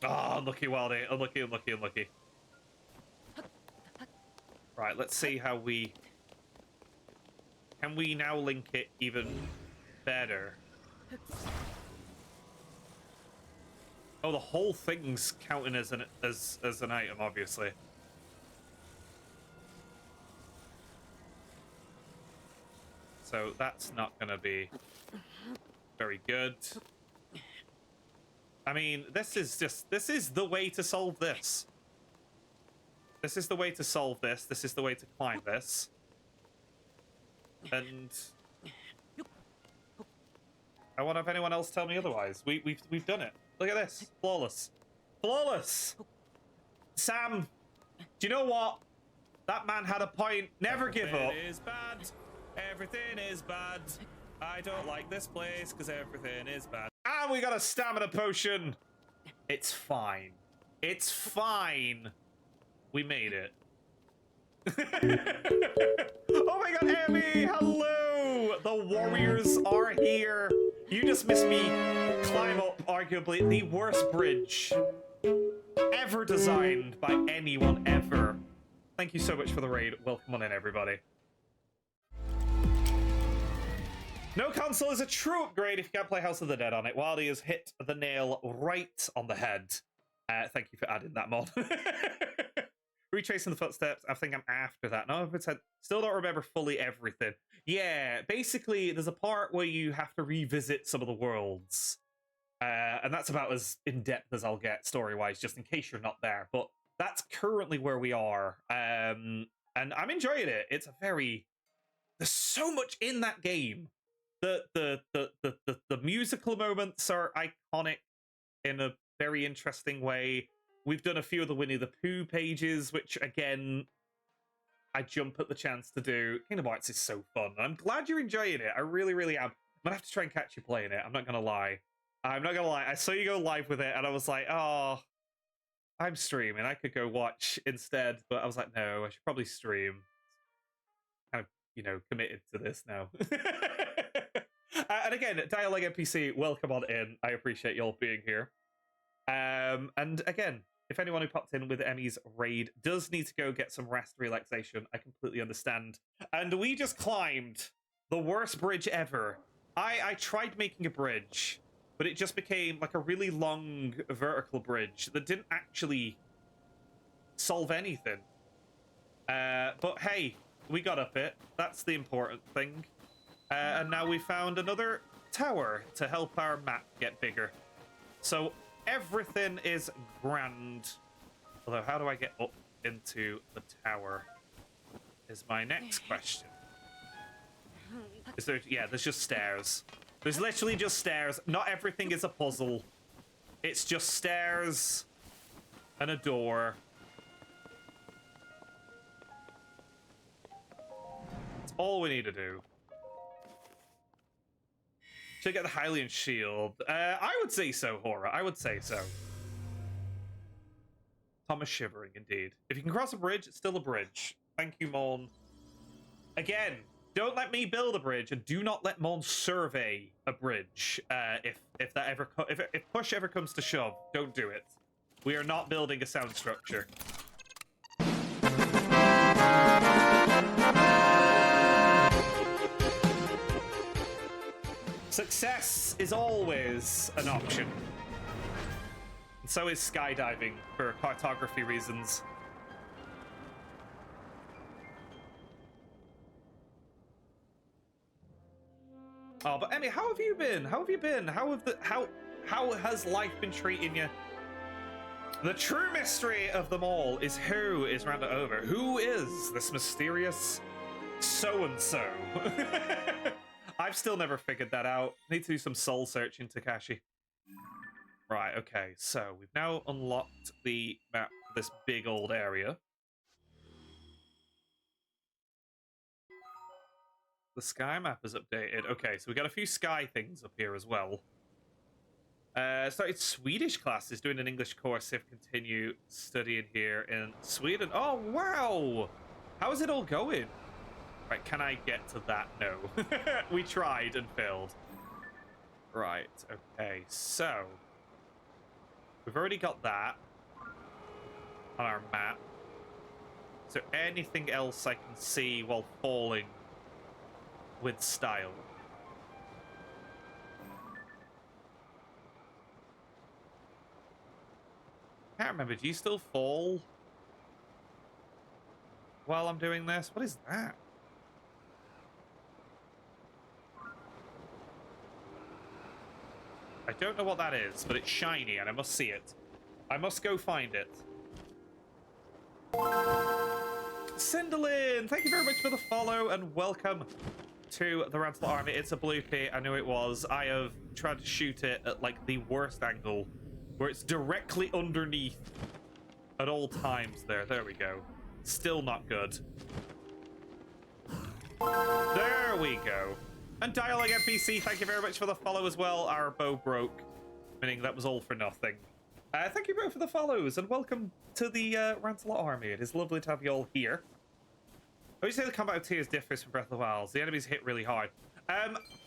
Oh, unlucky, Wildy. Unlucky, unlucky, unlucky. Right, let's see how we... Can we now link it even better? Oh, the whole thing's counting as an item, obviously. So that's not gonna be very good. I mean, this is the way to solve this. This is the way to solve this. This is the way to climb this. And I won't have anyone else tell me otherwise. We've done it. Look at this. Flawless. Flawless. Sam, do you know what? That man had a point. Never give up. Everything is bad. Everything is bad. I don't like this place because everything is bad. And we got a stamina potion. It's fine. It's fine. We made it. Oh my god, Emmy! Hello! The warriors are here. You just missed me climb up arguably the worst bridge ever designed by anyone ever. Thank you so much for the raid. Welcome on in, everybody. No console is a true upgrade if you can't play House of the Dead on it. Wildy has hit the nail right on the head. Thank you for adding that mod. Retracing the footsteps, I think I'm after that. No, but still don't remember fully everything. Yeah, basically, there's a part where you have to revisit some of the worlds. And that's about as in-depth as I'll get story-wise, just in case you're not there. But that's currently where we are. And I'm enjoying it. It's a very... There's so much in that game. The musical moments are iconic in a very interesting way. We've done a few of the Winnie the Pooh pages, which, again, I jump at the chance to do. Kingdom Hearts is so fun. I'm glad you're enjoying it. I really, really am. I'm going to have to try and catch you playing it. I'm not going to lie. I'm not going to lie. I saw you go live with it, and I was like, oh, I'm streaming. I could go watch instead. But I was like, no, I should probably stream. Kind of, you know, committed to this now. And again, Dialogue NPC, welcome on in. I appreciate y'all being here. And again, if anyone who popped in with Emmy's raid does need to go get some rest relaxation, I completely understand. And we just climbed the worst bridge ever. I tried making a bridge, but it just became like a really long vertical bridge that didn't actually solve anything. But hey, we got up it. That's the important thing. And now we found another tower to help our map get bigger. So everything is grand. Although, how do I get up into the tower is my next question. Is there... Yeah, there's just stairs. There's literally just stairs. Not everything is a puzzle. It's just stairs and a door. That's all we need to do. Should I get the Hyrulian shield? I would say so, Hora. I would say so. Thomas shivering, indeed. If you can cross a bridge, it's still a bridge. Thank you, Mon. Again, don't let me build a bridge, and do not let Mon survey a bridge. If that ever if push ever comes to shove, don't do it. We are not building a sound structure. Success is always an option. And so is skydiving for cartography reasons. Oh, but Emmy, how have you been? How have you been? How has life been treating you? The true mystery of them all is who is Randa over. Who is this mysterious so-and-so? I've still never figured that out. Need to do some soul searching, Takashi. Right, okay, so we've now unlocked the map for this big old area. The sky map is updated. Okay, so we got a few sky things up here as well. Started Swedish classes, doing an English course if continue studying here in Sweden. Oh, wow! How is it all going? Right, can I get to that? No. We tried and failed. Right, okay, so... we've already got that on our map. Is there anything else I can see while falling with style? I can't remember. Do you still fall while I'm doing this? What is that? I don't know what that is, but it's shiny and I must see it. I must go find it. Cinderlin, thank you very much for the follow and welcome to the Rantel Army. It's a bloopy. I knew it was. I have tried to shoot it at like the worst angle, where it's directly underneath at all times there. There we go. Still not good. There we go. And Dialogue NPC, thank you very much for the follow as well. Our bow broke, meaning that was all for nothing. Thank you both for the follows and welcome to the Rantelot Army. It is lovely to have you all here. I would say the combat of tears differs from Breath of the Wild. The enemies hit really hard.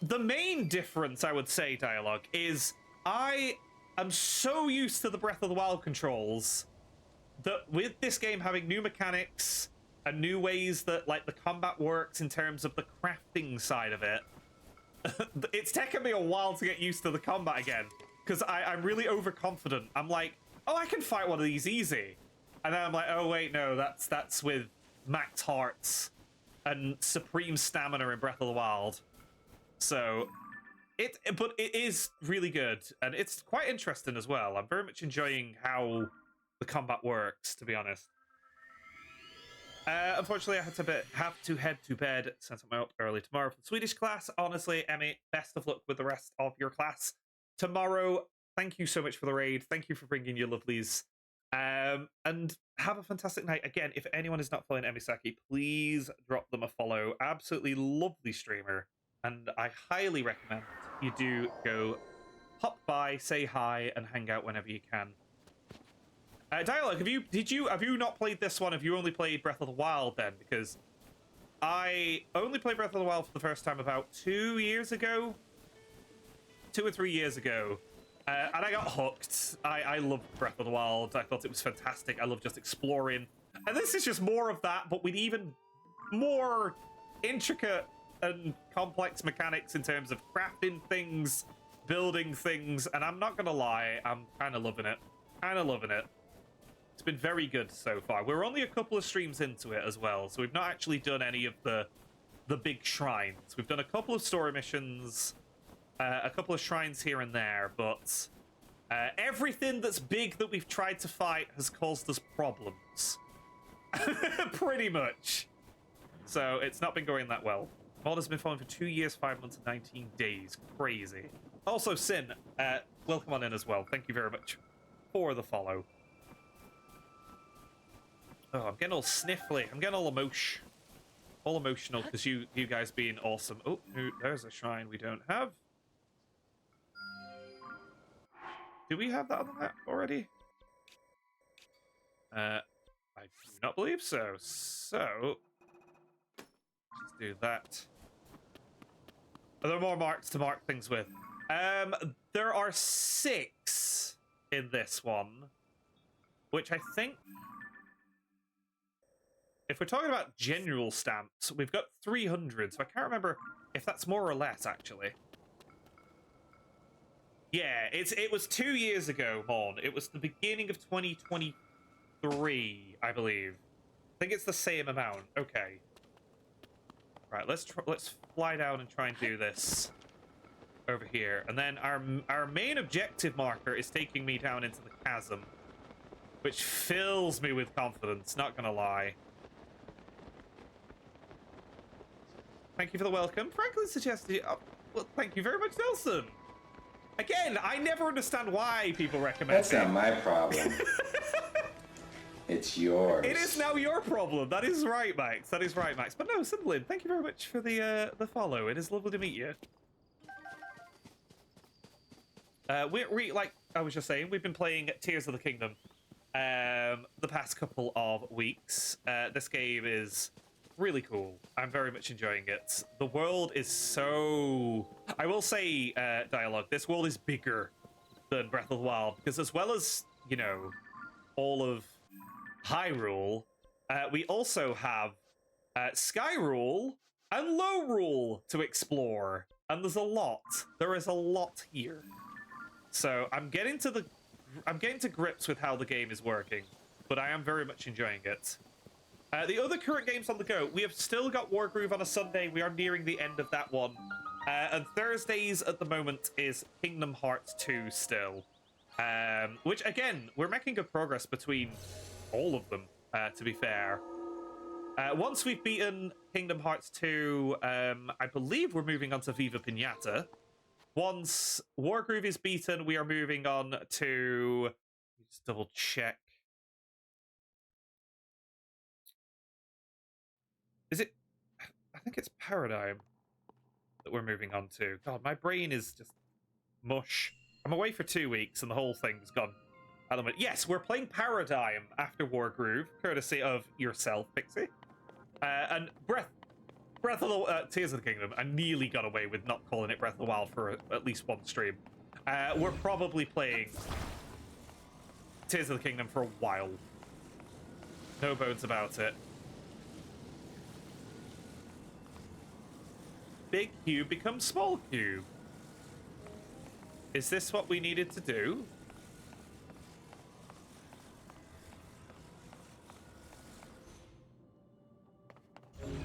The main difference, I would say, Dialogue, is I am so used to the Breath of the Wild controls that with this game having new mechanics and new ways that like the combat works in terms of the crafting side of it, it's taken me a while to get used to the combat again because I'm really overconfident. I'm like, oh, I can fight one of these easy, and then I'm like, oh wait, no, that's with max hearts and supreme stamina in Breath of the Wild. So but it is really good and it's quite interesting as well. I'm very much enjoying how the combat works, to be honest. Unfortunately, I have to head to bed since I'm out early tomorrow for the Swedish class. Honestly, Emmy, best of luck with the rest of your class tomorrow. Thank you so much for the raid. Thank you for bringing your lovelies. And have a fantastic night. Again, if anyone is not following Emmy Saki, please drop them a follow. Absolutely lovely streamer. And I highly recommend you do go hop by, say hi, and hang out whenever you can. Dialogue, have you not played this one? Have you only played Breath of the Wild then? Because I only played Breath of the Wild for the first time about 2 years ago. 2 or 3 years ago. And I got hooked. I loved Breath of the Wild. I thought it was fantastic. I love just exploring. And this is just more of that, but with even more intricate and complex mechanics in terms of crafting things, building things. And I'm not going to lie, I'm kind of loving it. It's been very good so far. We're only a couple of streams into it as well, so we've not actually done any of the the big shrines. We've done a couple of story missions, a couple of shrines here and there, but everything that's big that we've tried to fight has caused us problems. Pretty much. So it's not been going that well. Mod has been following for 2 years, 5 months, and 19 days. Crazy. Also, Sin, welcome on in as well. Thank you very much for the follow. Oh, I'm getting all sniffly. I'm getting all emotional because you guys being awesome. Oh, there's a shrine we don't have. Do we have that on the map already? I do not believe so. So, let's do that. Are there more marks to mark things with? There are 6 in this one, which I think, if we're talking about general stamps, we've got 300, so I can't remember if that's more or less, actually. Yeah, it was 2 years ago, Mon. It was the beginning of 2023, I believe. I think it's the same amount. Okay. Right, let's fly down and try and do this over here. And then our main objective marker is taking me down into the chasm, which fills me with confidence, not gonna lie. Thank you for the welcome. Franklin suggested... Oh, well, thank you very much, Nelson. Again, I never understand why people recommend That's not my problem. It's yours. It is now your problem. That is right, Max. That is right, Max. But no, Simblin, thank you very much for the follow. It is lovely to meet you. We like I was just saying, we've been playing Tears of the Kingdom the past couple of weeks. This game is really cool. I'm very much enjoying it. The world is so... I will say, Dialogue, this world is bigger than Breath of the Wild, because as well as, you know, all of Hyrule, we also have Skyrule and Lowrule to explore, and there's a lot. There is a lot here. So I'm getting to grips with how the game is working, but I am very much enjoying it. The other current games on the go, we have still got Wargroove on a Sunday. We are nearing the end of that one. And Thursdays at the moment is Kingdom Hearts 2 still. Which, again, we're making good progress between all of them, to be fair. Once we've beaten Kingdom Hearts 2, I believe we're moving on to Viva Pinata. Once Wargroove is beaten, we are moving on to... Just double check. Is it... I think it's Paradigm that we're moving on to. God, my brain is just mush. I'm away for 2 weeks and the whole thing's gone. Yes, we're playing Paradigm after Wargroove, courtesy of yourself, Pixie. And Breath of the... Tears of the Kingdom, I nearly got away with not calling it Breath of the Wild for at least one stream. We're probably playing Tears of the Kingdom for a while. No bones about it. Big cube becomes small cube. Is this what we needed to do?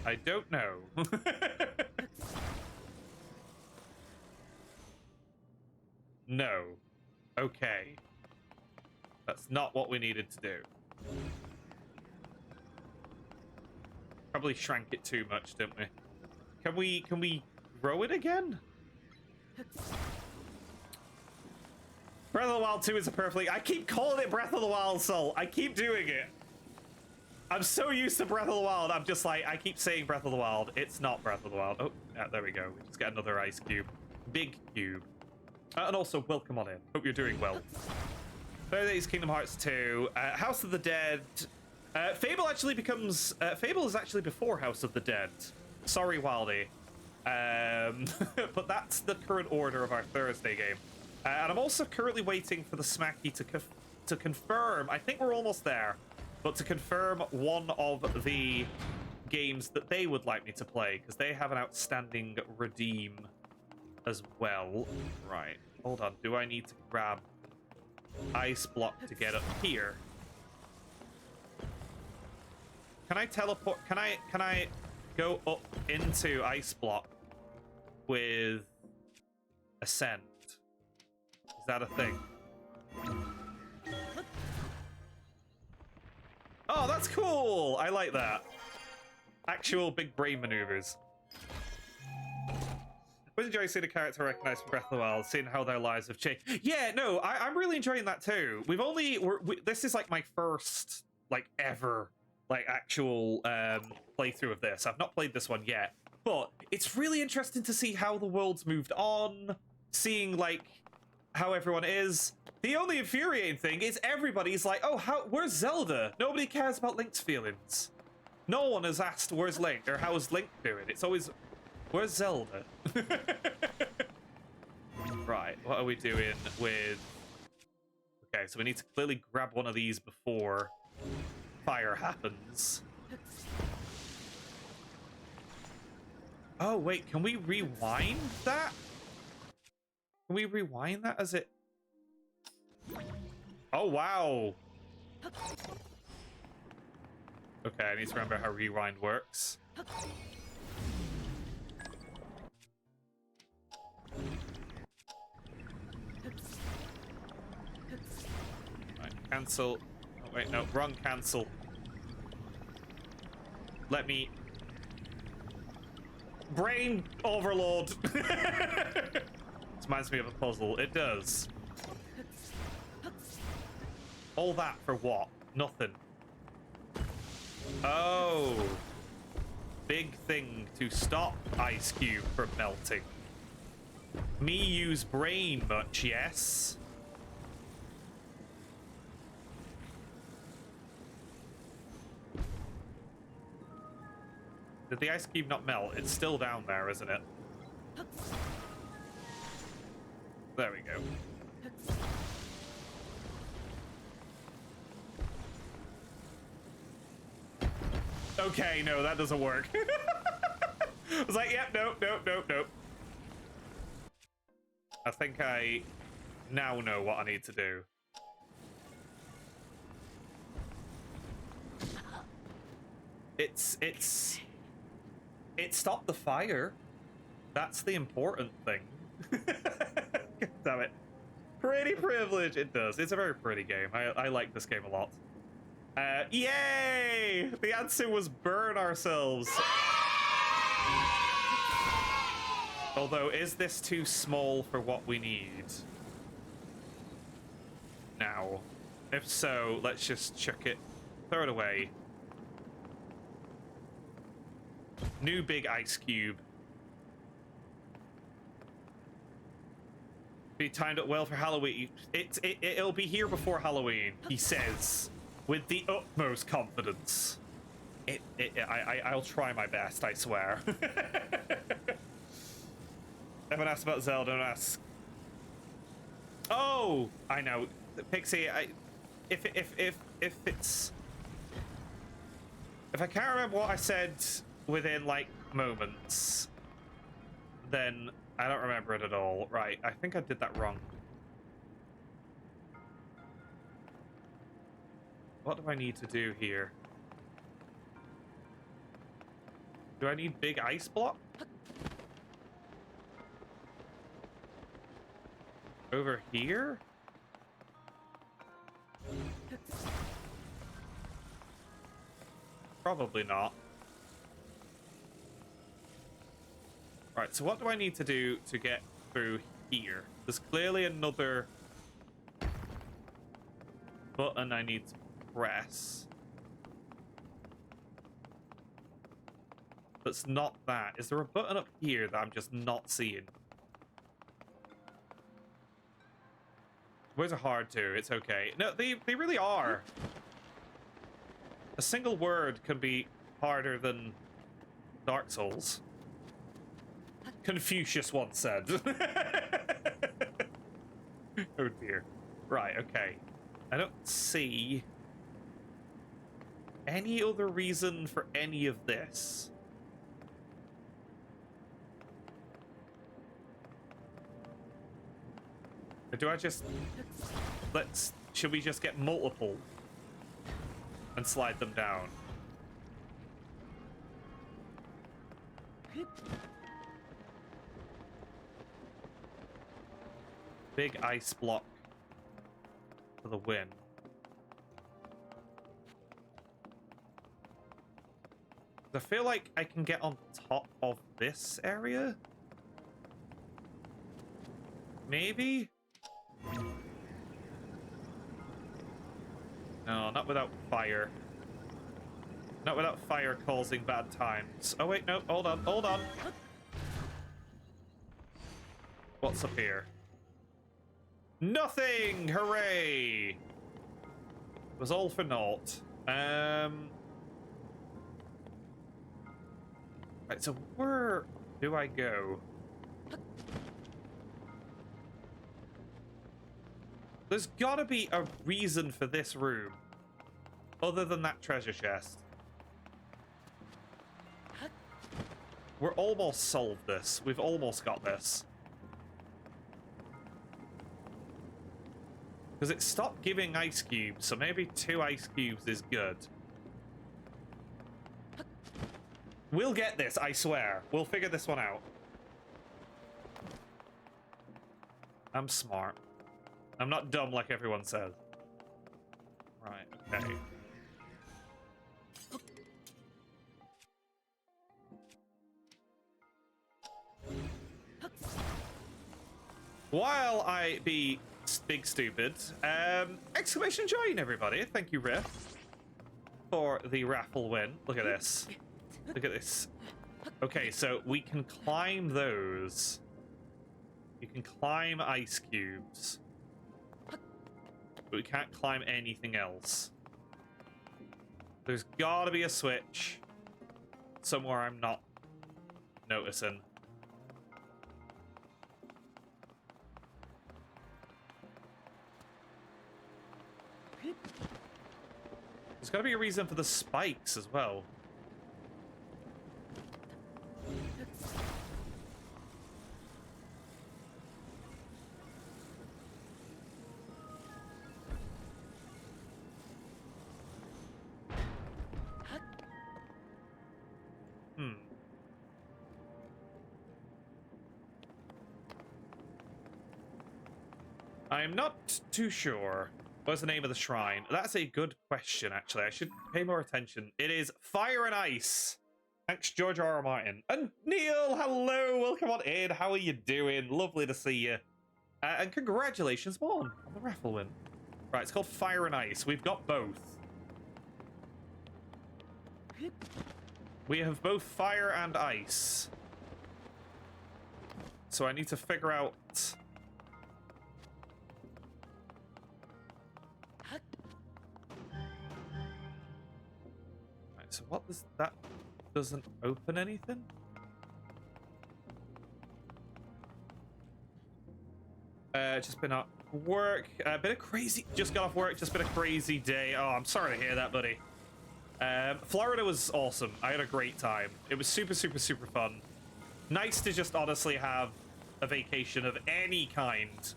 I don't know. No. Okay. That's not what we needed to do. Probably shrank it too much, didn't we? Can we grow it again? Breath of the Wild 2 is a perfectly... I keep calling it Breath of the Wild, Soul. I keep doing it. I'm so used to Breath of the Wild, I'm just like, I keep saying Breath of the Wild. It's not Breath of the Wild. Oh, yeah, there we go. We just get another ice cube. Big cube. And also, welcome on in. Hope you're doing well. Thursday's Kingdom Hearts 2. House of the Dead. Fable actually becomes... Fable is actually before House of the Dead. Sorry, Wildy. But that's the current order of our Thursday game. And I'm also currently waiting for the Smacky to confirm. I think we're almost there. But to confirm one of the games that they would like me to play, because they have an outstanding redeem as well. Right, hold on. Do I need to grab ice block to get up here? Can I teleport? Can I go up into Ice Block with Ascend? Is that a thing? Oh, that's cool! I like that. Actual big brain maneuvers. I was enjoying seeing a character recognized from Breath of the Wild, seeing how their lives have changed. Yeah, no, I'm really enjoying that too. This is like my first, like, ever, like, actual playthrough of this. I've not played this one yet, but it's really interesting to see how the world's moved on, seeing, like, how everyone is. The only infuriating thing is everybody's like, oh, where's Zelda? Nobody cares about Link's feelings. No one has asked where's Link or how's Link doing. It's always, where's Zelda? Right, what are we doing with... Okay, so we need to clearly grab one of these before fire happens. Oh, wait, can we rewind that? Can we rewind that as it... Oh, wow. Okay, I need to remember how rewind works. Right, cancel. Oh, wait, no, wrong cancel. Let me... Brain overload! This reminds me of a puzzle. It does. All that for what? Nothing. Oh. Big thing to stop Ice Cube from melting. Me use brain much, yes? Did the Ice Cube not melt? It's still down there, isn't it? There we go. Okay, no, that doesn't work. I was like, yep, nope, nope, nope, nope. I think I now know what I need to do. It stopped the fire. That's the important thing. Damn it. Pretty privilege. It does. It's a very pretty game. I like this game a lot. Yay! The answer was burn ourselves. Although, is this too small for what we need? Now. If so, let's just chuck it. Throw it away. New big ice cube. Be timed up well for Halloween. It'll be here before Halloween, he says, with the utmost confidence. I'll try my best, I swear. Everyone asked about Zelda, don't ask. Oh, I know, Pixie. If I can't remember what I said within like moments, then I don't remember it at all. Right, I think I did that wrong. What do I need to do here? Do I need big ice block? Over here? Probably not. Right, so what do I need to do to get through here? There's clearly another button I need to press. That's not that. Is there a button up here that I'm just not seeing? Words are hard too, it's okay. No, they really are. A single word can be harder than Dark Souls. Confucius once said. Oh dear. Right, okay. I don't see any other reason for any of this. Or do I just... Should we just get multiple and slide them down? Big ice block for the win. I feel like I can get on top of this area. Maybe? No, not without fire. Not without fire causing bad times. Oh wait, no, hold on, hold on. What's up here? Nothing! Hooray! It was all for naught. Right, so where do I go? There's gotta be a reason for this room. Other than that treasure chest. We're almost solved this. We've almost got this. Because it stopped giving ice cubes, so maybe 2 ice cubes is good. We'll get this, I swear. We'll figure this one out. I'm smart. I'm not dumb like everyone says. Right, okay. While I be big stupid, exclamation join everybody. Thank you, Riff, for the raffle win. Look at this. Look at this. Okay, so we can climb those. You can climb ice cubes. But we can't climb anything else. There's gotta be a switch somewhere I'm not noticing. There's gotta be a reason for the spikes as well. I'm not too sure. What's the name of the shrine? That's a good question, actually. I should pay more attention. It is Fire and Ice. Thanks, George R. R. Martin. And Neil, hello. Welcome on in. How are you doing? Lovely to see you. And congratulations, Mon, on the raffle win. Right, it's called Fire and Ice. We've got both. We have both fire and ice. So I need to figure out... Right, so what does that... doesn't open anything? Just been at work. Been a crazy... Just got off work. Just been a crazy day. Oh, I'm sorry to hear that, buddy. Florida was awesome. I had a great time. It was super, super, super fun. Nice to just honestly have a vacation of any kind.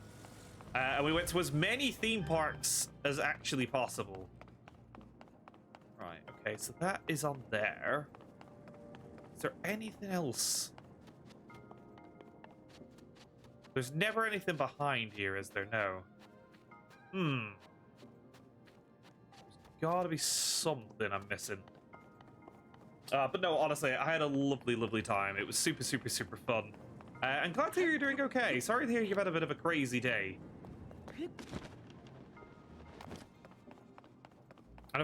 And we went to as many theme parks as actually possible. Right, okay, so that is on there. Is there anything else? There's never anything behind here, is there? No. There's gotta be something I'm missing. But no, honestly, I had a lovely, lovely time. It was super, super, super fun. I'm glad to hear you're doing okay. Sorry to hear you've had a bit of a crazy day. And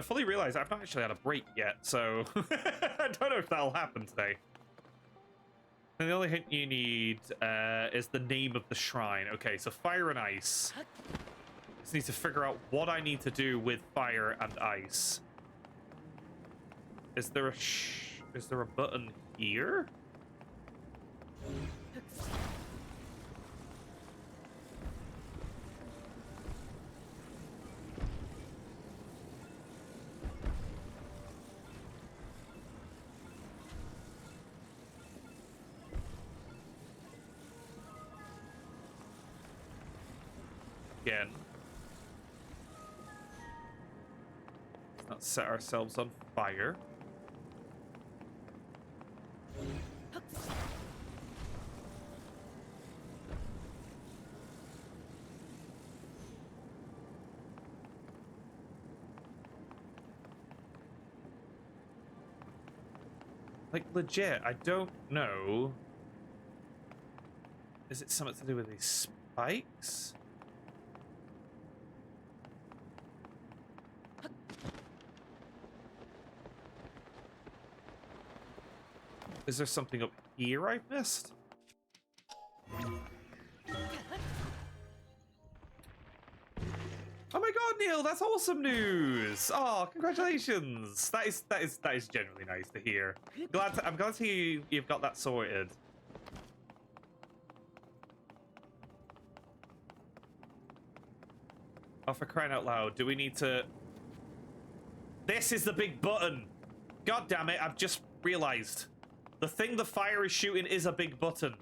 I fully realized I've not actually had a break yet, so I don't know if that'll happen today. And the only hint you need is the name of the shrine. Okay, so fire and ice. Just need to figure out what I need to do with fire and ice. Is there a button here? Again. Let's not set ourselves on fire. Like, legit, I don't know. Is it something to do with these spikes? Is there something up here I've missed? Oh my god, Neil, that's awesome news! Oh, congratulations! That is genuinely nice to hear. I'm glad to hear you've got that sorted. Oh, for crying out loud, do we need to... This is the big button! God damn it, I've just realized. The thing the fire is shooting is a big button.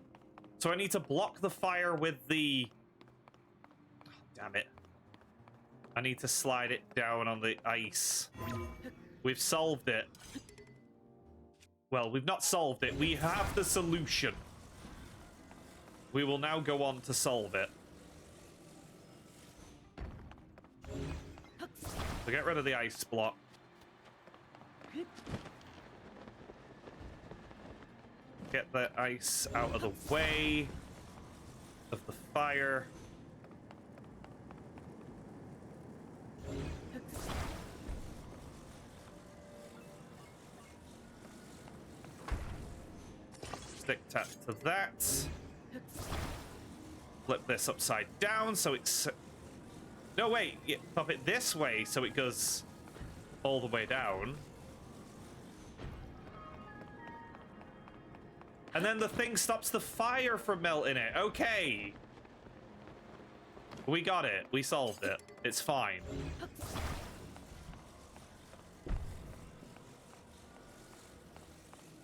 So I need to block the fire with the... Oh, damn it. I need to slide it down on the ice. We've solved it. Well, we've not solved it. We have the solution. We will now go on to solve it. So get rid of the ice block. Get the ice out of the way of the fire. Stick tap to that. Flip this upside down so it's... No, wait. Pop it this way so it goes all the way down. And then the thing stops the fire from melting it. Okay. We got it. We solved it. It's fine.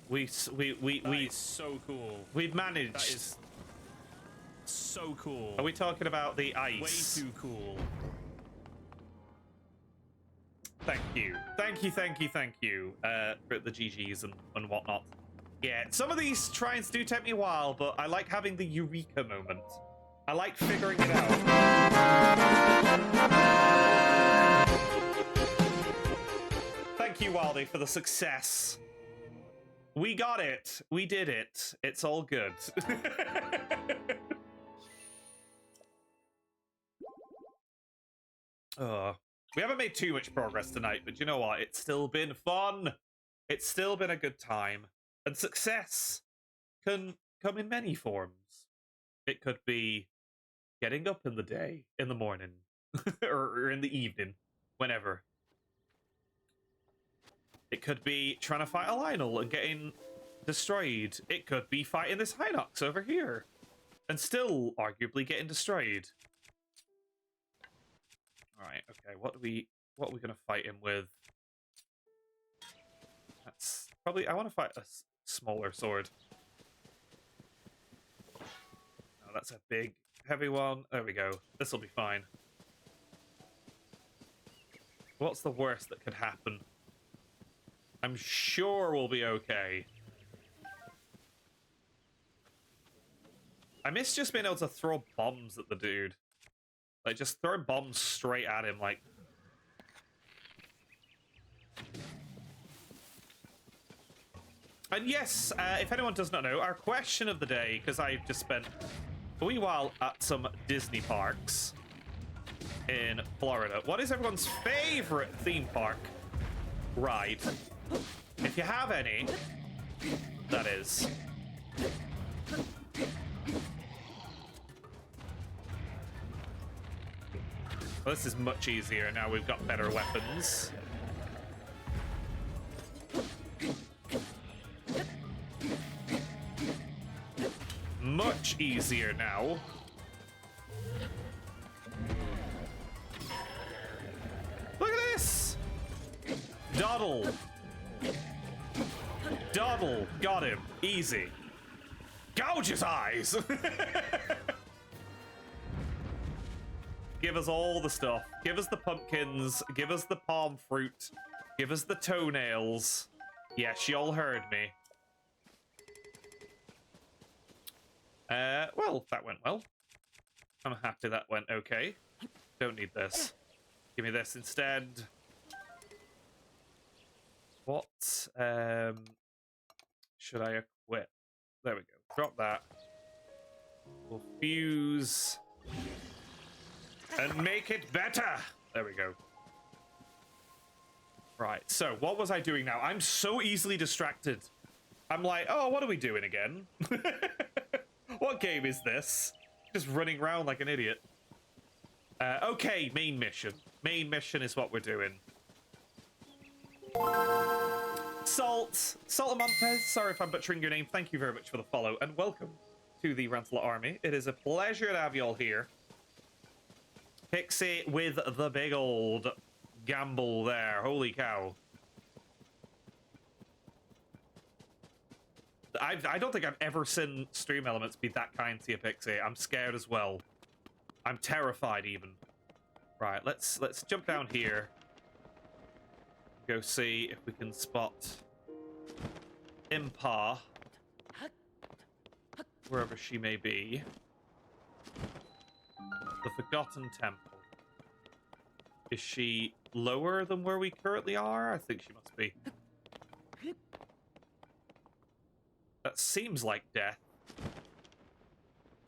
That is so cool. We've managed. That is so cool. Are we talking about the ice? Way too cool. Thank you. Thank you, thank you, thank you. For the GGs and whatnot. Yeah, some of these tries do take me a while, but I like having the eureka moment. I like figuring it out. Thank you, Wildy, for the success. We got it. We did it. It's all good. We haven't made too much progress tonight, but you know what? It's still been fun. It's still been a good time. And success can come in many forms. It could be getting up in the morning, or in the evening, whenever. It could be trying to fight a Lionel and getting destroyed. It could be fighting this Hinox over here and still arguably getting destroyed. All right, okay. What are we gonna fight him with? That's probably... I want to fight a smaller sword. Oh, that's a big, heavy one. There we go. This will be fine. What's the worst that could happen? I'm sure we'll be okay. I miss just being able to throw bombs at the dude. Like, just throw bombs straight at him, like... And yes, if anyone does not know, our question of the day, because I've just spent a wee while at some Disney parks in Florida. What is everyone's favorite theme park ride? If you have any, that is. Well, this is much easier now we've got better weapons. Much easier now. Look at this! Doddle. Doddle. Got him. Easy. Gouge his eyes! Give us all the stuff. Give us the pumpkins. Give us the palm fruit. Give us the toenails. Yes, you all heard me. Well, that went well. I'm happy that went okay. Don't need this. Give me this instead. What? should I equip? There we go. Drop that. We'll fuse. And make it better! There we go. Right, so what was I doing now? I'm so easily distracted. I'm like, oh, what are we doing again? What game is this? Just running around like an idiot. Okay, main mission. Main mission is what we're doing. Saltamontes, sorry if I'm butchering your name. Thank you very much for the follow, and welcome to the Rantalot Army. It is a pleasure to have you all here. Pixie with the big old gamble there. Holy cow. I don't think I've ever seen Stream Elements be that kind to you, Pixie. I'm scared as well. I'm terrified even. Right, let's jump down here. Go see if we can spot Impa, wherever she may be. The Forgotten Temple. Is she lower than where we currently are? I think she must be. That seems like death.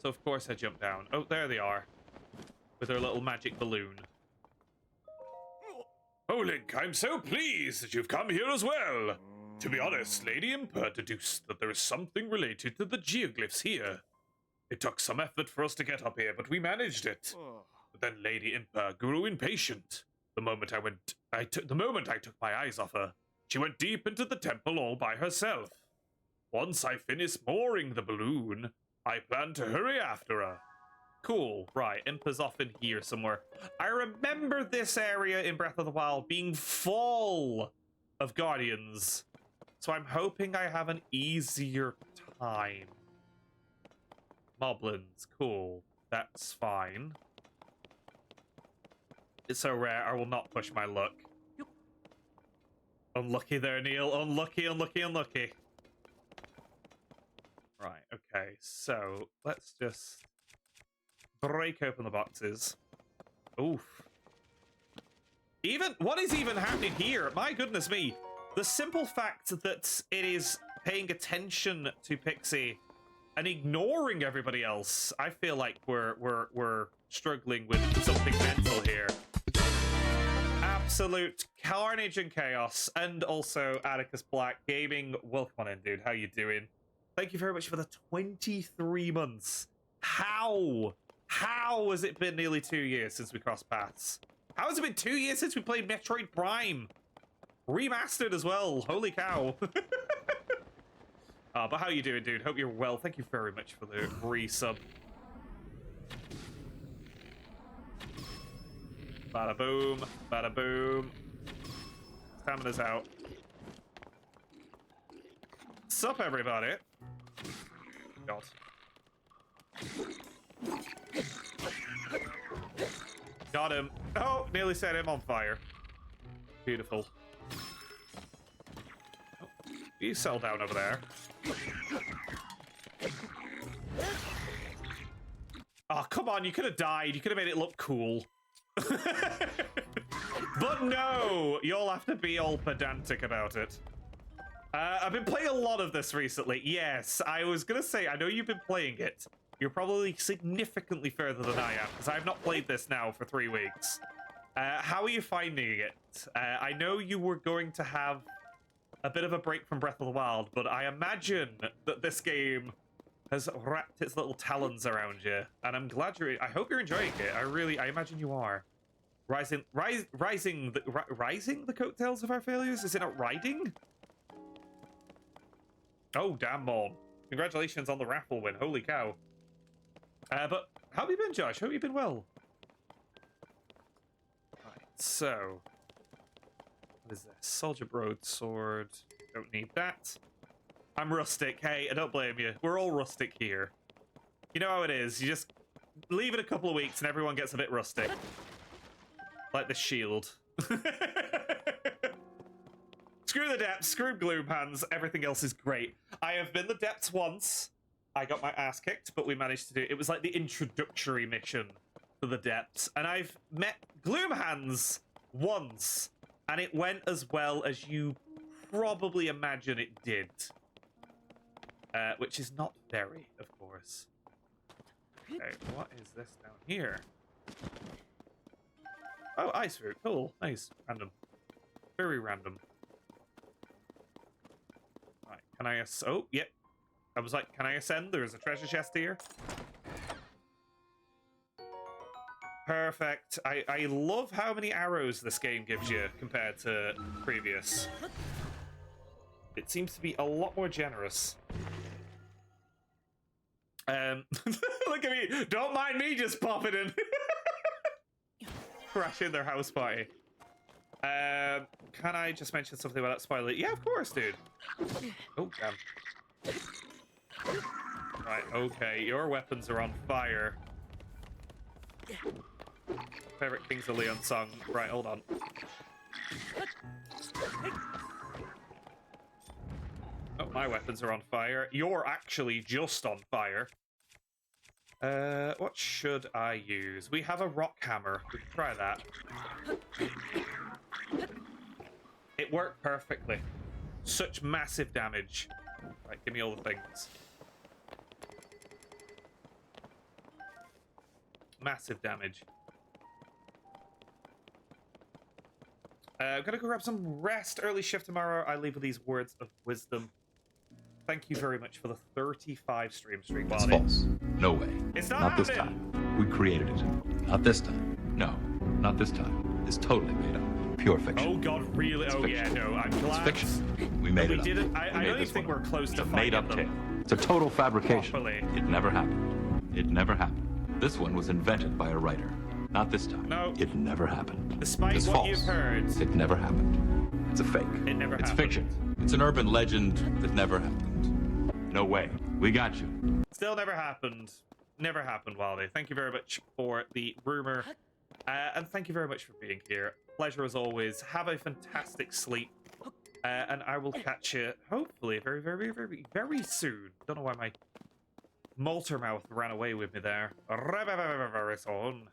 So of course I jump down. Oh, there they are. With their little magic balloon. Oh, Link, I'm so pleased that you've come here as well. To be honest, Lady Impa deduced that there is something related to the geoglyphs here. It took some effort for us to get up here, but we managed it. But then Lady Impa grew impatient. The moment I took my eyes off her, she went deep into the temple all by herself. Once I finished mooring the balloon, I plan to hurry after her. Cool. Right, Impa's off in here somewhere. I remember this area in Breath of the Wild being full of guardians. So I'm hoping I have an easier time. Moblins. Cool. That's fine. It's so rare, I will not push my luck. Unlucky there, Neil. Unlucky, unlucky, unlucky. Right, okay. So, let's just break open the boxes. Oof. What is even happening here? My goodness me. The simple fact that it is paying attention to Pixie and ignoring everybody else, I feel like we're struggling with something mental here. Absolute carnage and chaos. And also Atticus Black Gaming. Welcome on in, dude. How you doing? Thank you very much for the 23 months. How has it been nearly 2 years since we crossed paths? How has it been 2 years since we played Metroid Prime? Remastered as well. Holy cow. But how you doing, dude? Hope you're well. Thank you very much for the resub. Bada boom. Bada boom. Stamina's out. Sup, everybody? God. Got him. Oh, nearly set him on fire. Beautiful. Oh, you sell down over there. Oh, come on. You could have died. You could have made it look cool. But no, you'll have to be all pedantic about it. I've been playing a lot of this recently. Yes, I was gonna say, I know you've been playing it. You're probably significantly further than I am, because I've not played this now for 3 weeks. How are you finding it? I know you were going to have a bit of a break from Breath of the Wild, but I imagine that this game has wrapped its little talons around you, and I'm glad I hope you're enjoying it. I imagine you are. Rising the coattails of our failures? Is it not riding? Oh, damn, Mom. Congratulations on the raffle win. Holy cow. But how have you been, Josh? Hope you've been well. Right, so. What is this? Soldier broadsword. Don't need that. I'm rustic. Hey, I don't blame you. We're all rustic here. You know how it is. You just leave it a couple of weeks and everyone gets a bit rustic. Like the shield. Screw the depths, screw gloom hands, everything else is great. I have been the depths once. I got my ass kicked, but we managed to do it. It was like the introductory mission to the depths. And I've met gloom hands once, and it went as well as you probably imagine it did. which is not very, of course. Okay, what is this down here? Oh, ice root. Cool. Nice. Random. Very random. Right, can I oh, yep. I was like, can I ascend? There's a treasure chest here. Perfect. I love how many arrows this game gives you compared to previous. It seems to be a lot more generous. Look at me. Don't mind me just popping in. Crashing their house party. Can I just mention something about that spoiler? Yeah, of course, dude. Oh, damn. Right, okay. Your weapons are on fire. Favorite Kings of Leon song. Right, hold on. Oh, my weapons are on fire. You're actually just on fire. What should I use? We have a rock hammer. We can try that. It worked perfectly. Such massive damage. Right, give me all the things. Massive damage. I'm gonna go grab some rest. Early shift tomorrow. I leave with these words of wisdom. Thank you very much for the 35 stream streak. It's false. No way. It's not this time. We created it. Not this time. No, not this time. It's totally made up. Pure fiction. Oh God, really? It's oh fiction. yeah, no. I'm glad. It's fiction. We made it up. Didn't. I don't even this think one we're close It's to a made-up finding tale. them It's a total fabrication. properly. It never happened. It never happened. This one was invented by a writer. Not this time. No. It never happened. Despite it's what false. you've heard, It never happened. It's a fake. It never It's happened. fiction. It's an urban legend that never happened. No way. We got you. Still never happened. Never happened, Wildy. Thank you very much for the rumor. And thank you very much for being here. Pleasure as always. Have a fantastic sleep. And I will catch you, hopefully, very, very, very, very soon. Don't know why my Malter mouth ran away with me there. Very soon.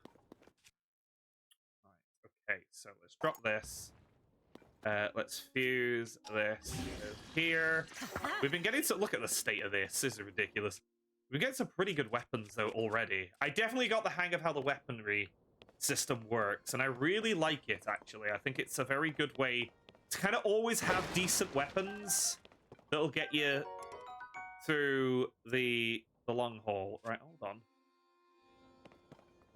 Right, okay, so let's drop this. Let's fuse this here. We've been getting look at the state of this. This is ridiculous. We've got some pretty good weapons though already. I definitely got the hang of how the weaponry system works, and I really like it actually. I think it's a very good way to kind of always have decent weapons that'll get you through the long haul. Right, hold on.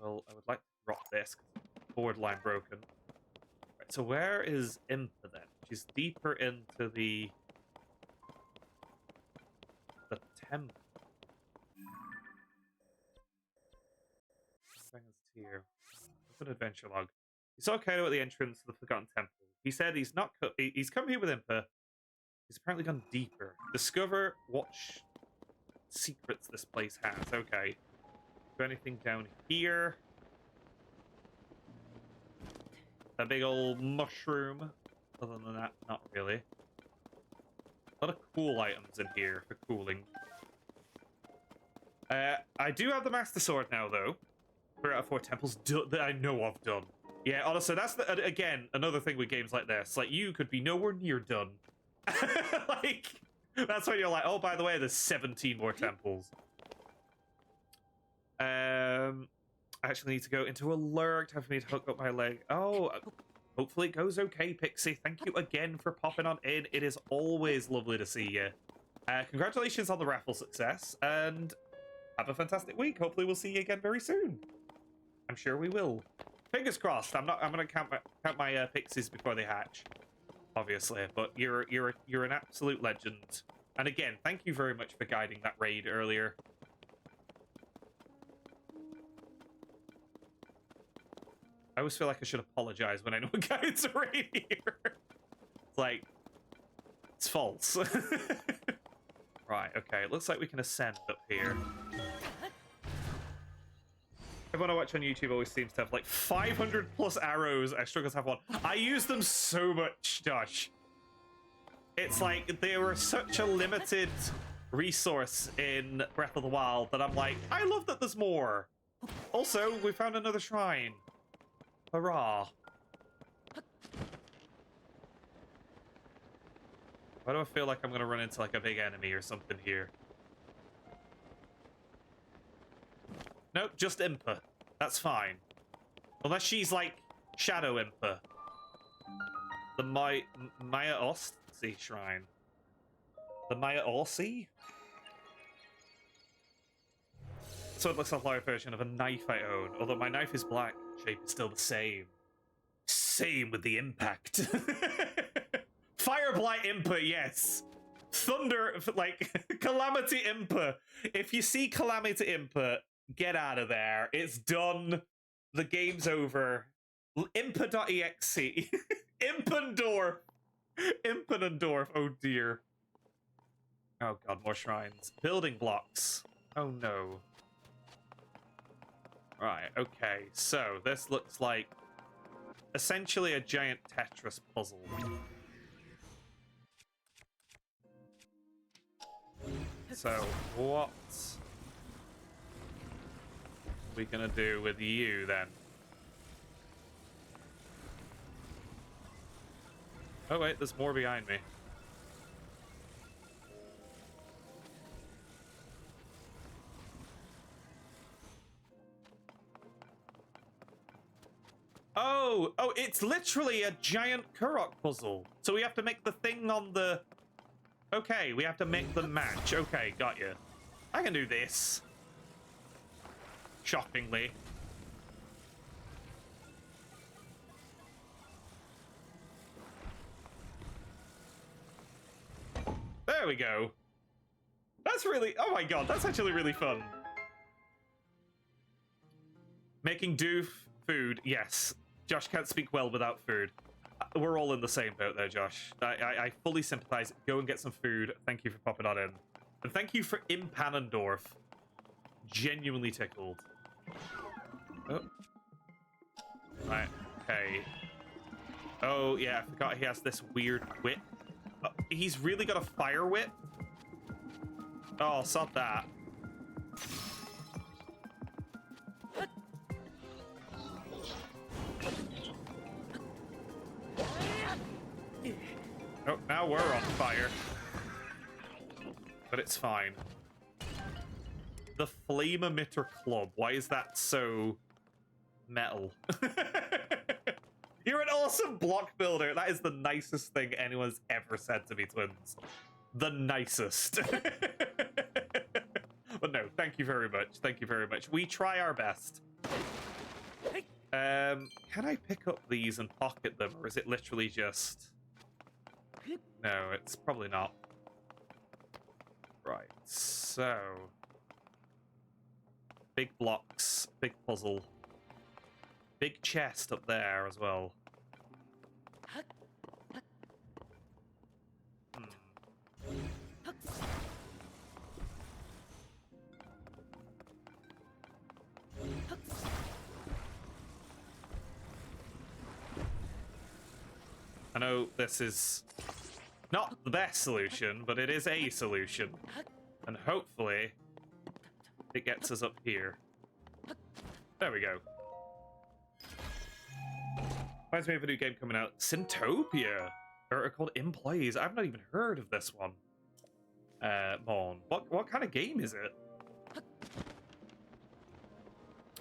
Well, I would like to drop this because it's borderline broken. So where is Impa then? She's deeper into the temple. Here. Open adventure log. He saw Kaido at the entrance to the Forgotten Temple. He said he's not. He's come here with Impa. He's apparently gone deeper. Discover what secrets this place has. Okay. Do anything down here? A big old mushroom. Other than that, not really. A lot of cool items in here for cooling. I do have the Master Sword now, though. 3 out of 4 temples that I know of done. Yeah, honestly, that's again another thing with games like this. Like, you could be nowhere near done. Like, that's when you're like, oh, by the way, there's 17 more temples. I actually need to go into a lurk. Time for me to hook up my leg. Oh, hopefully it goes okay, Pixie. Thank you again for popping on in. It is always lovely to see you. Congratulations on the raffle success, and have a fantastic week. Hopefully we'll see you again very soon. I'm sure we will. Fingers crossed. I'm gonna count my pixies before they hatch, obviously. But you're an absolute legend. And again, thank you very much for guiding that raid earlier. I always feel like I should apologize when anyone guides a raid here. It's like, it's false. Right, okay. It looks like we can ascend up here. Everyone I watch on YouTube always seems to have like 500 plus arrows. I struggle to have one. I use them so much, Josh. It's like they were such a limited resource in Breath of the Wild that I'm like, I love that there's more. Also, we found another shrine. Hurrah. Why do I feel like I'm going to run into like a big enemy or something here? just Impa. That's fine. Unless she's like Shadow Impa. The Maya Ossi Shrine. The Maya Ossi? So it looks like a live version of a knife I own. Although my knife is black, shape is still the same. Same with the impact. Fireblight Impa, yes. Thunder, like, Calamity Impa. If you see Calamity Impa, get out of there. It's done. The game's over. Impa.exe. Impendorf. Impendorf, oh dear. Oh god, more shrines. Building blocks. Oh no. Right, okay, so this looks like essentially a giant Tetris puzzle. So, what are we gonna do with you then? Oh wait, there's more behind me. Oh, it's literally a giant Kurok puzzle. So we have to make the thing on the... Okay, we have to make the match. Okay, got you. I can do this. Shockingly. There we go. That's really... Oh my god, that's actually really fun. Making do food, yes. Josh can't speak well without food. We're all in the same boat there, Josh. I fully sympathize. Go and get some food. Thank you for popping that in. And thank you for Impanendorf. Genuinely tickled. Oh. Right, okay. Oh, yeah, I forgot he has this weird whip. Oh, he's really got a fire whip? Oh, sod that. Oh, now we're on fire. But it's fine. The Flame Emitter Club. Why is that so metal? You're an awesome block builder. That is the nicest thing anyone's ever said to me, twins. The nicest. But no, thank you very much. Thank you very much. We try our best. Can I pick up these and pocket them, or is it literally just... No, it's probably not. Right, so... Big blocks, big puzzle. Big chest up there as well. I know this is not the best solution, but it is a solution. And hopefully it gets us up here. There we go. Reminds me of a new game coming out, Syntopia. Or called Employees. I've not even heard of this one. Mon. What kind of game is it?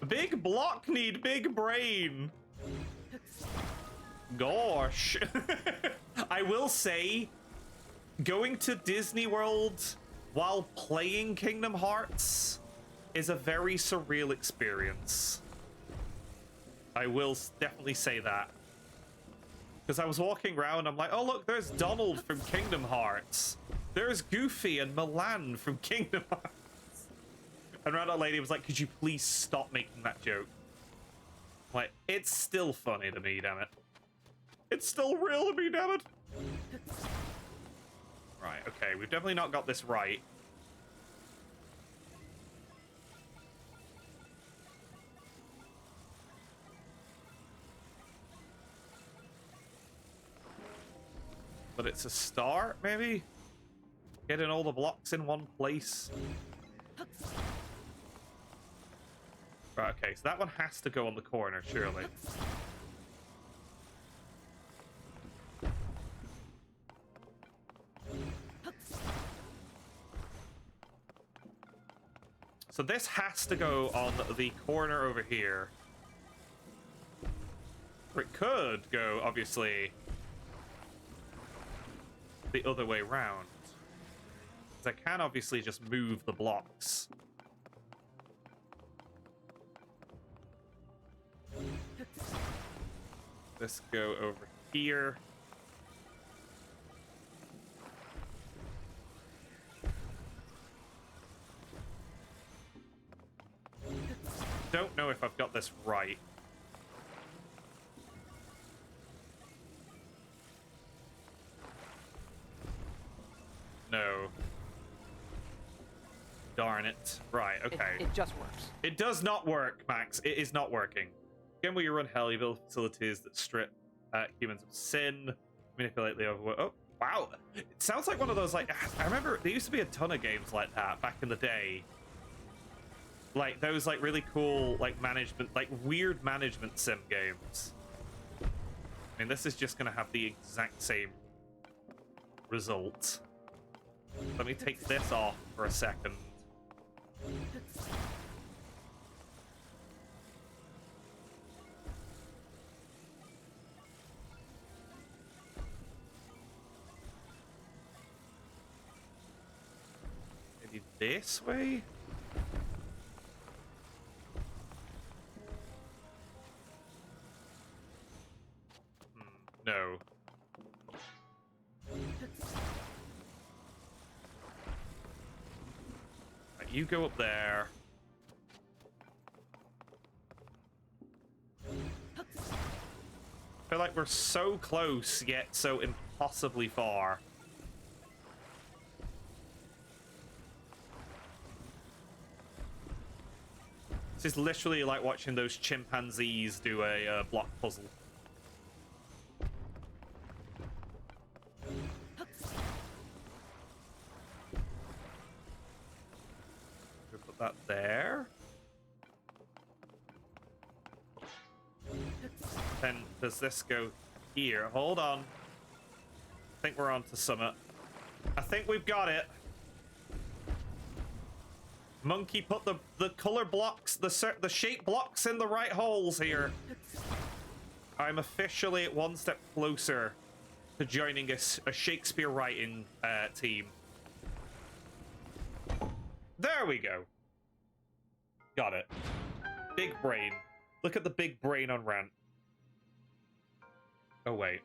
Big block need big brain. Gosh. I will say, going to Disney World while playing Kingdom Hearts is a very surreal experience. I will definitely say that. Because I was walking around, I'm like, oh look, there's Donald from Kingdom Hearts. There's Goofy and Milan from Kingdom Hearts. And around that lady was like, could you please stop making that joke? Like, it's still funny to me, damn it. It's still real to me, damn it. Right, okay, we've definitely not got this right. But it's a start, maybe? Getting all the blocks in one place. Right, okay, so that one has to go on the corner, surely. So this has to go on the corner over here. Or it could go, obviously, the other way round. Because I can obviously just move the blocks. Let's go over here. Don't know if I've got this right. No. Darn it. Right, okay. It just works. It does not work, Max. It is not working. Again, where you run hell, you build facilities that strip humans of sin, manipulate the overworld. Oh, wow. It sounds like one of those, like, I remember there used to be a ton of games like that back in the day. Like, those, like, really cool, like, management, like, weird management sim games. I mean, this is just going to have the exact same result. Let me take this off for a second. Maybe this way? No. Right, you go up there. I feel like we're so close, yet so impossibly far. This is literally like watching those chimpanzees do a block puzzle. Put that there. Then does this go here? Hold on. I think we're on to summit. I think we've got it. Monkey, put the color blocks, the shape blocks in the right holes here. I'm officially one step closer to joining a Shakespeare writing team. There we go. Got it. Big brain. Look at the big brain on Rant. Oh, wait.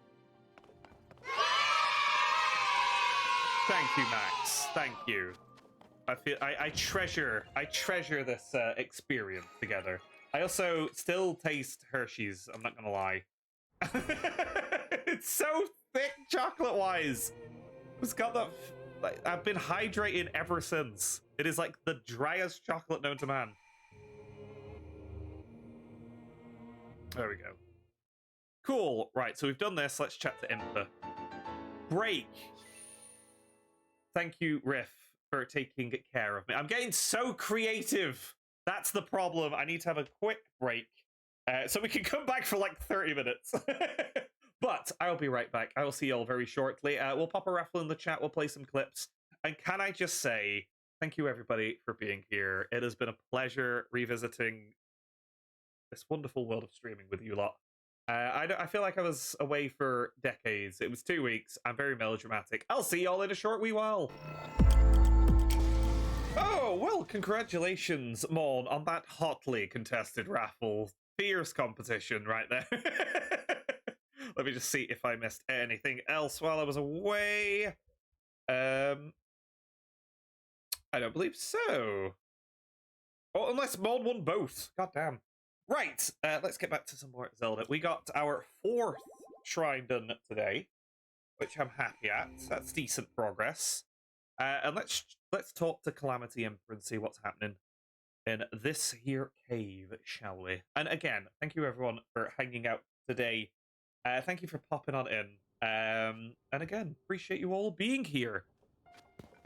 Thank you, Max. Thank you. I feel I treasure this experience together. I also still taste Hershey's, I'm not gonna lie. It's so thick chocolate-wise. It's got that, like, I've been hydrating ever since. It is like the driest chocolate known to man. There we go. Cool. Right, so we've done this. Let's chat to Impa. Break. Thank you, Riff, for taking care of me. I'm getting so creative. That's the problem. I need to have a quick break so we can come back for like 30 minutes. But I'll be right back. I will see you all very shortly. We'll pop a raffle in the chat. We'll play some clips. And can I just say, thank you, everybody, for being here. It has been a pleasure revisiting this wonderful world of streaming with you lot. I feel like I was away for decades. It was 2 weeks. I'm very melodramatic. I'll see y'all in a short wee while. Oh, well, congratulations, Mon, on that hotly contested raffle. Fierce competition right there. Let me just see if I missed anything else while I was away. I don't believe so. Oh, unless Mon won both. God damn. Right, let's get back to some more Zelda. We got our 4th shrine done today, which I'm happy at. That's decent progress. And let's talk to Calamity Emperor and see what's happening in this here cave, shall we? And again, thank you everyone for hanging out today. Thank you for popping on in. And again, appreciate you all being here.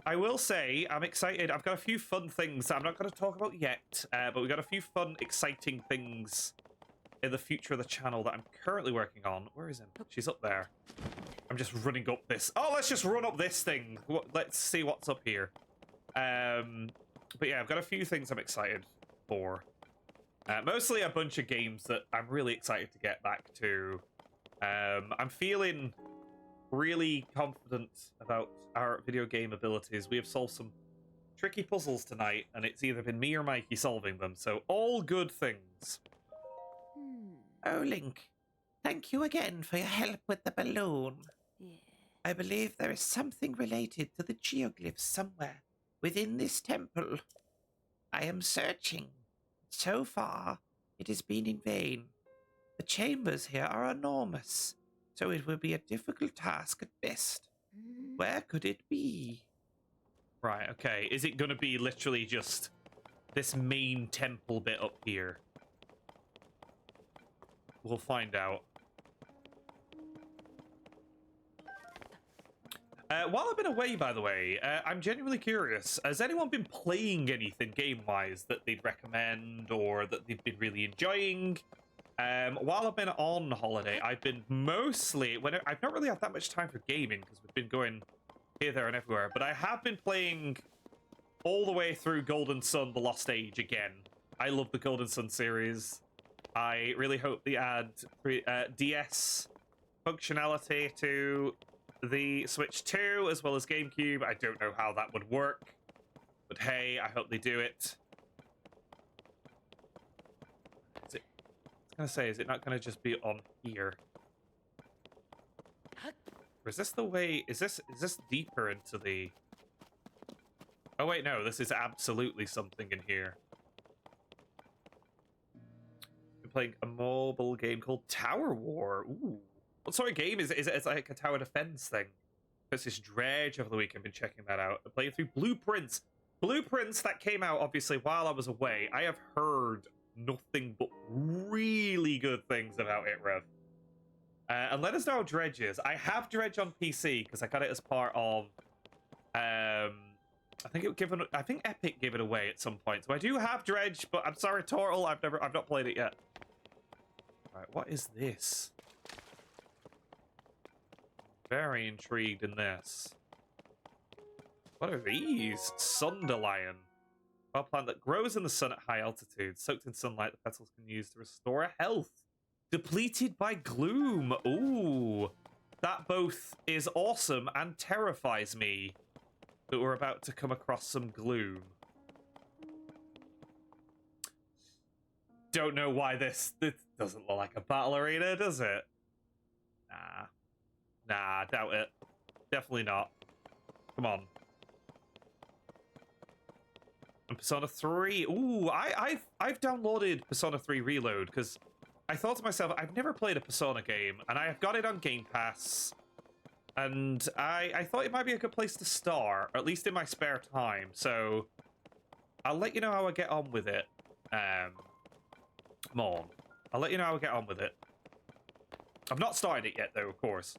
I will say, I'm excited. I've got a few fun things that I'm not going to talk about yet, but we've got a few fun, exciting things in the future of the channel that I'm currently working on. Where is Emma? She's up there. I'm just running up this. Oh, let's just run up this thing. Let's see what's up here. But yeah, I've got a few things I'm excited for. Mostly a bunch of games that I'm really excited to get back to. I'm feeling really confident about our video game abilities. We have solved some tricky puzzles tonight, and it's either been me or Mikey solving them, so all good things. Oh, Link, thank you again for your help with the balloon. Yeah. I believe there is something related to the geoglyphs somewhere within this temple. I am searching. So far, it has been in vain. The chambers here are enormous, so it will be a difficult task at best. Where could it be? Right, okay. Is it going to be literally just this main temple bit up here? We'll find out. While I've been away, by the way, I'm genuinely curious. Has anyone been playing anything game-wise that they'd recommend or that they've been really enjoying? While I've been on holiday, I've been mostly... I've not really had that much time for gaming because we've been going here, there, and everywhere. But I have been playing all the way through Golden Sun: The Lost Age again. I love the Golden Sun series. I really hope they add DS functionality to the Switch 2 as well as GameCube. I don't know how that would work, but hey, I hope they do it. I was gonna say, is it not gonna just be on here? Or is this the way? Is this deeper into the? Oh wait, no, this is absolutely something in here. I'm playing a mobile game called Tower War. Ooh. What sort of game is it? Is it like a tower defense thing? It's this Dredge over the week. I've been checking that out. I'm playing through Blueprints. Blueprints that came out, obviously, while I was away. I have heard nothing but really good things about it, Rev. And let us know how Dredge is. I have Dredge on PC because I got it as part of... I think Epic gave it away at some point. So I do have Dredge, but I'm sorry, Tortle, I've not played it yet. Right, what is this? Very intrigued in this. What are these? Sundelion. A plant that grows in the sun at high altitude. Soaked in sunlight, the petals can use to restore health. Depleted by gloom. Ooh. That both is awesome and terrifies me that we're about to come across some gloom. Don't know why this doesn't look like a battle arena, does it? Nah, doubt it. Definitely not. Come on. And Persona 3. Ooh, I've downloaded Persona 3 Reload because I thought to myself, I've never played a Persona game, and I have got it on Game Pass, and I thought it might be a good place to start, or at least in my spare time. So I'll let you know how I get on with it. Come on. I'll let you know how I get on with it. I've not started it yet, though, of course.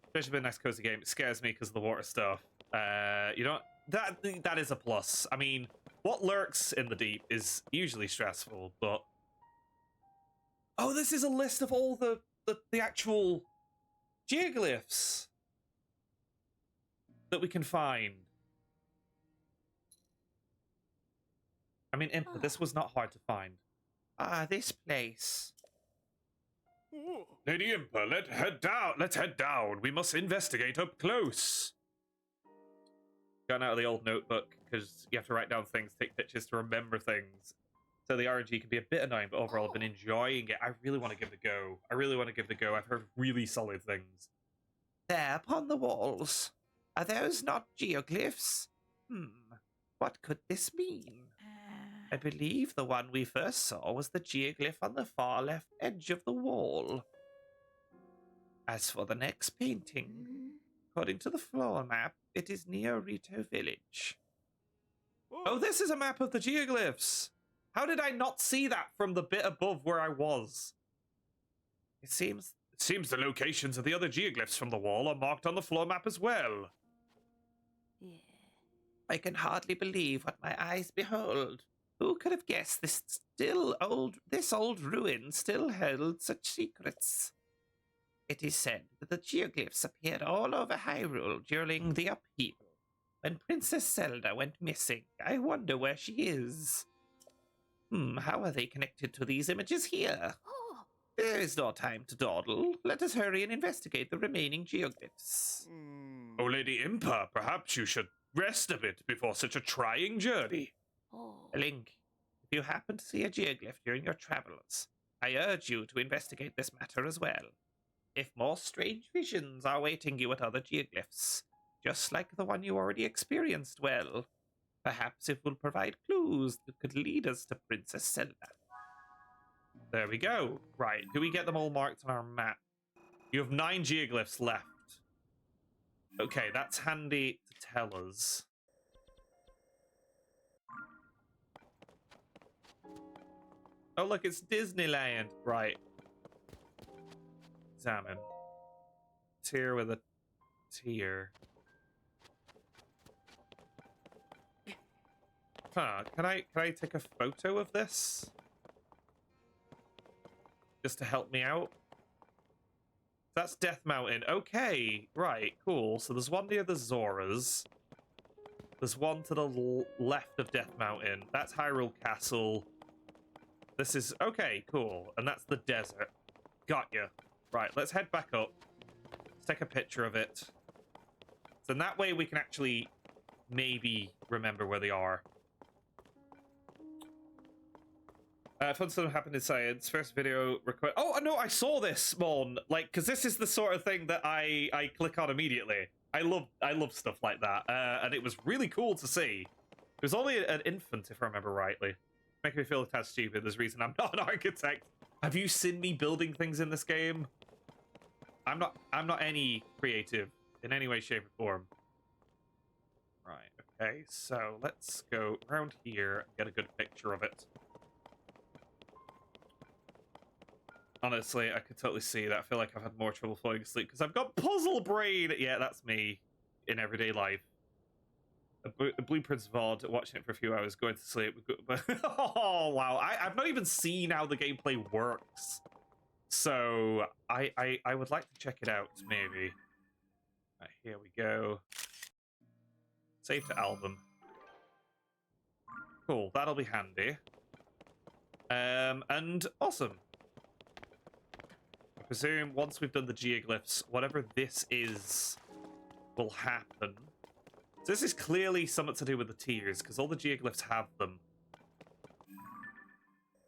Especially been a nice cozy game. It scares me because of the water stuff. You know, that is a plus. I mean, what lurks in the deep is usually stressful, but... Oh, this is a list of all the actual geoglyphs that we can find. I mean, Impa, this was not hard to find. This place. Lady Impa, let's head down. We must investigate up close. Gotten out of the old notebook, because you have to write down things, take pictures to remember things. So the RNG can be a bit annoying, but overall I've been enjoying it. I really want to give it a go. I've heard really solid things. There upon the walls. Are those not geoglyphs? What could this mean? I believe the one we first saw was the geoglyph on the far left edge of the wall. As for the next painting, according to the floor map, it is near RITO village. Oh, this is a map of the geoglyphs! How did I not see that from the bit above where I was? It seems the locations of the other geoglyphs from the wall are marked on the floor map as well. Yeah. I can hardly believe what my eyes behold. Who could have guessed this old ruin still held such secrets? It is said that the geoglyphs appeared all over Hyrule during the upheaval. when Princess Zelda went missing. I wonder where she is. How are they connected to these images here? There is no time to dawdle. Let us hurry and investigate the remaining geoglyphs. Oh, Lady Impa, perhaps you should rest a bit before such a trying journey. Link, if you happen to see a geoglyph during your travels, I urge you to investigate this matter as well. If more strange visions are awaiting you at other geoglyphs, just like the one you already experienced, well, perhaps it will provide clues that could lead us to Princess Zelda. There we go. Right, do we get them all marked on our map? You have 9 geoglyphs left. Okay, that's handy to tell us. Oh, look, it's Disneyland. Right. Examine. Tier with a tier. Huh, can I take a photo of this? Just to help me out? That's Death Mountain. Okay, right, cool. So there's one near the Zoras. There's one to the left of Death Mountain. That's Hyrule Castle. This is... Okay, cool. And that's the desert. Got ya. Right, let's head back up. Let's take a picture of it. So in that way we can actually maybe remember where they are. Fun stuff happened in science. First video request. Oh no, I saw this, Mon. Like, because this is the sort of thing that I click on immediately. I love stuff like that, and it was really cool to see. It was only an infant, if I remember rightly. Making me feel a tad stupid. There's a reason I'm not an architect. Have you seen me building things in this game? I'm not any creative in any way, shape, or form. Right. Okay. So let's go around here and get a good picture of it. Honestly, I could totally see that. I feel like I've had more trouble falling asleep because I've got puzzle brain. Yeah, that's me in everyday life. A Blueprints VOD, watching it for a few hours, going to sleep. Oh, wow. I've not even seen how the gameplay works. So, I would like to check it out, maybe. Right, here we go. Save to album. Cool, that'll be handy. And awesome. I presume once we've done the geoglyphs, whatever this is will happen. So this is clearly something to do with the tiers, because all the geoglyphs have them.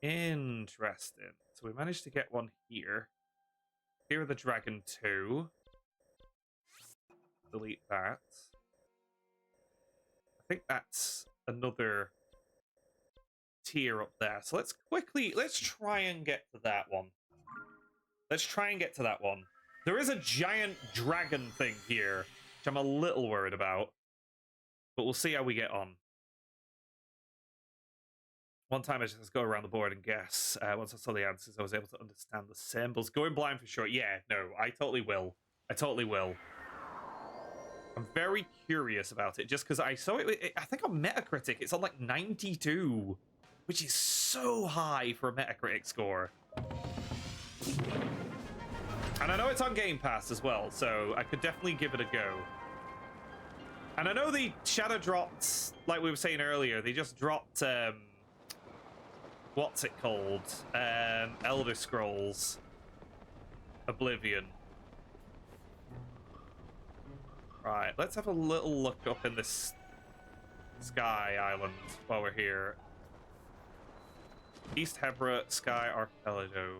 Interesting. So we managed to get one here. Here are the Dragon 2. Delete that. I think that's another tier up there. So let's try and get to that one. Let's try and get to that one. There is a giant dragon thing here, which I'm a little worried about. But we'll see how we get on. One time I just go around the board and guess. Once I saw the answers, I was able to understand the symbols. Going blind for sure. Yeah, no, I totally will. I totally will. I'm very curious about it, just because I saw it, I think on Metacritic, it's on like 92, which is so high for a Metacritic score. And I know it's on Game Pass as well, so I could definitely give it a go. And I know the shadow dropped, like we were saying earlier, they just dropped, what's it called? Elder Scrolls Oblivion. Right, let's have a little look up in this Sky Island while we're here. East Hebra, Sky Archipelago.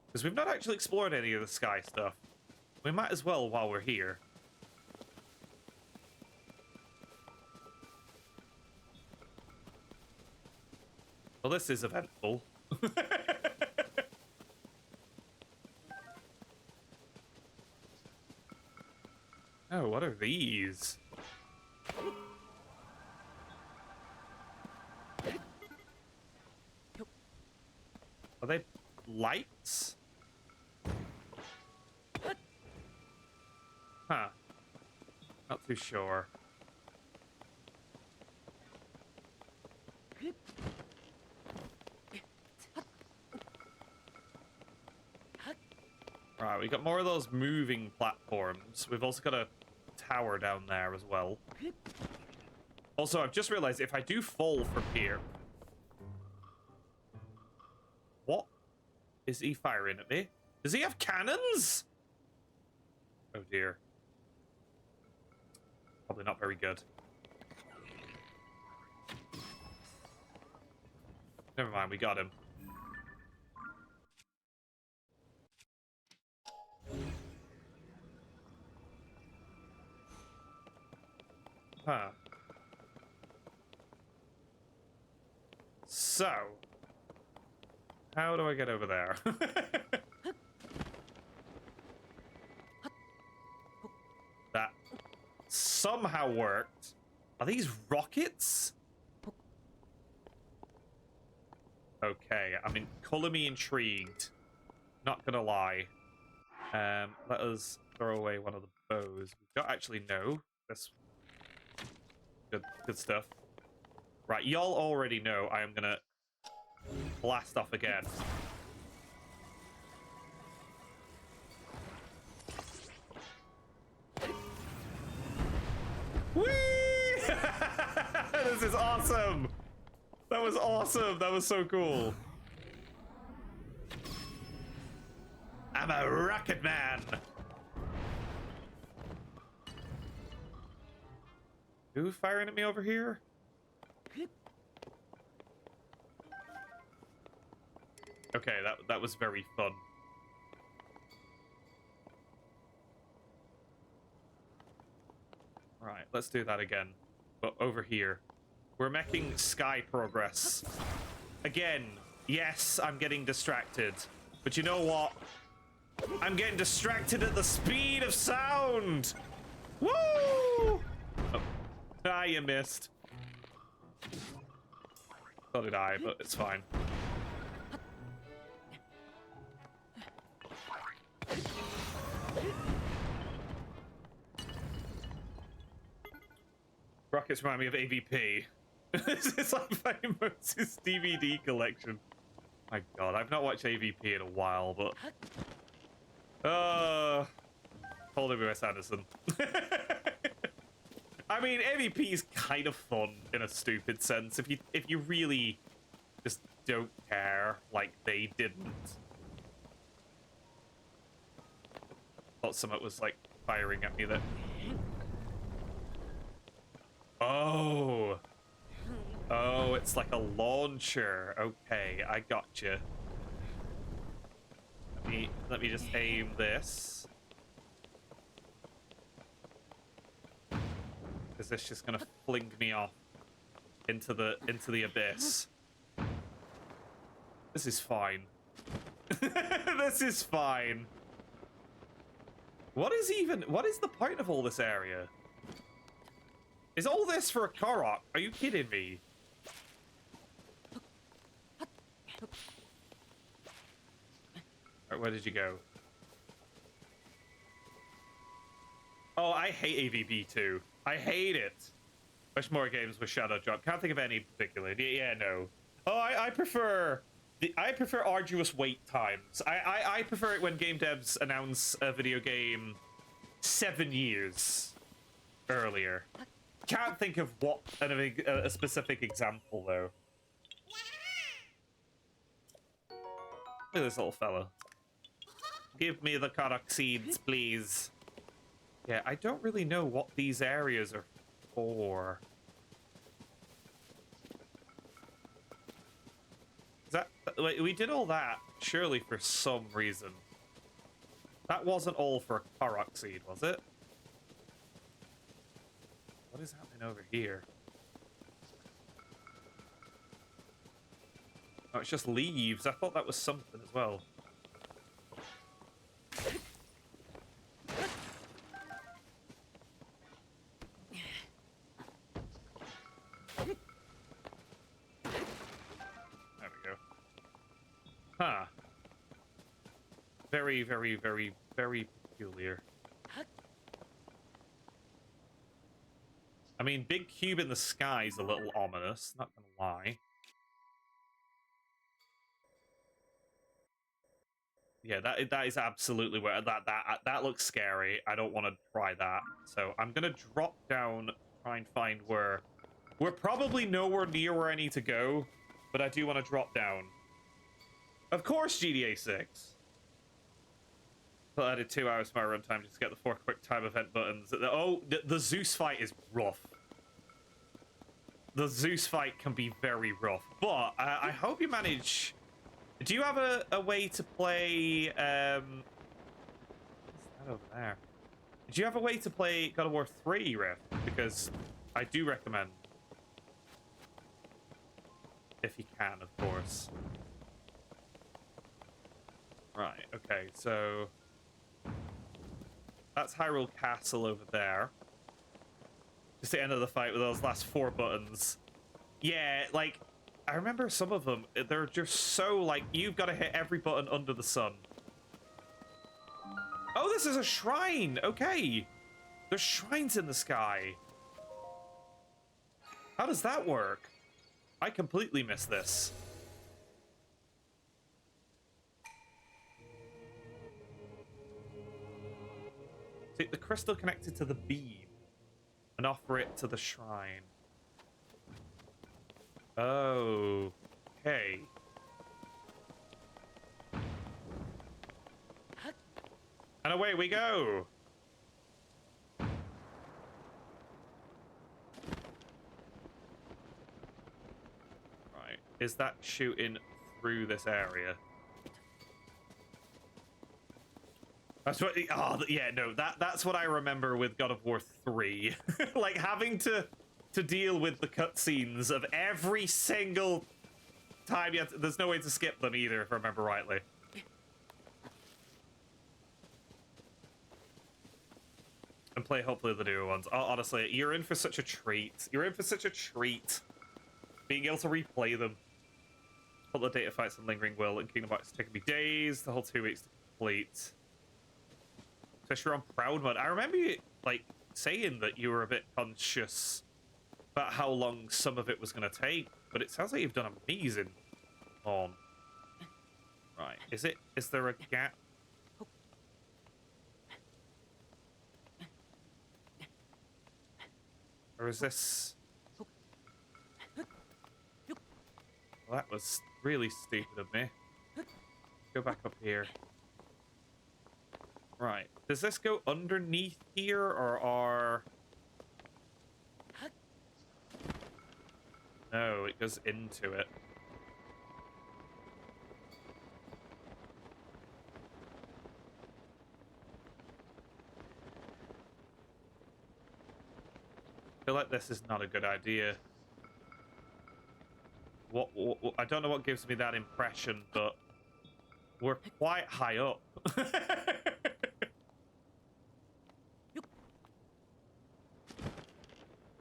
Because we've not actually explored any of the Sky stuff. We might as well while we're here. Well, this is eventful. Oh, what are these? Are they lights? Huh. Not too sure. Right, we got more of those moving platforms. We've also got a tower down there as well. Also, I've just realized if I do fall from here... What is he firing at me? Does he have cannons? Oh dear. Probably not very good. Never mind, we got him. Huh. So, how do I get over there? That somehow worked. Are these rockets? Okay, I mean, color me intrigued. Not gonna lie. Let us throw away one of the bows. We don't actually know. That's good stuff. Right, y'all already know I am gonna blast off again. Whee! This is awesome! That was awesome! That was so cool. I'm a rocket man! Who firing at me over here? Okay, that was very fun. Right, let's do that again. But over here. We're making sky progress. Again, yes, I'm getting distracted. But you know what? I'm getting distracted at the speed of sound! Woo! Oh. Ah, you missed. So did I, but it's fine. Rockets remind me of AVP. This is like finding Moses' DVD collection. My god, I've not watched AVP in a while, but... Paul W.S. Anderson. I mean, AVP is kind of fun in a stupid sense. If you really just don't care, like they didn't. Thought something was like firing at me there. Oh. Oh, it's like a launcher. Okay, I gotcha. Let me just aim this. Is this just gonna fling me off into the abyss? This is fine. This is fine. What is the point of all this area? Is all this for a Korok? Are you kidding me? Alright, where did you go? Oh, I hate AVP too. I hate it. Wish more games with Shadow Drop. Can't think of any particularly. Yeah, no. Oh, I prefer arduous wait times. I prefer it when game devs announce a video game 7 years earlier. Can't think of what a specific example though. Look at this little fella. Give me the Korok seeds, please. Yeah, I don't really know what these areas are for. Wait, we did all that, surely for some reason. That wasn't all for a Korok seed, was it? What is happening over here? Oh, it's just leaves. I thought that was something as well. There we go. Huh. Very, very, very, very peculiar. I mean, big cube in the sky is a little ominous, not gonna lie. Yeah, that is absolutely where that looks scary. I don't want to try that. So I'm gonna drop down, try and find where. We're probably nowhere near where I need to go, but I do want to drop down. Of course, GTA 6. But I added 2 hours to my runtime just to get the 4 quick time event buttons. The Zeus fight is rough. The Zeus fight can be very rough, but I hope you manage. Do you have a way to play? What's that over there? Do you have a way to play God of War 3, Riff? Because I do recommend, if you can, of course. Right. Okay. So that's Hyrule Castle over there. Just the end of the fight with those last 4 buttons. Yeah, like, I remember some of them, they're just so, like, you've got to hit every button under the sun. Oh, this is a shrine! Okay. There's shrines in the sky. How does that work? I completely missed this. Take the crystal connected to the beam and offer it to the shrine. Oh, okay. And away we go. Right, is that shooting through this area? That's what. Oh, yeah, no. That's what I remember with God of War 3, like having to deal with the cutscenes of every single time. There's no way to skip them either, if I remember rightly. And play hopefully the newer ones. Oh, honestly, you're in for such a treat. You're in for such a treat. Being able to replay them. All the data fights and lingering will and Kingdom Hearts taking me days. The whole 2 weeks to complete. Especially on Proud Mode. I remember you, like, saying that you were a bit conscious about how long some of it was going to take, but it sounds like you've done amazing on. Right, is there a gap? Or is this... Well, that was really stupid of me. Go back up here. Right. Does this go underneath here, or are... No, it goes into it. I feel like this is not a good idea. What I don't know what gives me that impression, but we're quite high up.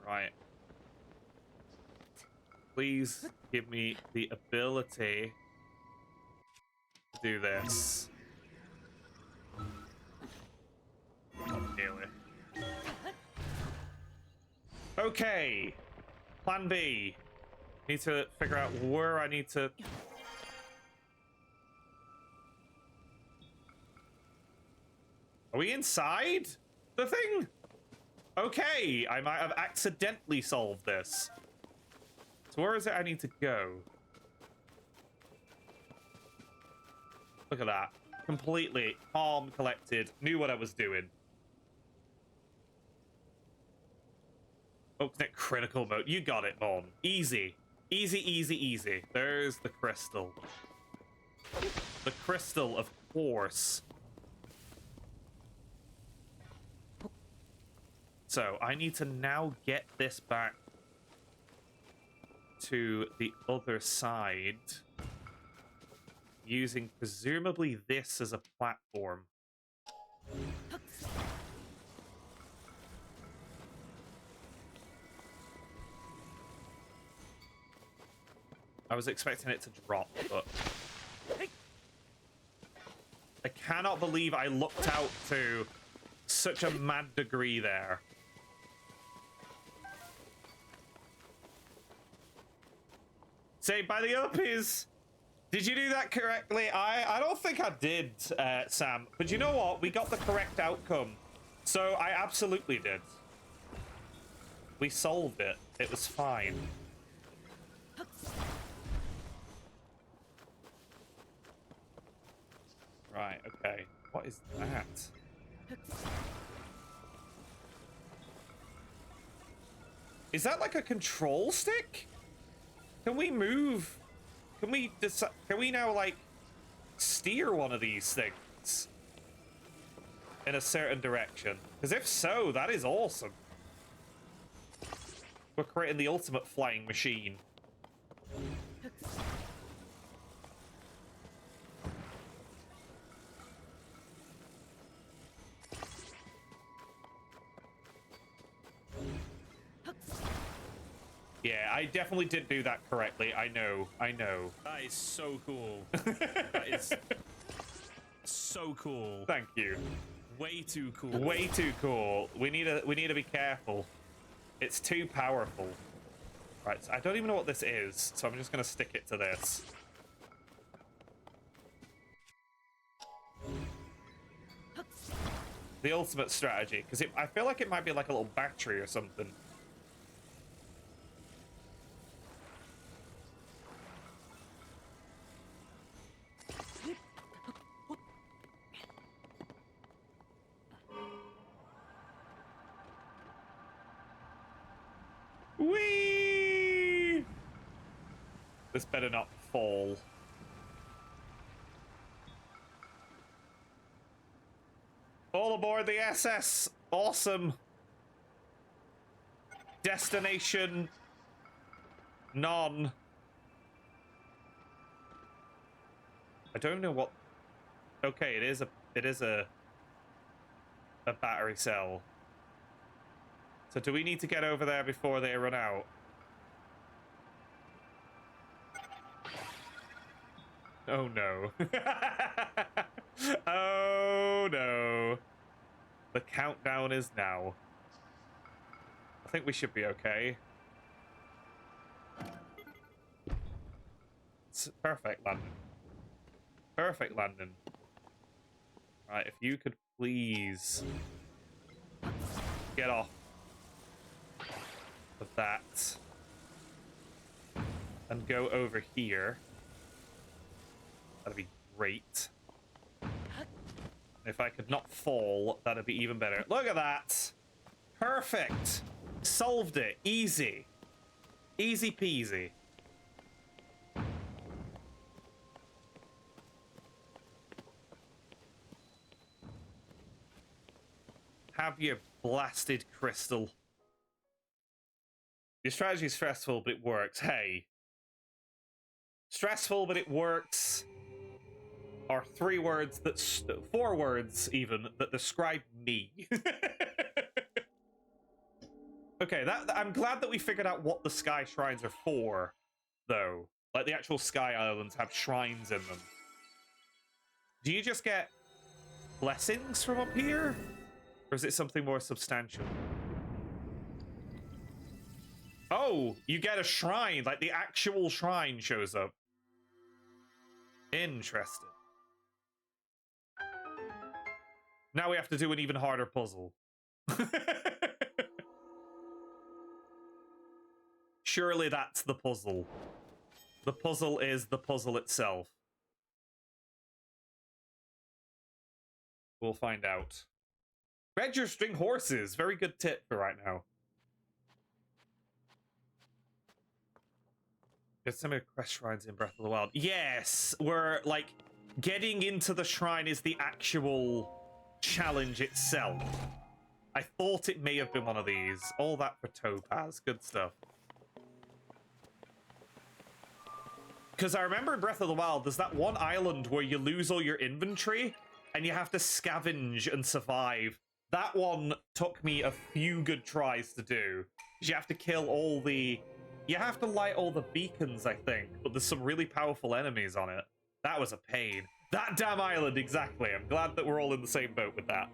Right. Please give me the ability to do this. Nearly. Okay. Plan B. Need to figure out where I need to... Are we inside the thing? Okay, I might have accidentally solved this. So where is it I need to go? Look at that. Completely calm, collected, knew what I was doing. Open it critical mode. You got it, Mom. Easy. Easy, easy, easy. There's the crystal. The crystal, of course. So, I need to now get this back to the other side using presumably this as a platform. I was expecting it to drop, but... I cannot believe I looked out to such a mad degree there. Saved by the uppies! Did you do that correctly? I don't think I did, Sam. But you know what? We got the correct outcome. So I absolutely did. We solved it. It was fine. Right, okay. What is that? Is that like a control stick? Can we move? Can we now like steer one of these things in a certain direction? Because if so, that is awesome. We're creating the ultimate flying machine. Yeah, I definitely did do that correctly. I know. That is so cool. That is so cool. Thank you. Way too cool. Way too cool. We need to be careful. It's too powerful. Right, so I don't even know what this is, so I'm just gonna stick it to this. The ultimate strategy, because I feel like it might be like a little battery or something. Whee! This better not fall. All aboard the SS! Awesome! Destination... none. I don't know what... Okay, it is a battery cell. So do we need to get over there before they run out? Oh no. Oh no. The countdown is now. I think we should be okay. It's perfect landing. Perfect landing. Right, if you could please get off of that and go over here. That'd be great. If I could not fall, that'd be even better. Look at that! Perfect! Solved it. Easy. Easy peasy. Have your blasted crystal. Your strategy is stressful, but it works. Hey. Stressful, but it works. Are 3 words that... 4 words, even, that describe me. Okay, I'm glad that we figured out what the Sky Shrines are for, though. Like, the actual Sky Islands have shrines in them. Do you just get blessings from up here? Or is it something more substantial? Oh, you get a shrine. Like, the actual shrine shows up. Interesting. Now we have to do an even harder puzzle. Surely that's the puzzle. The puzzle is the puzzle itself. We'll find out. Red your string horses. Very good tip for right now. There's so many quest shrines in Breath of the Wild. Yes, where like getting into the shrine is the actual challenge itself. I thought it may have been one of these. All that for Topaz. Good stuff. Because I remember in Breath of the Wild, there's that one island where you lose all your inventory and you have to scavenge and survive. That one took me a few good tries to do. You have to kill all the... You have to light all the beacons, I think, but there's some really powerful enemies on it. That was a pain. That damn island, exactly. I'm glad that we're all in the same boat with that.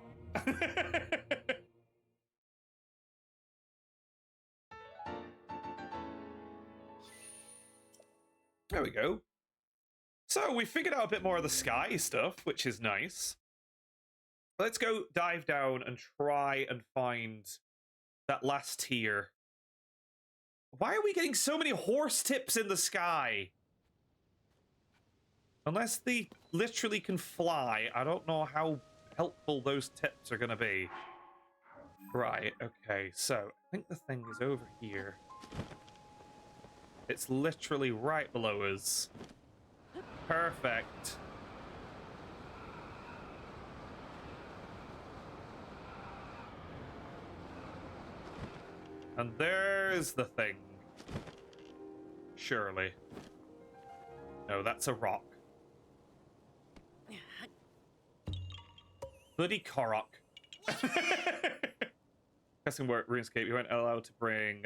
There we go. So we figured out a bit more of the sky stuff, which is nice. Let's go dive down and try and find that last tier. Why are we getting so many horse tips in the sky? Unless they literally can fly, I don't know how helpful those tips are going to be. Right, okay, so I think the thing is over here. It's literally right below us. Perfect. And there's the thing. Surely. No, that's a rock. Bloody Korok. Guessing we're at RuneScape, you weren't allowed to bring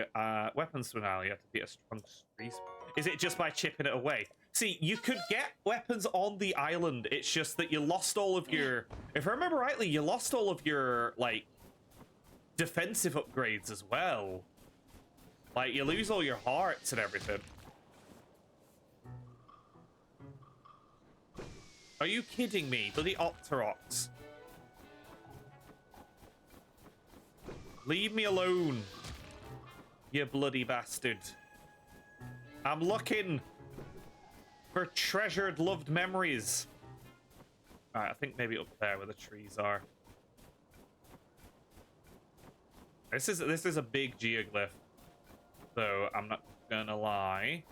weapons to an alley. You have to be a strong street. Is it just by chipping it away? See, you could get weapons on the island. It's just that you lost all of your... If I remember rightly, you lost all of your, like, defensive upgrades as well. Like, you lose all your hearts and everything. Are you kidding me? Bloody Octoroks. Leave me alone, you bloody bastard. I'm looking for treasured, loved memories. Alright, I think maybe up there where the trees are. This is a big geoglyph, though, I'm not gonna lie.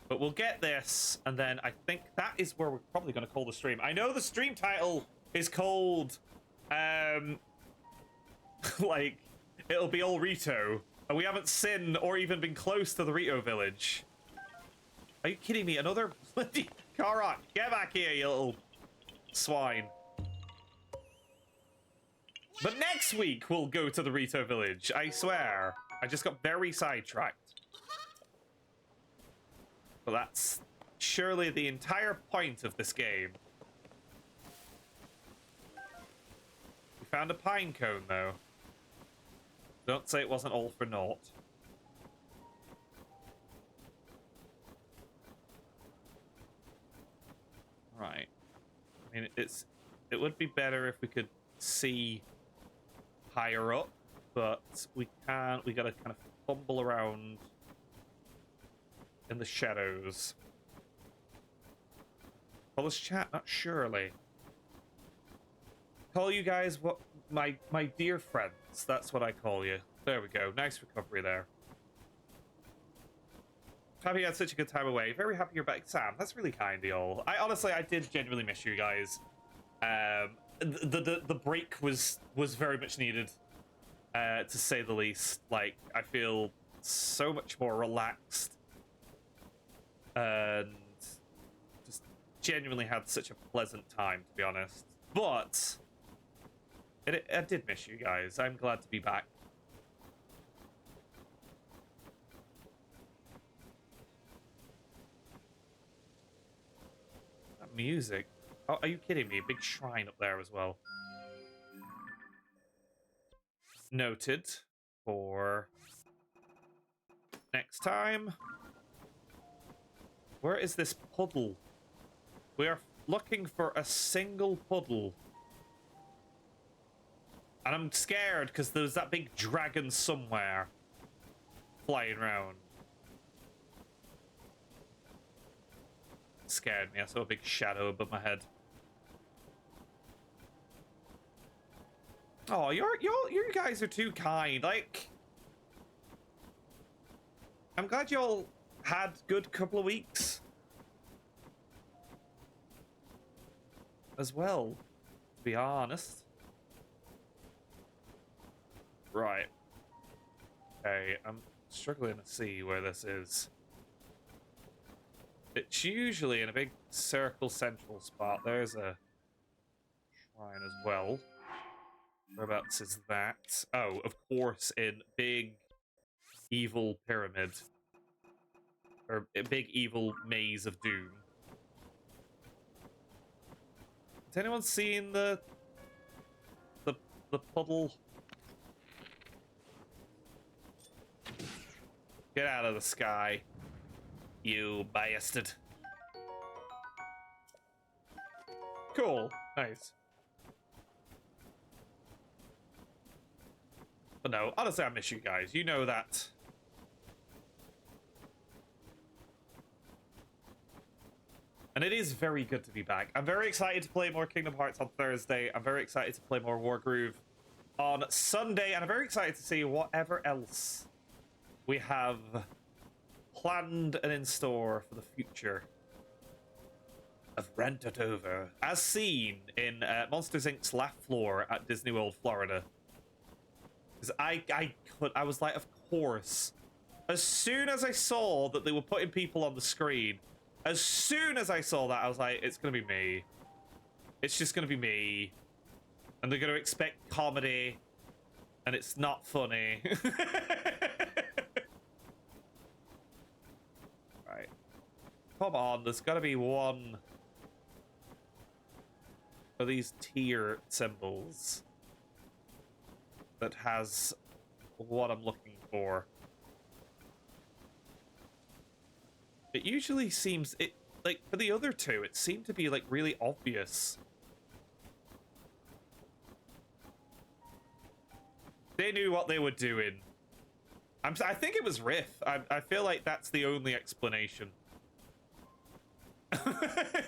But we'll get this, and then I think that is where we're probably gonna call the stream. I know the stream title is called, like, it'll be all RITO, and we haven't seen or even been close to the RITO village. Are you kidding me? Another bloody Korok. Get back here, you little swine. But next week we'll go to the RITO village, I swear. I just got very sidetracked. But that's surely the entire point of this game. We found a pine cone, though. Don't say it wasn't all for naught. Right. I mean, it would be better if we could see higher up, but we can't. We gotta kind of fumble around in the shadows. Call us chat, not surely. Call you guys what my dear friends. That's what I call you. There we go. Nice recovery there. Happy you had such a good time away. Very happy you're back, Sam. That's really kind of y'all. I did genuinely miss you guys. The break was very much needed, to say the least. Like, I feel so much more relaxed, and just genuinely had such a pleasant time, to be honest. But I did miss you guys. I'm glad to be back. That music. Oh, are you kidding me? A big shrine up there as well. Noted for next time. Where is this puddle? We are looking for a single puddle. And I'm scared because there's that big dragon somewhere flying around. It scared me. I saw a big shadow above my head. Oh, you guys are too kind. Like, I'm glad y'all had a good couple of weeks as well, to be honest. Right. Okay, I'm struggling to see where this is. It's usually in a big circle central spot. There's a shrine as well. Whereabouts is that? Oh, of course, in big evil pyramid. Or a big evil maze of doom. Has anyone seen the puddle? Get out of the sky, you bastard. Cool. Nice. But no, honestly, I miss you guys. You know that. And it is very good to be back. I'm very excited to play more Kingdom Hearts on Thursday. I'm very excited to play more Wargroove on Sunday. And I'm very excited to see whatever else we have planned and in store for the future of Rent It Over, as seen in Monsters Inc.'s Laugh Floor at Disney World, Florida. Because I was like, of course. As soon as I saw that they were putting people on the screen, as soon as I saw that, I was like, it's gonna be me. It's just gonna be me. And they're gonna expect comedy, and it's not funny. Right. Come on, there's gotta be one of these tier symbols that has what I'm looking for. It usually seems, like, for the other two, it seemed to be, like, really obvious. They knew what they were doing. I think it was Riff. I feel like that's the only explanation.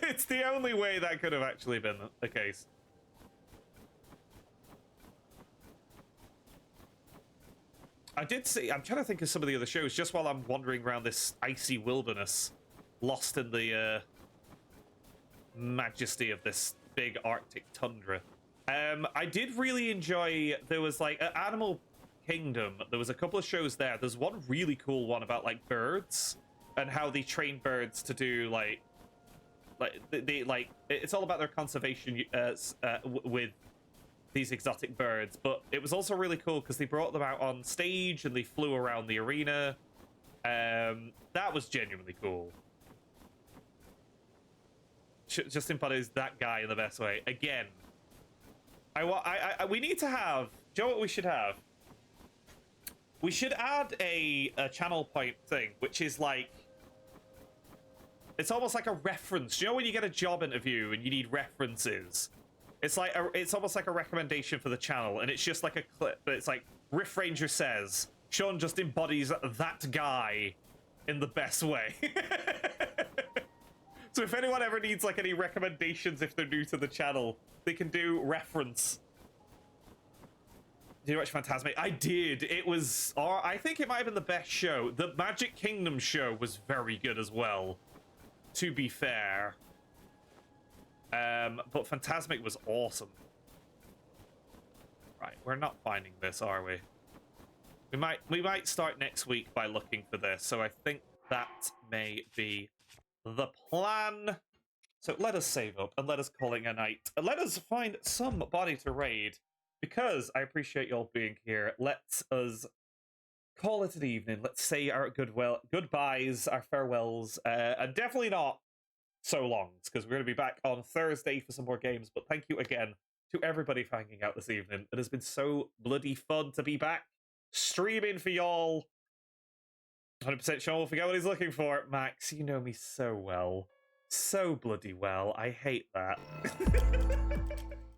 It's the only way that could have actually been the case. I did see, I'm trying to think of some of the other shows just while I'm wandering around this icy wilderness, lost in the majesty of this big Arctic tundra. I did really enjoy, there was like at Animal Kingdom, there was a couple of shows there. There's one really cool one about like birds and how they train birds to do like it's all about their conservation with these exotic birds, but it was also really cool because they brought them out on stage and they flew around the arena. That was genuinely cool. Just embodies that guy in the best way. Again, we need to have. Do you know what we should have? We should add a channel point thing, which is like, it's almost like a reference. You know when you get a job interview and you need references? It's like it's almost like a recommendation for the channel, and it's just like a clip. But it's like Riff Ranger says, Sean just embodies that guy in the best way. So if anyone ever needs like any recommendations if they're new to the channel, they can do reference. Did you watch Phantasmic? I did. It was, or I think it might have been the best show. The Magic Kingdom show was very good as well, to be fair. But Phantasmic was awesome. Right, we're not finding this, are we? We might start next week by looking for this, so I think that may be the plan. So let us save up and let us call it a night. And let us find somebody to raid, because I appreciate y'all being here. Let us call it an evening. Let's say our goodbyes, our farewells, and definitely not so long, because we're going to be back on Thursday for some more games. But thank you again to everybody for hanging out this evening. It has been so bloody fun to be back streaming for y'all. 100% Sean will forget what he's looking for. Max, you know me so well. So bloody well. I hate that.